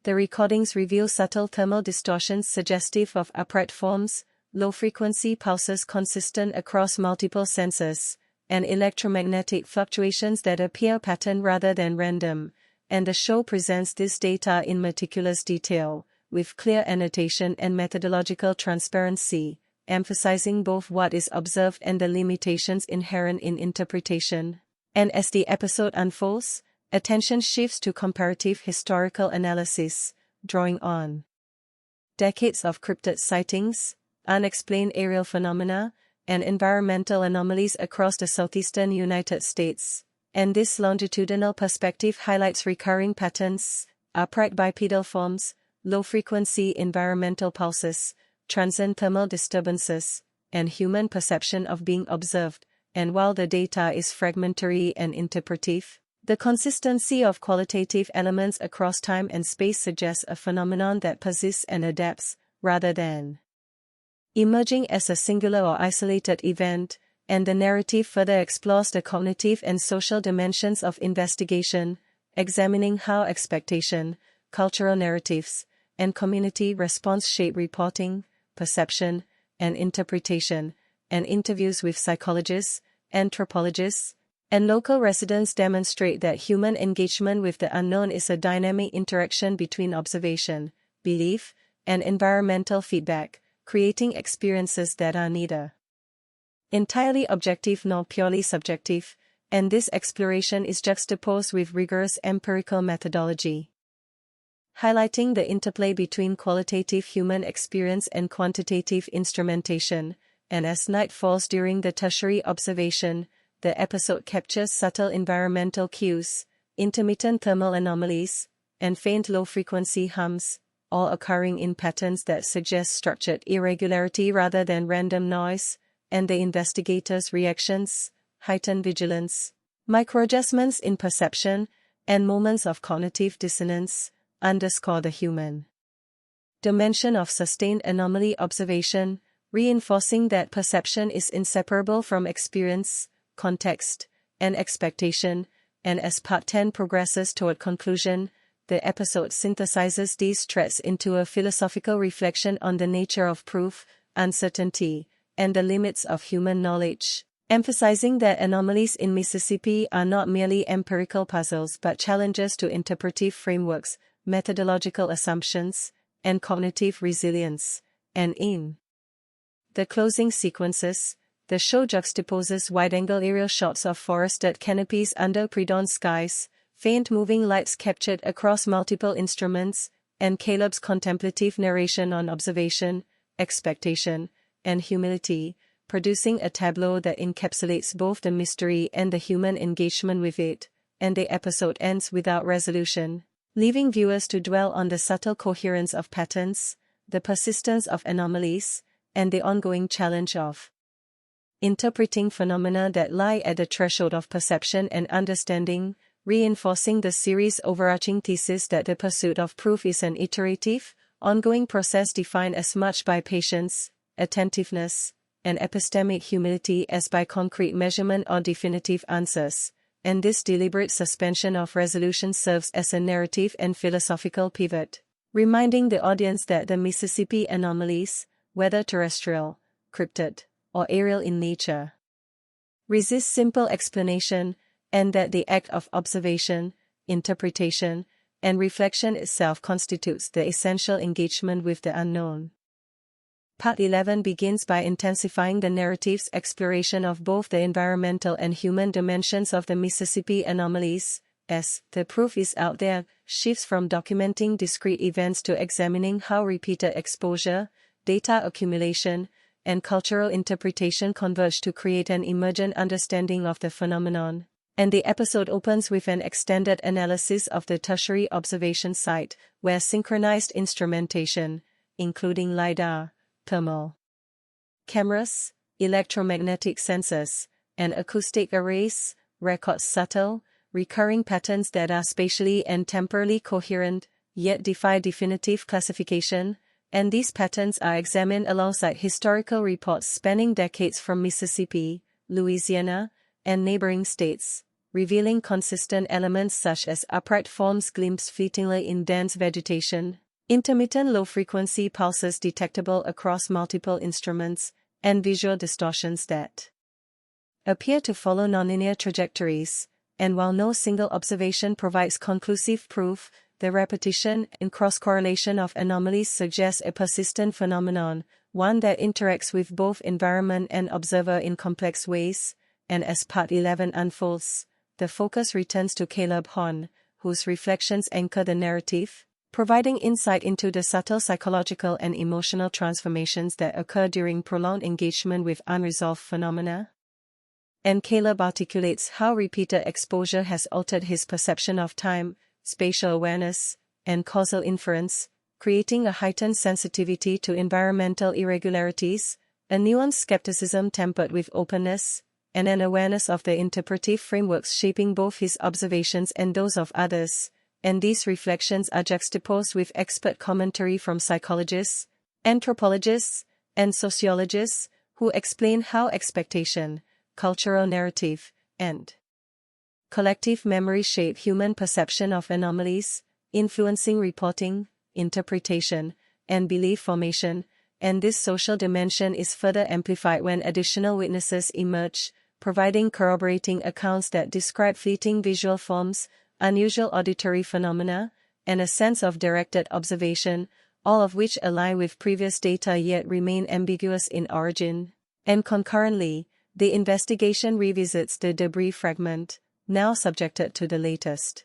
the recordings reveal subtle thermal distortions suggestive of upright forms, low-frequency pulses consistent across multiple sensors, and electromagnetic fluctuations that appear patterned rather than random, and the show presents this data in meticulous detail, with clear annotation and methodological transparency, emphasizing both what is observed and the limitations inherent in interpretation. And as the episode unfolds, attention shifts to comparative historical analysis, drawing on decades of cryptid sightings, unexplained aerial phenomena, and environmental anomalies across the southeastern United States. And this longitudinal perspective highlights recurring patterns, upright bipedal forms, low-frequency environmental pulses, transient thermal disturbances, and human perception of being observed, and while the data is fragmentary and interpretive, the consistency of qualitative elements across time and space suggests a phenomenon that persists and adapts, rather than emerging as a singular or isolated event, and the narrative further explores the cognitive and social dimensions of investigation, examining how expectation, cultural narratives, and community response shape reporting, perception, and interpretation, and interviews with psychologists, anthropologists, and local residents demonstrate that human engagement with the unknown is a dynamic interaction between observation, belief, and environmental feedback, creating experiences that are neither entirely objective nor purely subjective, and this exploration is juxtaposed with rigorous empirical methodology, highlighting the interplay between qualitative human experience and quantitative instrumentation. And as night falls during the tertiary observation, the episode captures subtle environmental cues, intermittent thermal anomalies, and faint low-frequency hums, all occurring in patterns that suggest structured irregularity rather than random noise, and the investigators' reactions, heightened vigilance, microadjustments in perception, and moments of cognitive dissonance underscore the human dimension of sustained anomaly observation, reinforcing that perception is inseparable from experience, context, and expectation. And as Part 10 progresses toward conclusion, the episode synthesizes these threads into a philosophical reflection on the nature of proof, uncertainty, and the limits of human knowledge, emphasizing that anomalies in Mississippi are not merely empirical puzzles but challenges to interpretive frameworks, methodological assumptions, and cognitive resilience. And in the closing sequences, the show juxtaposes wide-angle aerial shots of forested canopies under pre-dawn skies, faint moving lights captured across multiple instruments, and Caleb's contemplative narration on observation, expectation, and humility, producing a tableau that encapsulates both the mystery and the human engagement with it. And the episode ends without resolution, leaving viewers to dwell on the subtle coherence of patterns, the persistence of anomalies, and the ongoing challenge of interpreting phenomena that lie at the threshold of perception and understanding, reinforcing the series' overarching thesis that the pursuit of proof is an iterative, ongoing process defined as much by patience, attentiveness, and epistemic humility as by concrete measurement or definitive answers. And this deliberate suspension of resolution serves as a narrative and philosophical pivot, reminding the audience that the Mississippi anomalies, whether terrestrial, cryptid, or aerial in nature, resist simple explanation, and that the act of observation, interpretation, and reflection itself constitutes the essential engagement with the unknown. Part 11 begins by intensifying the narrative's exploration of both the environmental and human dimensions of the Mississippi anomalies, as the proof is out there shifts from documenting discrete events to examining how repeated exposure, data accumulation, and cultural interpretation converge to create an emergent understanding of the phenomenon. And the episode opens with an extended analysis of the tertiary observation site, where synchronized instrumentation, including LiDAR, thermal cameras, electromagnetic sensors, and acoustic arrays, record subtle, recurring patterns that are spatially and temporally coherent, yet defy definitive classification. And these patterns are examined alongside historical reports spanning decades from Mississippi, Louisiana, and neighboring states, revealing consistent elements such as upright forms glimpsed fleetingly in dense vegetation, intermittent low-frequency pulses detectable across multiple instruments, and visual distortions that appear to follow nonlinear trajectories. And while no single observation provides conclusive proof, the repetition and cross-correlation of anomalies suggests a persistent phenomenon, one that interacts with both environment and observer in complex ways. And as Part 11 unfolds, the focus returns to Caleb Horn, whose reflections anchor the narrative, providing insight into the subtle psychological and emotional transformations that occur during prolonged engagement with unresolved phenomena. And Caleb articulates how repeated exposure has altered his perception of time, spatial awareness, and causal inference, creating a heightened sensitivity to environmental irregularities, a nuanced skepticism tempered with openness, and an awareness of the interpretive frameworks shaping both his observations and those of others. And these reflections are juxtaposed with expert commentary from psychologists, anthropologists, and sociologists, who explain how expectation, cultural narrative, and collective memory shape human perception of anomalies, influencing reporting, interpretation, and belief formation. And this social dimension is further amplified when additional witnesses emerge, providing corroborating accounts that describe fleeting visual forms, unusual auditory phenomena, and a sense of directed observation, all of which align with previous data yet remain ambiguous in origin. And concurrently, The investigation revisits the debris fragment, now subjected to the latest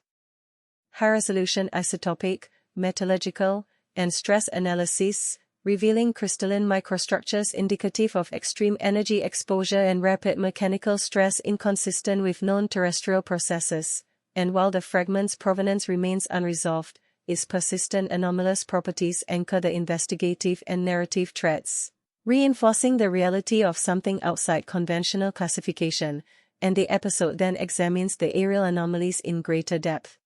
high-resolution isotopic, metallurgical, and stress analysis, revealing crystalline microstructures indicative of extreme energy exposure and rapid mechanical stress inconsistent with known terrestrial processes, and while the fragment's provenance remains unresolved, its persistent anomalous properties anchor the investigative and narrative threads, reinforcing the reality of something outside conventional classification, and the episode then examines the aerial anomalies in greater depth.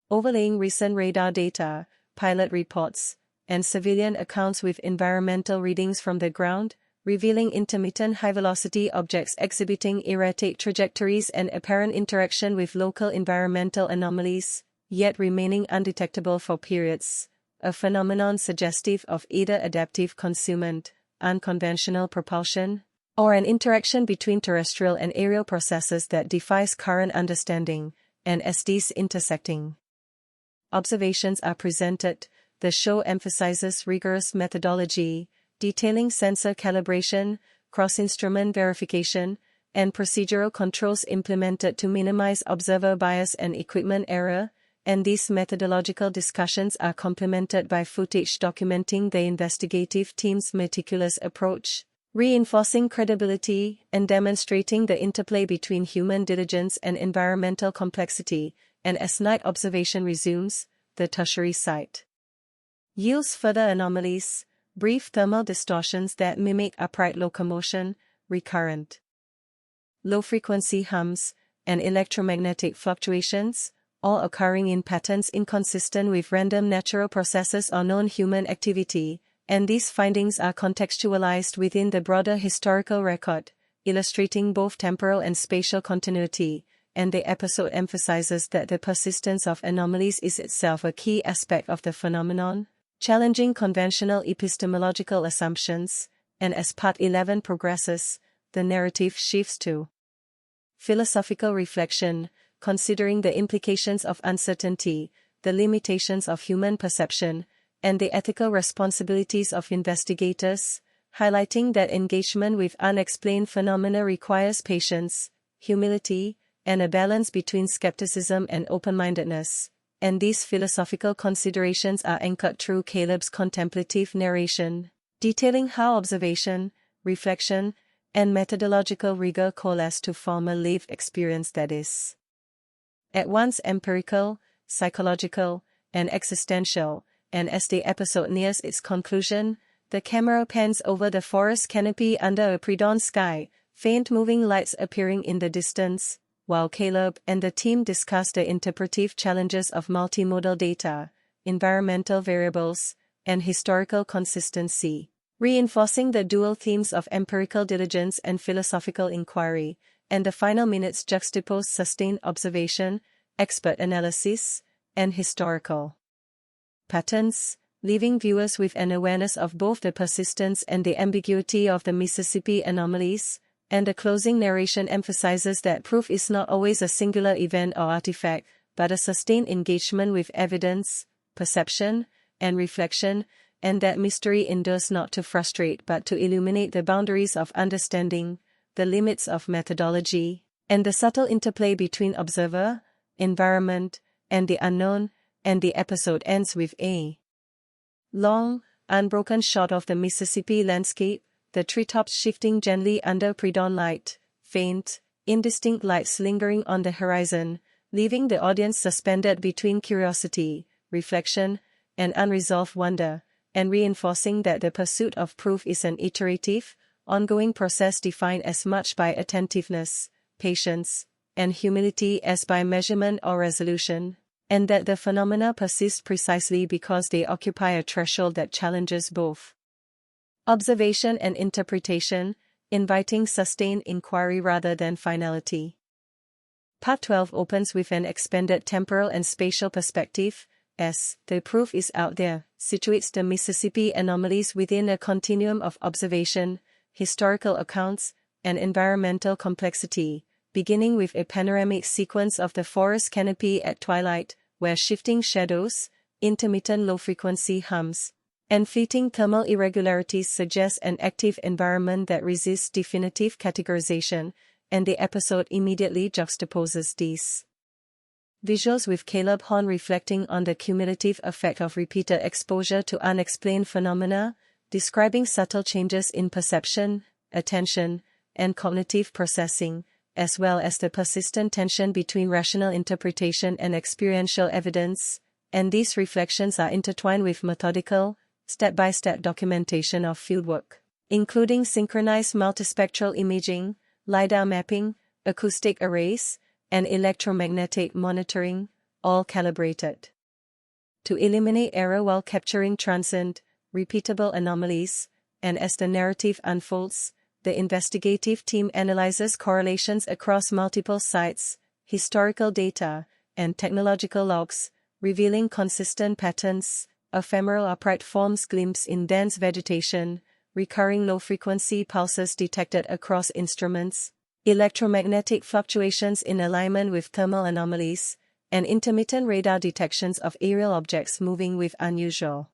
Overlaying recent radar data, pilot reports, and civilian accounts with environmental readings from the ground, revealing intermittent high-velocity objects exhibiting erratic trajectories and apparent interaction with local environmental anomalies, yet remaining undetectable for periods, a phenomenon suggestive of either adaptive concealment, unconventional propulsion, or an interaction between terrestrial and aerial processes that defies current understanding, and as these intersecting observations are presented, the show emphasizes rigorous methodology, detailing sensor calibration, cross-instrument verification, and procedural controls implemented to minimize observer bias and equipment error, and these methodological discussions are complemented by footage documenting the investigative team's meticulous approach, reinforcing credibility and demonstrating the interplay between human diligence and environmental complexity, and as night observation resumes, the tertiary site yields further anomalies, brief thermal distortions that mimic upright locomotion, recurrent low-frequency hums, and electromagnetic fluctuations, all occurring in patterns inconsistent with random natural processes or known human activity, and these findings are contextualized within the broader historical record, illustrating both temporal and spatial continuity, and the episode emphasizes that the persistence of anomalies is itself a key aspect of the phenomenon, challenging conventional epistemological assumptions, and as Part 11 progresses, the narrative shifts to philosophical reflection, considering the implications of uncertainty, the limitations of human perception, and the ethical responsibilities of investigators, highlighting that engagement with unexplained phenomena requires patience, humility, and a balance between skepticism and open-mindedness, and these philosophical considerations are anchored through Caleb's contemplative narration, detailing how observation, reflection, and methodological rigor coalesce to form a lived experience that is at once empirical, psychological, and existential, and as the episode nears its conclusion, the camera pans over the forest canopy under a pre-dawn sky, faint moving lights appearing in the distance, while Caleb and the team discuss the interpretive challenges of multimodal data, environmental variables, and historical consistency, reinforcing the dual themes of empirical diligence and philosophical inquiry, and the final minutes juxtapose sustained observation, expert analysis, and historical patterns, leaving viewers with an awareness of both the persistence and the ambiguity of the Mississippi anomalies, and the closing narration emphasizes that proof is not always a singular event or artifact, but a sustained engagement with evidence, perception, and reflection, and that mystery endures not to frustrate but to illuminate the boundaries of understanding, the limits of methodology, and the subtle interplay between observer, environment, and the unknown, and the episode ends with a long, unbroken shot of the Mississippi landscape, the treetops shifting gently under pre-dawn light, faint, indistinct lights lingering on the horizon, leaving the audience suspended between curiosity, reflection, and unresolved wonder, and reinforcing that the pursuit of proof is an iterative, ongoing process defined as much by attentiveness, patience, and humility as by measurement or resolution, and that the phenomena persist precisely because they occupy a threshold that challenges both observation and interpretation, inviting sustained inquiry rather than finality. Part 12 opens with an expanded temporal and spatial perspective, as the proof is out there, situates the Mississippi anomalies within a continuum of observation, historical accounts, and environmental complexity, beginning with a panoramic sequence of the forest canopy at twilight, where shifting shadows, intermittent low-frequency hums, And fleeting thermal irregularities suggest an active environment that resists definitive categorization, and the episode immediately juxtaposes these visuals with Caleb Horn reflecting on the cumulative effect of repeated exposure to unexplained phenomena, describing subtle changes in perception, attention, and cognitive processing, as well as the persistent tension between rational interpretation and experiential evidence, and these reflections are intertwined with methodical, step-by-step documentation of fieldwork, including synchronized multispectral imaging, LiDAR mapping, acoustic arrays, and electromagnetic monitoring, all calibrated to eliminate error while capturing transient, repeatable anomalies, and as the narrative unfolds, the investigative team analyzes correlations across multiple sites, historical data, and technological logs, revealing consistent patterns, ephemeral upright forms glimpsed in dense vegetation, recurring low-frequency pulses detected across instruments, electromagnetic fluctuations in alignment with thermal anomalies, and intermittent radar detections of aerial objects moving with unusual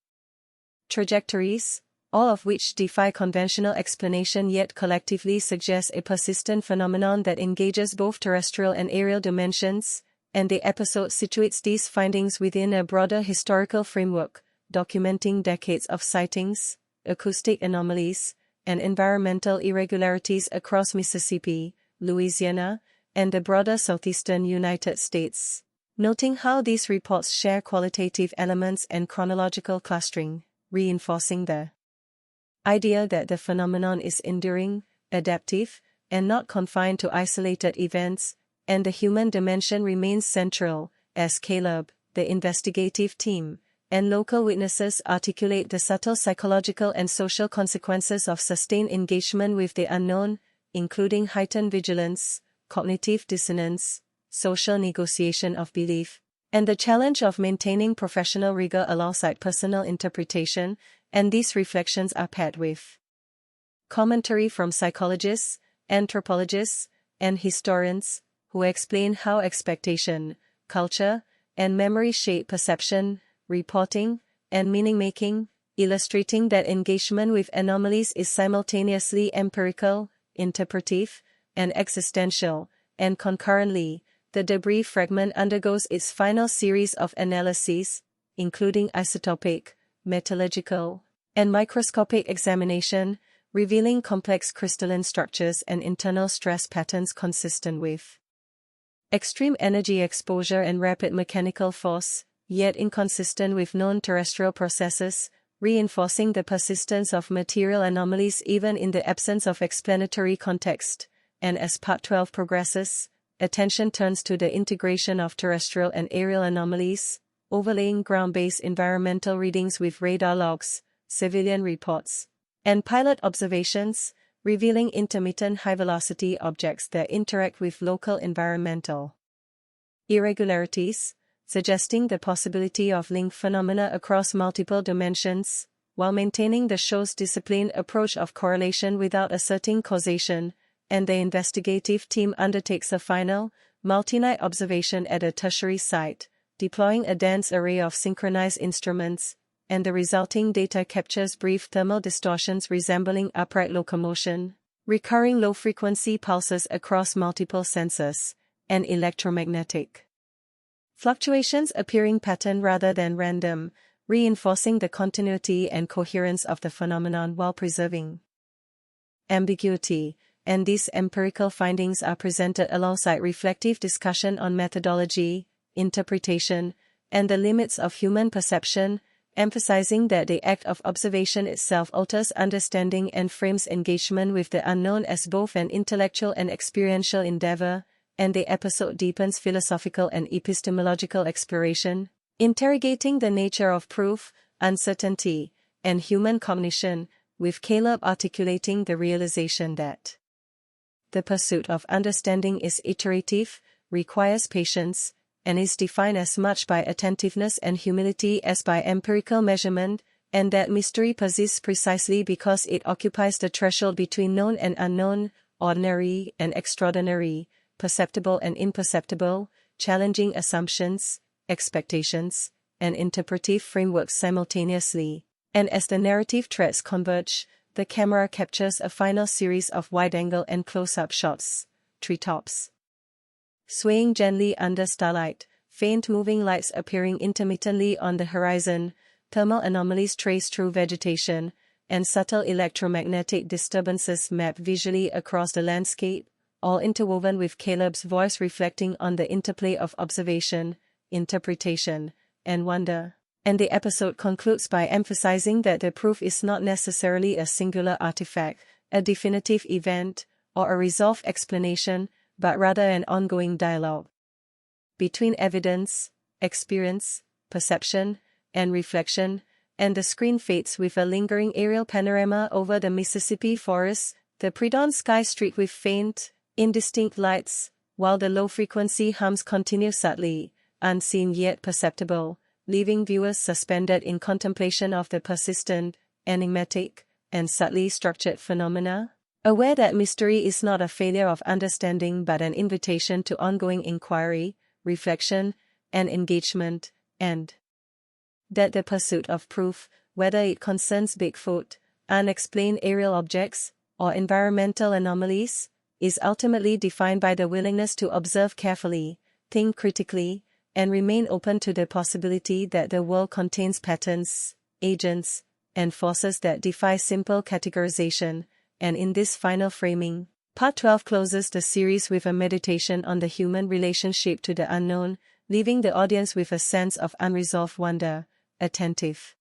trajectories, all of which defy conventional explanation yet collectively suggest a persistent phenomenon that engages both terrestrial and aerial dimensions, and the episode situates these findings within a broader historical framework, documenting decades of sightings, acoustic anomalies, and environmental irregularities across Mississippi, Louisiana, and the broader southeastern United States, noting how these reports share qualitative elements and chronological clustering, reinforcing the idea that the phenomenon is enduring, adaptive, and not confined to isolated events, and the human dimension remains central, as Caleb, the investigative team, and local witnesses articulate the subtle psychological and social consequences of sustained engagement with the unknown, including heightened vigilance, cognitive dissonance, social negotiation of belief, and the challenge of maintaining professional rigor alongside personal interpretation, and these reflections are paired with commentary from psychologists, anthropologists, and historians, who explain how expectation, culture, and memory shape perception, reporting, and meaning-making, illustrating that engagement with anomalies is simultaneously empirical, interpretive, and existential, and concurrently, the debris fragment undergoes its final series of analyses, including isotopic, metallurgical, and microscopic examination, revealing complex crystalline structures and internal stress patterns consistent with extreme energy exposure and rapid mechanical force, yet inconsistent with known terrestrial processes, reinforcing the persistence of material anomalies even in the absence of explanatory context. And as Part 12 progresses, attention turns to the integration of terrestrial and aerial anomalies, overlaying ground-based environmental readings with radar logs, civilian reports, and pilot observations, revealing intermittent high-velocity objects that interact with local environmental irregularities, suggesting the possibility of linked phenomena across multiple dimensions, while maintaining the show's disciplined approach of correlation without asserting causation, and the investigative team undertakes a final, multi-night observation at a tertiary site, deploying a dense array of synchronized instruments, and the resulting data captures brief thermal distortions resembling upright locomotion, recurring low-frequency pulses across multiple sensors, and electromagnetic fluctuations appearing patterned rather than random, reinforcing the continuity and coherence of the phenomenon while preserving ambiguity, and these empirical findings are presented alongside reflective discussion on methodology, interpretation, and the limits of human perception, emphasizing that the act of observation itself alters understanding and frames engagement with the unknown as both an intellectual and experiential endeavor, and the episode deepens philosophical and epistemological exploration, interrogating the nature of proof, uncertainty, and human cognition, with Caleb articulating the realization that the pursuit of understanding is iterative, requires patience, and is defined as much by attentiveness and humility as by empirical measurement, and that mystery persists precisely because it occupies the threshold between known and unknown, ordinary and extraordinary, perceptible and imperceptible, challenging assumptions, expectations, and interpretive frameworks simultaneously, And as the narrative threads converge, the camera captures a final series of wide-angle and close-up shots. Treetops swaying gently under starlight, faint moving lights appearing intermittently on the horizon, thermal anomalies traced through vegetation, and subtle electromagnetic disturbances mapped visually across the landscape, all interwoven with Caleb's voice reflecting on the interplay of observation, interpretation, and wonder. And the episode concludes by emphasizing that the proof is not necessarily a singular artifact, a definitive event, or a resolved explanation, but rather an ongoing dialogue between evidence, experience, perception, and reflection, and the screen fades with a lingering aerial panorama over the Mississippi forests, the pre-dawn sky streaked with faint, indistinct lights, while the low-frequency hums continue subtly, unseen yet perceptible, leaving viewers suspended in contemplation of the persistent, enigmatic, and subtly structured phenomena. Aware that mystery is not a failure of understanding but an invitation to ongoing inquiry, reflection, and engagement, and that the pursuit of proof, whether it concerns Bigfoot, unexplained aerial objects, or environmental anomalies, is ultimately defined by the willingness to observe carefully, think critically, and remain open to the possibility that the world contains patterns, agents, and forces that defy simple categorization. And in this final framing, Part 12 closes the series with a meditation on the human relationship to the unknown, leaving the audience with a sense of unresolved wonder, attentive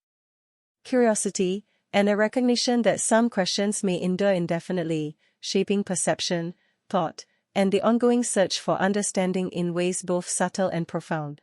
curiosity, and a recognition that some questions may endure indefinitely, shaping perception, thought, and the ongoing search for understanding in ways both subtle and profound.